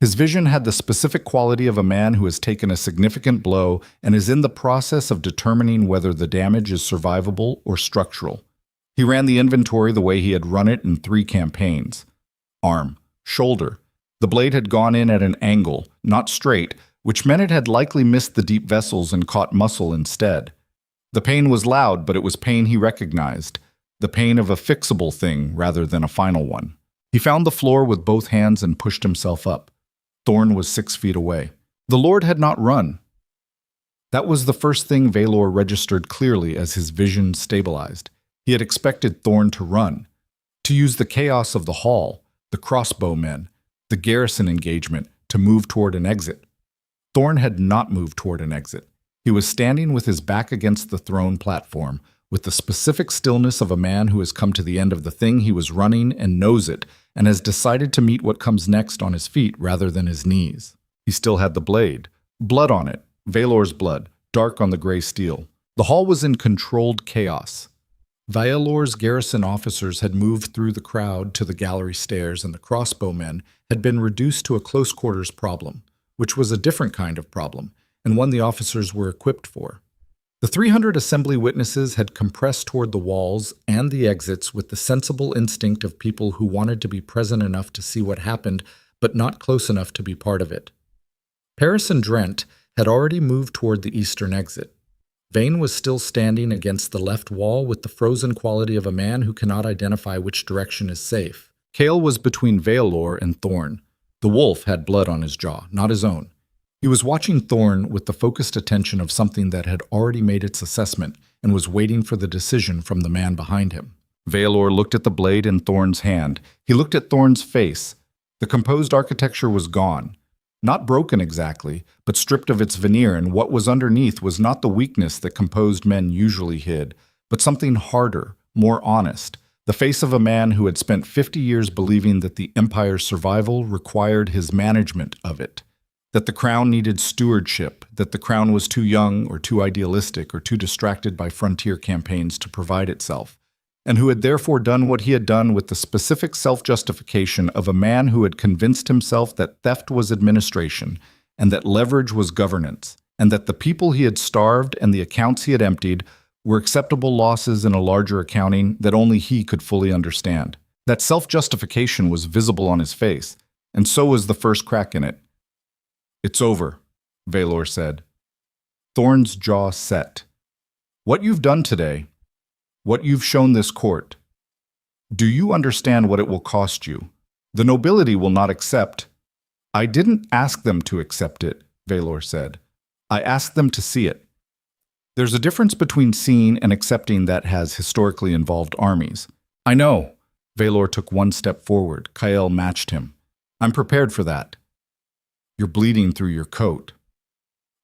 A: His vision had the specific quality of a man who has taken a significant blow and is in the process of determining whether the damage is survivable or structural. He ran the inventory the way he had run it in 3 campaigns. Arm, shoulder. The blade had gone in at an angle, not straight, which meant it had likely missed the deep vessels and caught muscle instead. The pain was loud, but it was pain he recognized, the pain of a fixable thing rather than a final one. He found the floor with both hands and pushed himself up. Thorn was 6 feet away. The Lord had not run. That was the first thing Valor registered clearly as his vision stabilized. He had expected Thorn to run, to use the chaos of the hall, the crossbowmen, the garrison engagement, to move toward an exit. Thorn had not moved toward an exit. He was standing with his back against the throne platform, with the specific stillness of a man who has come to the end of the thing he was running and knows it, and has decided to meet what comes next on his feet rather than his knees. He still had the blade. Blood on it. Valor's blood, dark on the gray steel. The hall was in controlled chaos. Vialor's garrison officers had moved through the crowd to the gallery stairs, and the crossbowmen had been reduced to a close-quarters problem, which was a different kind of problem, and one the officers were equipped for. The 300 assembly witnesses had compressed toward the walls and the exits with the sensible instinct of people who wanted to be present enough to see what happened, but not close enough to be part of it. Paris and Drent had already moved toward the eastern exit. Vane was still standing against the left wall with the frozen quality of a man who cannot identify which direction is safe. Cale was between Veilor and Thorn. The wolf had blood on his jaw, not his own. He was watching Thorn with the focused attention of something that had already made its assessment and was waiting for the decision from the man behind him. Veilor looked at the blade in Thorn's hand. He looked at Thorn's face. The composed architecture was gone. Not broken exactly, but stripped of its veneer, and what was underneath was not the weakness that composed men usually hid, but something harder, more honest, the face of a man who had spent 50 years believing that the Empire's survival required his management of it, that the crown needed stewardship, that the crown was too young or too idealistic or too distracted by frontier campaigns to provide itself, and who had therefore done what he had done with the specific self-justification of a man who had convinced himself that theft was administration, and that leverage was governance, and that the people he had starved and the accounts he had emptied were acceptable losses in a larger accounting that only he could fully understand. That self-justification was visible on his face, and so was the first crack in it. "It's over," Veilor said. Thorn's jaw set. "What you've done today, what you've shown this court, do you understand what it will cost you? The nobility will not accept." "I didn't ask them to accept it," Veilor said. "I asked them to see it. There's a difference between seeing and accepting that has historically involved armies." "I know." Veilor took one step forward. Kael matched him. "I'm prepared for that." "You're bleeding through your coat."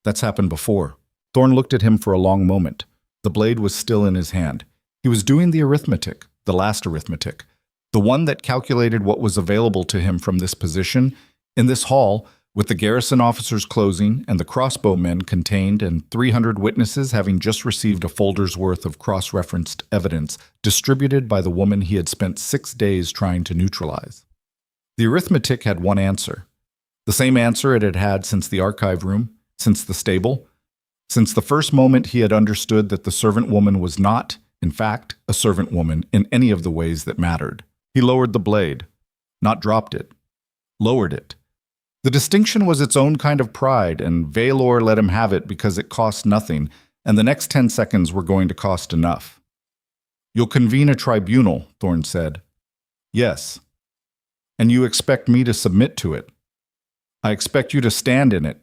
A: "That's happened before." Thorn looked at him for a long moment. The blade was still in his hand. He was doing the arithmetic, the last arithmetic, the one that calculated what was available to him from this position, in this hall, with the garrison officers closing and the crossbowmen contained and 300 witnesses having just received a folder's worth of cross-referenced evidence distributed by the woman he had spent 6 days trying to neutralize. The arithmetic had one answer. The same answer it had had since the archive room, since the stable, since the first moment he had understood that the servant woman was not, in fact, a servant woman in any of the ways that mattered. He lowered the blade, not dropped it, lowered it. The distinction was its own kind of pride, and Veilor let him have it because it cost nothing, and the next 10 seconds were going to cost enough. "You'll convene a tribunal," Thorn said. "Yes. And you expect me to submit to it." "I expect you to stand in it,"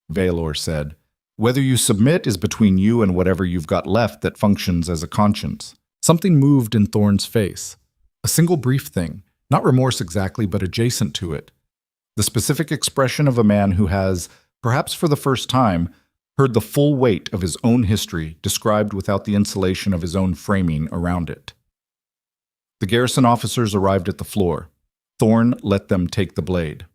A: Veilor said. "Whether you submit is between you and whatever you've got left that functions as a conscience." Something moved in Thorn's face. A single brief thing, not remorse exactly, but adjacent to it. The specific expression of a man who has, perhaps for the first time, heard the full weight of his own history described without the insulation of his own framing around it. The garrison officers arrived at the floor. Thorn let them take the blade.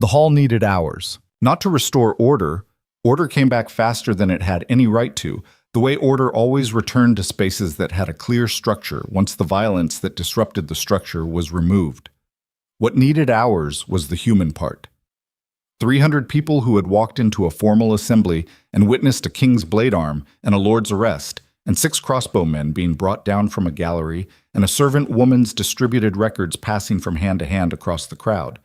A: The hall needed hours. Not to restore order. Order came back faster than it had any right to, the way order always returned to spaces that had a clear structure once the violence that disrupted the structure was removed. What needed hours was the human part. 300 people who had walked into a formal assembly and witnessed a king's blade arm and a lord's arrest, and 6 crossbowmen being brought down from a gallery, and a servant woman's distributed records passing from hand to hand across the crowd.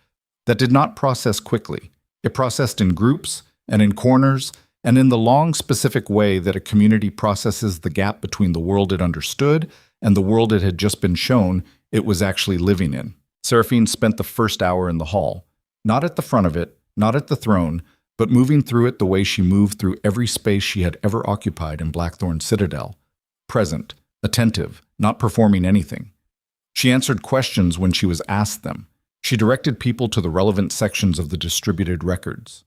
A: That did not process quickly. It processed in groups and in corners and in the long, specific way that a community processes the gap between the world it understood and the world it had just been shown it was actually living in. Seraphine spent the first hour in the hall, not at the front of it, not at the throne, but moving through it the way she moved through every space she had ever occupied in Blackthorn Citadel. Present, attentive, not performing anything. She answered questions when she was asked them. She directed people to the relevant sections of the distributed records.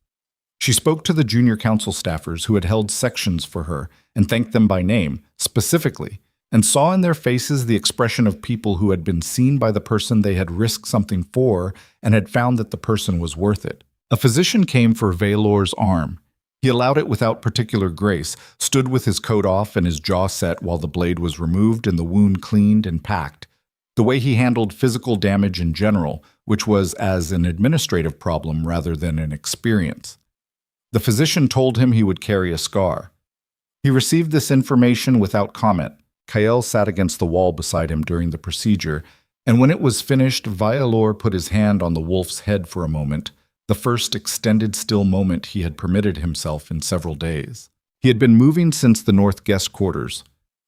A: She spoke to the junior council staffers who had held sections for her and thanked them by name, specifically, and saw in their faces the expression of people who had been seen by the person they had risked something for and had found that the person was worth it. A physician came for Veilor's arm. He allowed it without particular grace, stood with his coat off and his jaw set while the blade was removed and the wound cleaned and packed. The way he handled physical damage in general, which was as an administrative problem rather than an experience. The physician told him he would carry a scar. He received this information without comment. Kael sat against the wall beside him during the procedure, and when it was finished, Vialor put his hand on the wolf's head for a moment, the first extended still moment he had permitted himself in several days. He had been moving since the north guest quarters,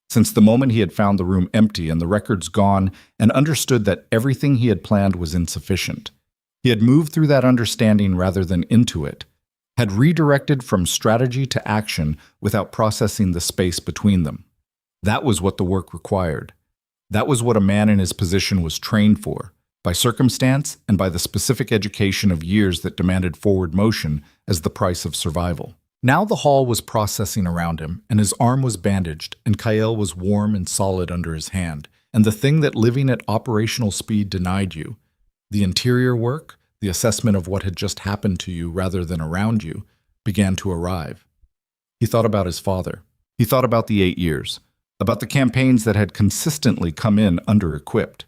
A: since the moment he had found the room empty and the records gone and understood that everything he had planned was insufficient. He had moved through that understanding rather than into it, had redirected from strategy to action without processing the space between them. That was what the work required. That was what a man in his position was trained for, by circumstance and by the specific education of years that demanded forward motion as the price of survival. Now the hall was processing around him, and his arm was bandaged, and Kael was warm and solid under his hand, and the thing that living at operational speed denied you, the interior work, the assessment of what had just happened to you rather than around you, began to arrive. He thought about his father. He thought about the 8 years, about the campaigns that had consistently come in under-equipped,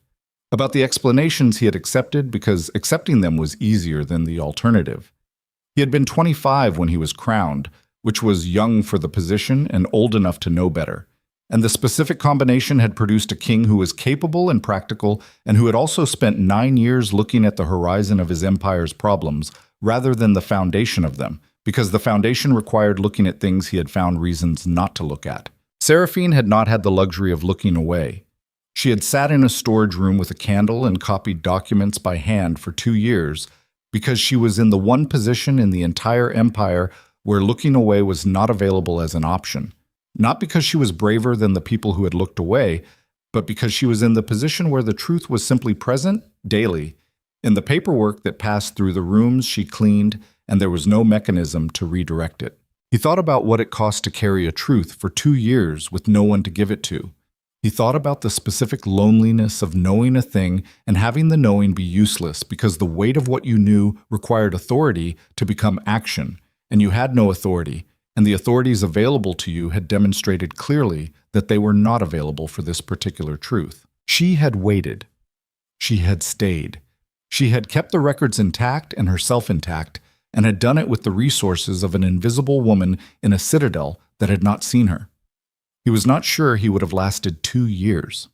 A: about the explanations he had accepted because accepting them was easier than the alternative. He had been 25 when he was crowned, which was young for the position and old enough to know better, and the specific combination had produced a king who was capable and practical and who had also spent 9 years looking at the horizon of his empire's problems rather than the foundation of them, because the foundation required looking at things he had found reasons not to look at. Seraphine had not had the luxury of looking away. She had sat in a storage room with a candle and copied documents by hand for 2 years because she was in the one position in the entire empire where looking away was not available as an option. Not because she was braver than the people who had looked away, but because she was in the position where the truth was simply present daily, in the paperwork that passed through the rooms she cleaned, and there was no mechanism to redirect it. He thought about what it cost to carry a truth for 2 years with no one to give it to. He thought about the specific loneliness of knowing a thing and having the knowing be useless because the weight of what you knew required authority to become action, and you had no authority, and the authorities available to you had demonstrated clearly that they were not available for this particular truth. She had waited. She had stayed. She had kept the records intact and herself intact, and had done it with the resources of an invisible woman in a citadel that had not seen her. He was not sure he would have lasted 2 years.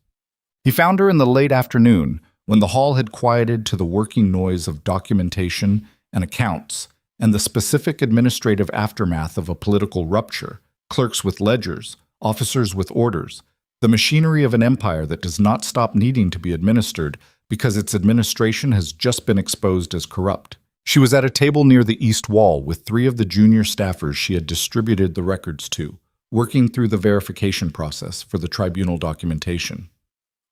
A: He found her in the late afternoon, when the hall had quieted to the working noise of documentation and accounts, and the specific administrative aftermath of a political rupture, clerks with ledgers, officers with orders, the machinery of an empire that does not stop needing to be administered because its administration has just been exposed as corrupt. She was at a table near the east wall with 3 of the junior staffers she had distributed the records to, working through the verification process for the tribunal documentation.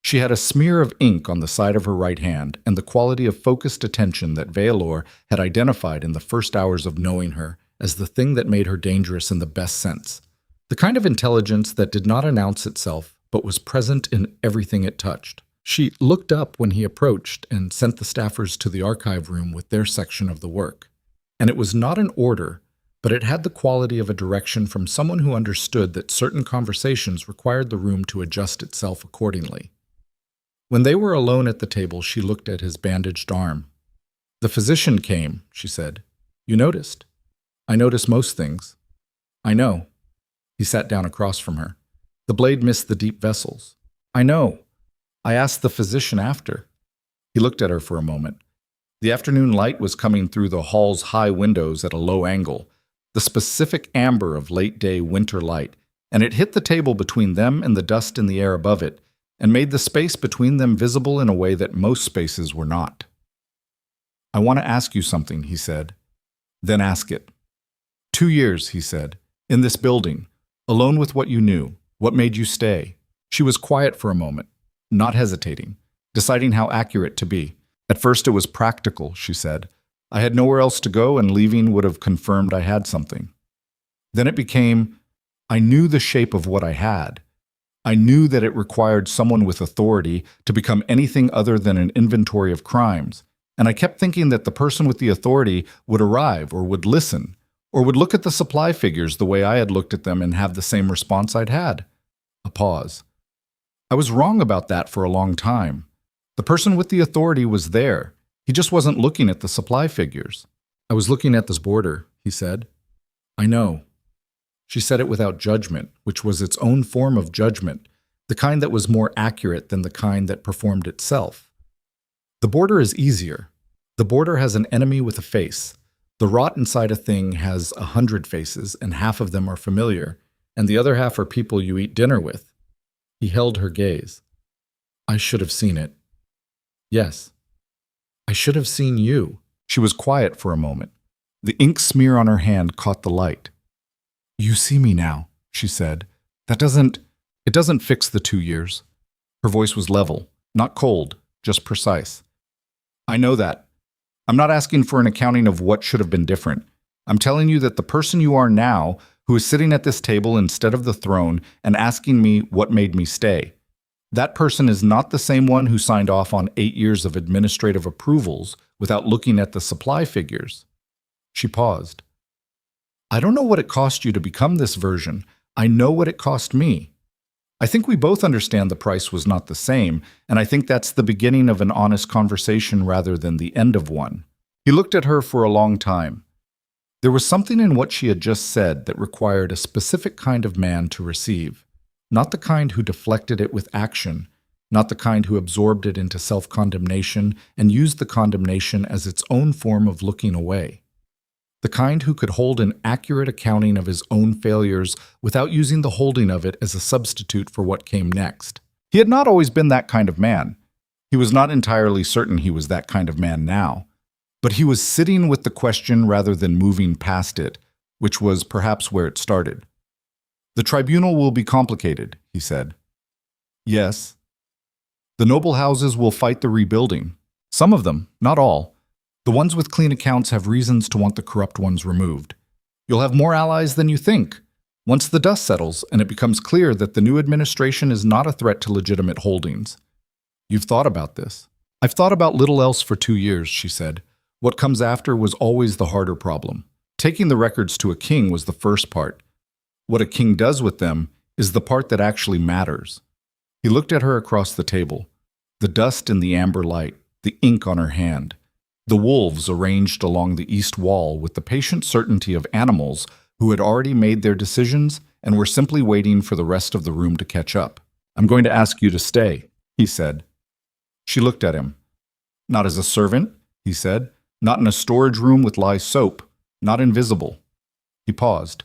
A: She had a smear of ink on the side of her right hand and the quality of focused attention that Vialor had identified in the first hours of knowing her as the thing that made her dangerous in the best sense. The kind of intelligence that did not announce itself but was present in everything it touched. She looked up when he approached and sent the staffers to the archive room with their section of the work. And it was not an order, but it had the quality of a direction from someone who understood that certain conversations required the room to adjust itself accordingly. When they were alone at the table, she looked at his bandaged arm. "The physician came," she said. "You noticed?" "I notice most things." "I know." He sat down across from her. "The blade missed the deep vessels." "I know. I asked the physician after." He looked at her for a moment. The afternoon light was coming through the hall's high windows at a low angle, the specific amber of late-day winter light, and it hit the table between them and the dust in the air above it, and made the space between them visible in a way that most spaces were not. "I want to ask you something," he said. "Then ask it." 2 years, he said, "in this building, alone with what you knew. What made you stay?" She was quiet for a moment, not hesitating, deciding how accurate to be. "At first it was practical," she said. "I had nowhere else to go, and leaving would have confirmed I had something. Then it became, I knew the shape of what I had. I knew that it required someone with authority to become anything other than an inventory of crimes, and I kept thinking that the person with the authority would arrive or would listen, or would look at the supply figures the way I had looked at them and have the same response I'd had." A pause. "I was wrong about that for a long time. The person with the authority was there. He just wasn't looking at the supply figures." "I was looking at this border," he said. "I know." She said it without judgment, which was its own form of judgment, the kind that was more accurate than the kind that performed itself. The border is easier. The border has an enemy with a face. The rot inside a thing has 100 faces, and half of them are familiar, and the other half are people you eat dinner with. He held her gaze. I should have seen it. Yes. I should have seen you. She was quiet for a moment. The ink smear on her hand caught the light. You see me now, she said. It doesn't fix the 2 years. Her voice was level, not cold, just precise. I know that. I'm not asking for an accounting of what should have been different. I'm telling you that the person you are now, who is sitting at this table instead of the throne and asking me what made me stay, that person is not the same one who signed off on 8 years of administrative approvals without looking at the supply figures. She paused. I don't know what it cost you to become this version. I know what it cost me. I think we both understand the price was not the same, and I think that's the beginning of an honest conversation rather than the end of one. He looked at her for a long time. There was something in what she had just said that required a specific kind of man to receive, not the kind who deflected it with action, not the kind who absorbed it into self-condemnation and used the condemnation as its own form of looking away. The kind who could hold an accurate accounting of his own failures without using the holding of it as a substitute for what came next. He had not always been that kind of man. He was not entirely certain he was that kind of man now. But he was sitting with the question rather than moving past it, which was perhaps where it started. The tribunal will be complicated, he said. Yes. The noble houses will fight the rebuilding. Some of them, not all. The ones with clean accounts have reasons to want the corrupt ones removed. You'll have more allies than you think. Once the dust settles and it becomes clear that the new administration is not a threat to legitimate holdings. You've thought about this. I've thought about little else for 2 years, she said. What comes after was always the harder problem. Taking the records to a king was the first part. What a king does with them is the part that actually matters. He looked at her across the table. The dust in the amber light, the ink on her hand. The wolves arranged along the east wall with the patient certainty of animals who had already made their decisions and were simply waiting for the rest of the room to catch up. I'm going to ask you to stay, he said. She looked at him. Not as a servant, he said. Not in a storage room with lye soap. Not invisible. He paused.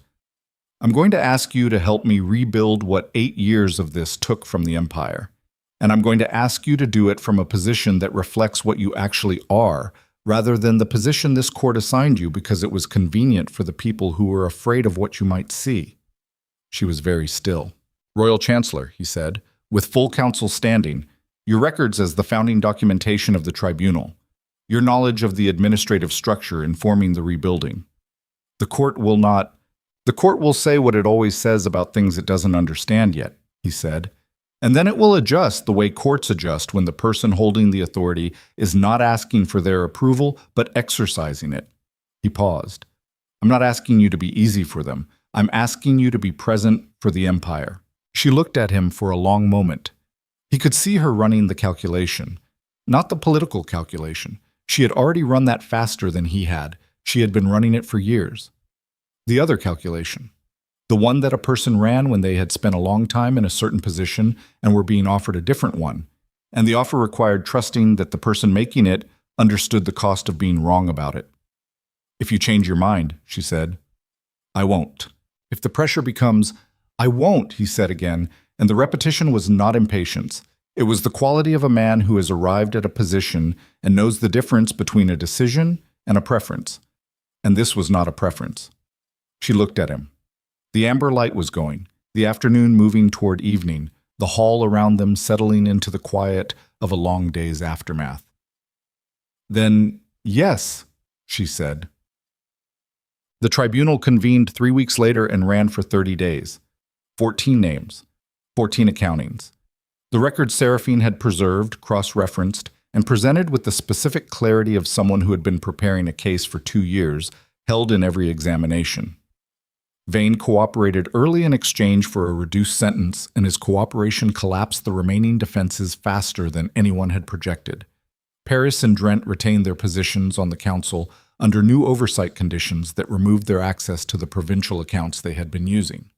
A: I'm going to ask you to help me rebuild what 8 years of this took from the empire. And I'm going to ask you to do it from a position that reflects what you actually are, rather than the position this court assigned you because it was convenient for the people who were afraid of what you might see. She was very still. Royal Chancellor, he said, with full council standing, your records as the founding documentation of the tribunal, your knowledge of the administrative structure informing the rebuilding. The court will say what it always says about things it doesn't understand yet, he said. And then it will adjust the way courts adjust when the person holding the authority is not asking for their approval, but exercising it. He paused. I'm not asking you to be easy for them. I'm asking you to be present for the empire. She looked at him for a long moment. He could see her running the calculation. Not the political calculation. She had already run that faster than he had. She had been running it for years. The other calculation. The one that a person ran when they had spent a long time in a certain position and were being offered a different one, and the offer required trusting that the person making it understood the cost of being wrong about it. If you change your mind, she said, I won't. If the pressure becomes, I won't, he said again, and the repetition was not impatience. It was the quality of a man who has arrived at a position and knows the difference between a decision and a preference. And this was not a preference. She looked at him. The amber light was going, the afternoon moving toward evening, the hall around them settling into the quiet of a long day's aftermath. Then, yes, she said. The tribunal convened 3 weeks later and ran for 30 days. 14 names, 14 accountings. The record Seraphine had preserved, cross-referenced, and presented with the specific clarity of someone who had been preparing a case for 2 years, held in every examination. Vane cooperated early in exchange for a reduced sentence, and his cooperation collapsed the remaining defenses faster than anyone had projected. Paris and Drent retained their positions on the council under new oversight conditions that removed their access to the provincial accounts they had been using.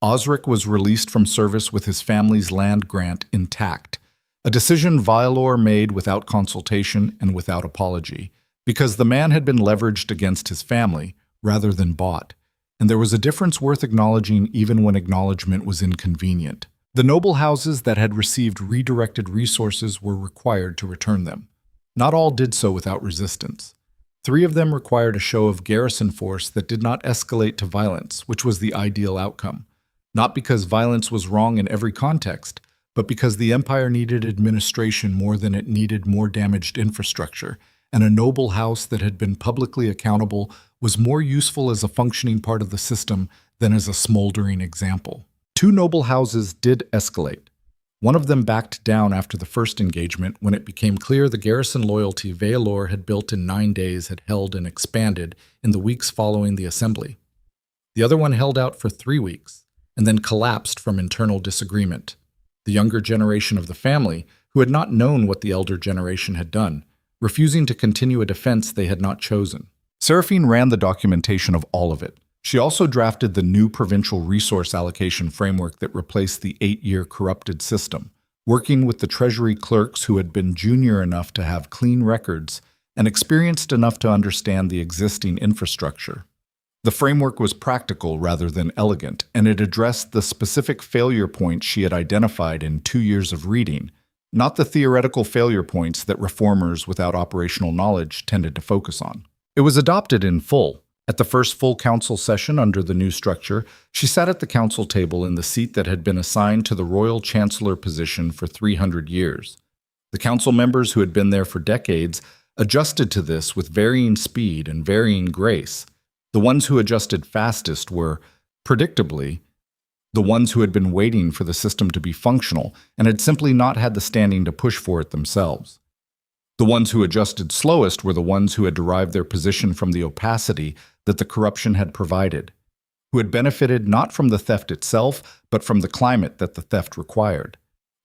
A: Osric was released from service with his family's land grant intact, a decision Vialor made without consultation and without apology, because the man had been leveraged against his family rather than bought, and there was a difference worth acknowledging even when acknowledgement was inconvenient. The noble houses that had received redirected resources were required to return them. Not all did so without resistance. 3 of them required a show of garrison force that did not escalate to violence, which was the ideal outcome. Not because violence was wrong in every context, but because the empire needed administration more than it needed more damaged infrastructure, and a noble house that had been publicly accountable was more useful as a functioning part of the system than as a smoldering example. 2 noble houses did escalate. One of them backed down after the first engagement when it became clear the garrison loyalty Vialor had built in 9 days had held and expanded in the weeks following the assembly. The other one held out for 3 weeks, and then collapsed from internal disagreement. The younger generation of the family, who had not known what the elder generation had done, refusing to continue a defense they had not chosen. Seraphine ran the documentation of all of it. She also drafted the new provincial resource allocation framework that replaced the 8-year corrupted system, working with the treasury clerks who had been junior enough to have clean records and experienced enough to understand the existing infrastructure. The framework was practical rather than elegant, and it addressed the specific failure points she had identified in 2 years of reading, not the theoretical failure points that reformers without operational knowledge tended to focus on. It was adopted in full. At the first full council session under the new structure, she sat at the council table in the seat that had been assigned to the royal chancellor position for 300 years. The council members who had been there for decades adjusted to this with varying speed and varying grace. The ones who adjusted fastest were, predictably, the ones who had been waiting for the system to be functional and had simply not had the standing to push for it themselves. The ones who adjusted slowest were the ones who had derived their position from the opacity that the corruption had provided, who had benefited not from the theft itself, but from the climate that the theft required.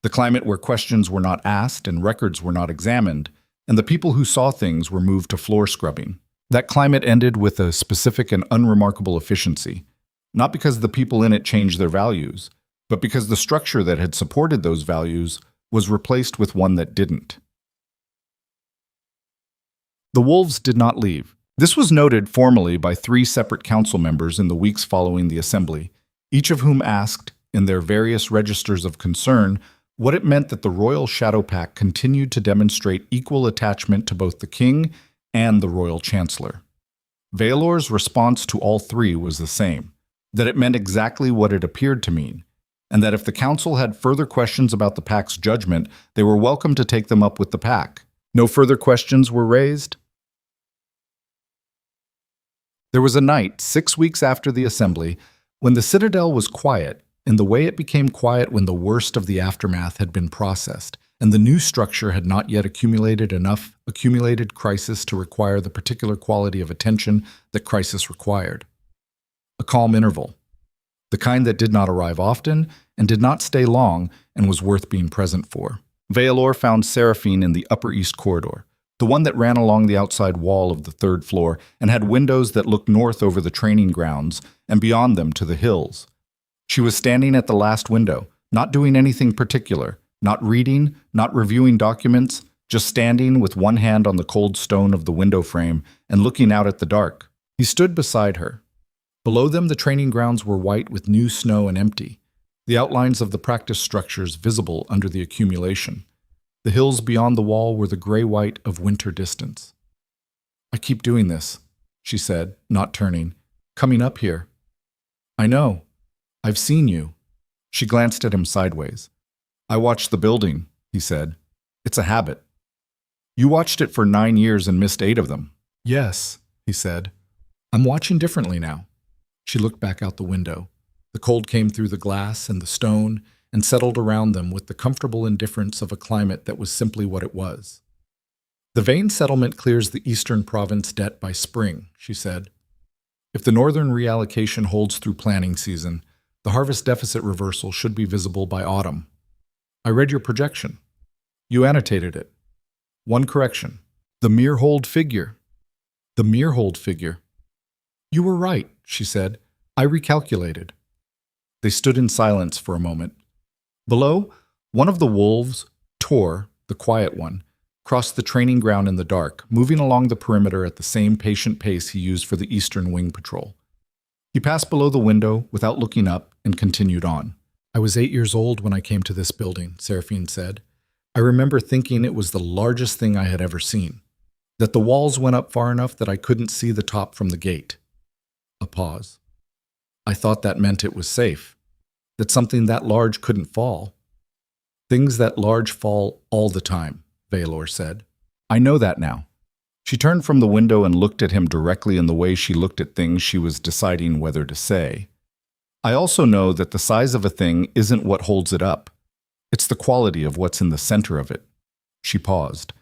A: The climate where questions were not asked and records were not examined, and the people who saw things were moved to floor scrubbing. That climate ended with a specific and unremarkable efficiency, not because the people in it changed their values, but because the structure that had supported those values was replaced with one that didn't. The wolves did not leave. This was noted formally by 3 separate council members in the weeks following the assembly, each of whom asked, in their various registers of concern, what it meant that the Royal Shadow Pact continued to demonstrate equal attachment to both the king and the Royal Chancellor. Vialor's response to all 3 was the same, that it meant exactly what it appeared to mean, and that if the council had further questions about the Pact's judgment, they were welcome to take them up with the Pact. No further questions were raised? There was a night, 6 weeks after the assembly, when the citadel was quiet, in the way it became quiet when the worst of the aftermath had been processed, and the new structure had not yet accumulated enough accumulated crisis to require the particular quality of attention that crisis required. A calm interval, the kind that did not arrive often and did not stay long and was worth being present for. Vialor found Seraphine in the Upper East Corridor, the one that ran along the outside wall of the 3rd floor and had windows that looked north over the training grounds and beyond them to the hills. She was standing at the last window, not doing anything particular, not reading, not reviewing documents, just standing with one hand on the cold stone of the window frame and looking out at the dark. He stood beside her. Below them, the training grounds were white with new snow and empty, the outlines of the practice structures visible under the accumulation. The hills beyond the wall were the gray-white of winter distance. "I keep doing this," she said, not turning, "coming up here." "I know. I've seen you." She glanced at him sideways. "I watched the building," he said. "It's a habit." "You watched it for 9 years and missed 8 of them." "Yes," he said. "I'm watching differently now." She looked back out the window. The cold came through the glass and the stone and settled around them with the comfortable indifference of a climate that was simply what it was. "The Vane settlement clears the eastern province debt by spring," she said. "If the northern reallocation holds through planning season, the harvest deficit reversal should be visible by autumn. I read your projection. You annotated it. One correction. The mere hold figure. The Meerhold figure. You were right, she said. I recalculated. They stood in silence for a moment. Below, one of the wolves, Tor, the quiet one, crossed the training ground in the dark, moving along the perimeter at the same patient pace he used for the Eastern Wing Patrol. He passed below the window without looking up and continued on. I was 8 years old when I came to this building, Seraphine said. I remember thinking it was the largest thing I had ever seen, that the walls went up far enough that I couldn't see the top from the gate. A pause. I thought that meant it was safe, that something that large couldn't fall. Things that large fall all the time, Valor said. I know that now. She turned from the window and looked at him directly in the way she looked at things she was deciding whether to say. I also know that the size of a thing isn't what holds it up. It's the quality of what's in the center of it. She paused.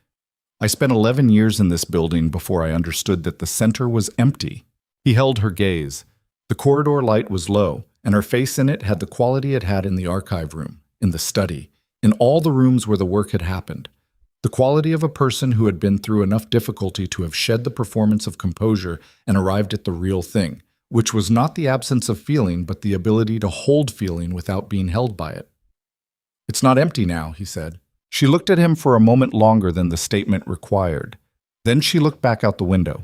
A: I spent 11 years in this building before I understood that the center was empty. He held her gaze. The corridor light was low, and her face in it had the quality it had in the archive room, in the study, in all the rooms where the work had happened. The quality of a person who had been through enough difficulty to have shed the performance of composure and arrived at the real thing, which was not the absence of feeling, but the ability to hold feeling without being held by it. It's not empty now, he said. She looked at him for a moment longer than the statement required. Then she looked back out the window.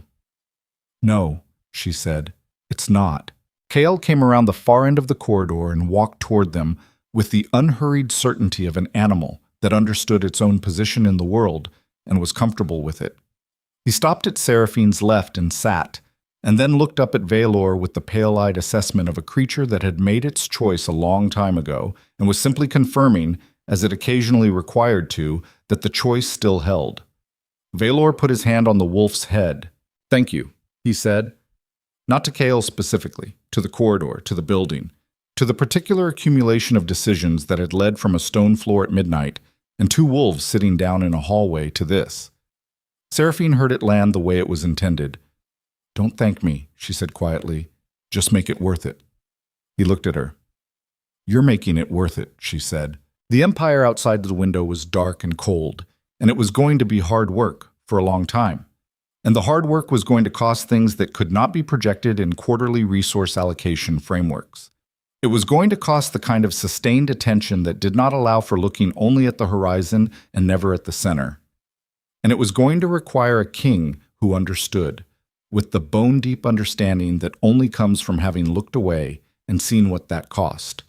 A: No, she said, it's not. Kale came around the far end of the corridor and walked toward them with the unhurried certainty of an animal that understood its own position in the world and was comfortable with it. He stopped at Seraphine's left and sat, and then looked up at Valor with the pale-eyed assessment of a creature that had made its choice a long time ago and was simply confirming, as it occasionally required to, that the choice still held. Valor put his hand on the wolf's head. Thank you, he said. Not to Kale specifically, to the corridor, to the building, to the particular accumulation of decisions that had led from a stone floor at midnight and two wolves sitting down in a hallway to this. Seraphine heard it land the way it was intended. Don't thank me, she said quietly. Just make it worth it. He looked at her. You're making it worth it, she said. The empire outside the window was dark and cold, and it was going to be hard work for a long time. And the hard work was going to cost things that could not be projected in quarterly resource allocation frameworks. It was going to cost the kind of sustained attention that did not allow for looking only at the horizon and never at the center. And it was going to require a king who understood, with the bone-deep understanding that only comes from having looked away and seen what that cost,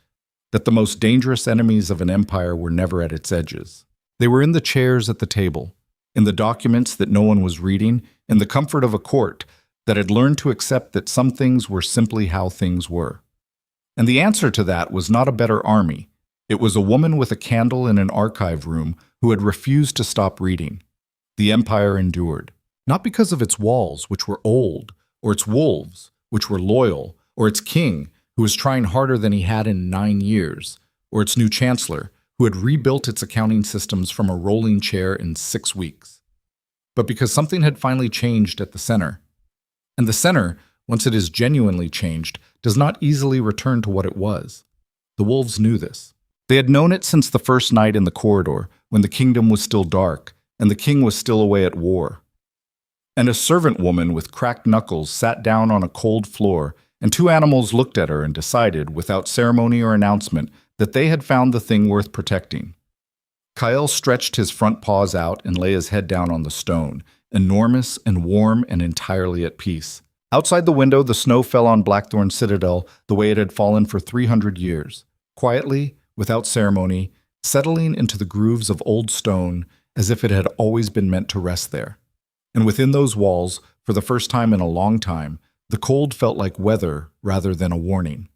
A: that the most dangerous enemies of an empire were never at its edges. They were in the chairs at the table, in the documents that no one was reading, in the comfort of a court that had learned to accept that some things were simply how things were. And the answer to that was not a better army. It was a woman with a candle in an archive room who had refused to stop reading. The empire endured. Not because of its walls, which were old, or its wolves, which were loyal, or its king, who was trying harder than he had in 9 years, or its new chancellor, who had rebuilt its accounting systems from a rolling chair in 6 weeks. But because something had finally changed at the center. And the center, once it is genuinely changed, does not easily return to what it was. The wolves knew this. They had known it since the first night in the corridor, when the kingdom was still dark, and the king was still away at war. And a servant woman with cracked knuckles sat down on a cold floor, and two animals looked at her and decided, without ceremony or announcement, that they had found the thing worth protecting. Kyle stretched his front paws out and lay his head down on the stone, enormous and warm and entirely at peace. Outside the window, the snow fell on Blackthorn Citadel the way it had fallen for 300 years, quietly, without ceremony, settling into the grooves of old stone as if it had always been meant to rest there. And within those walls, for the first time in a long time, the cold felt like weather rather than a warning.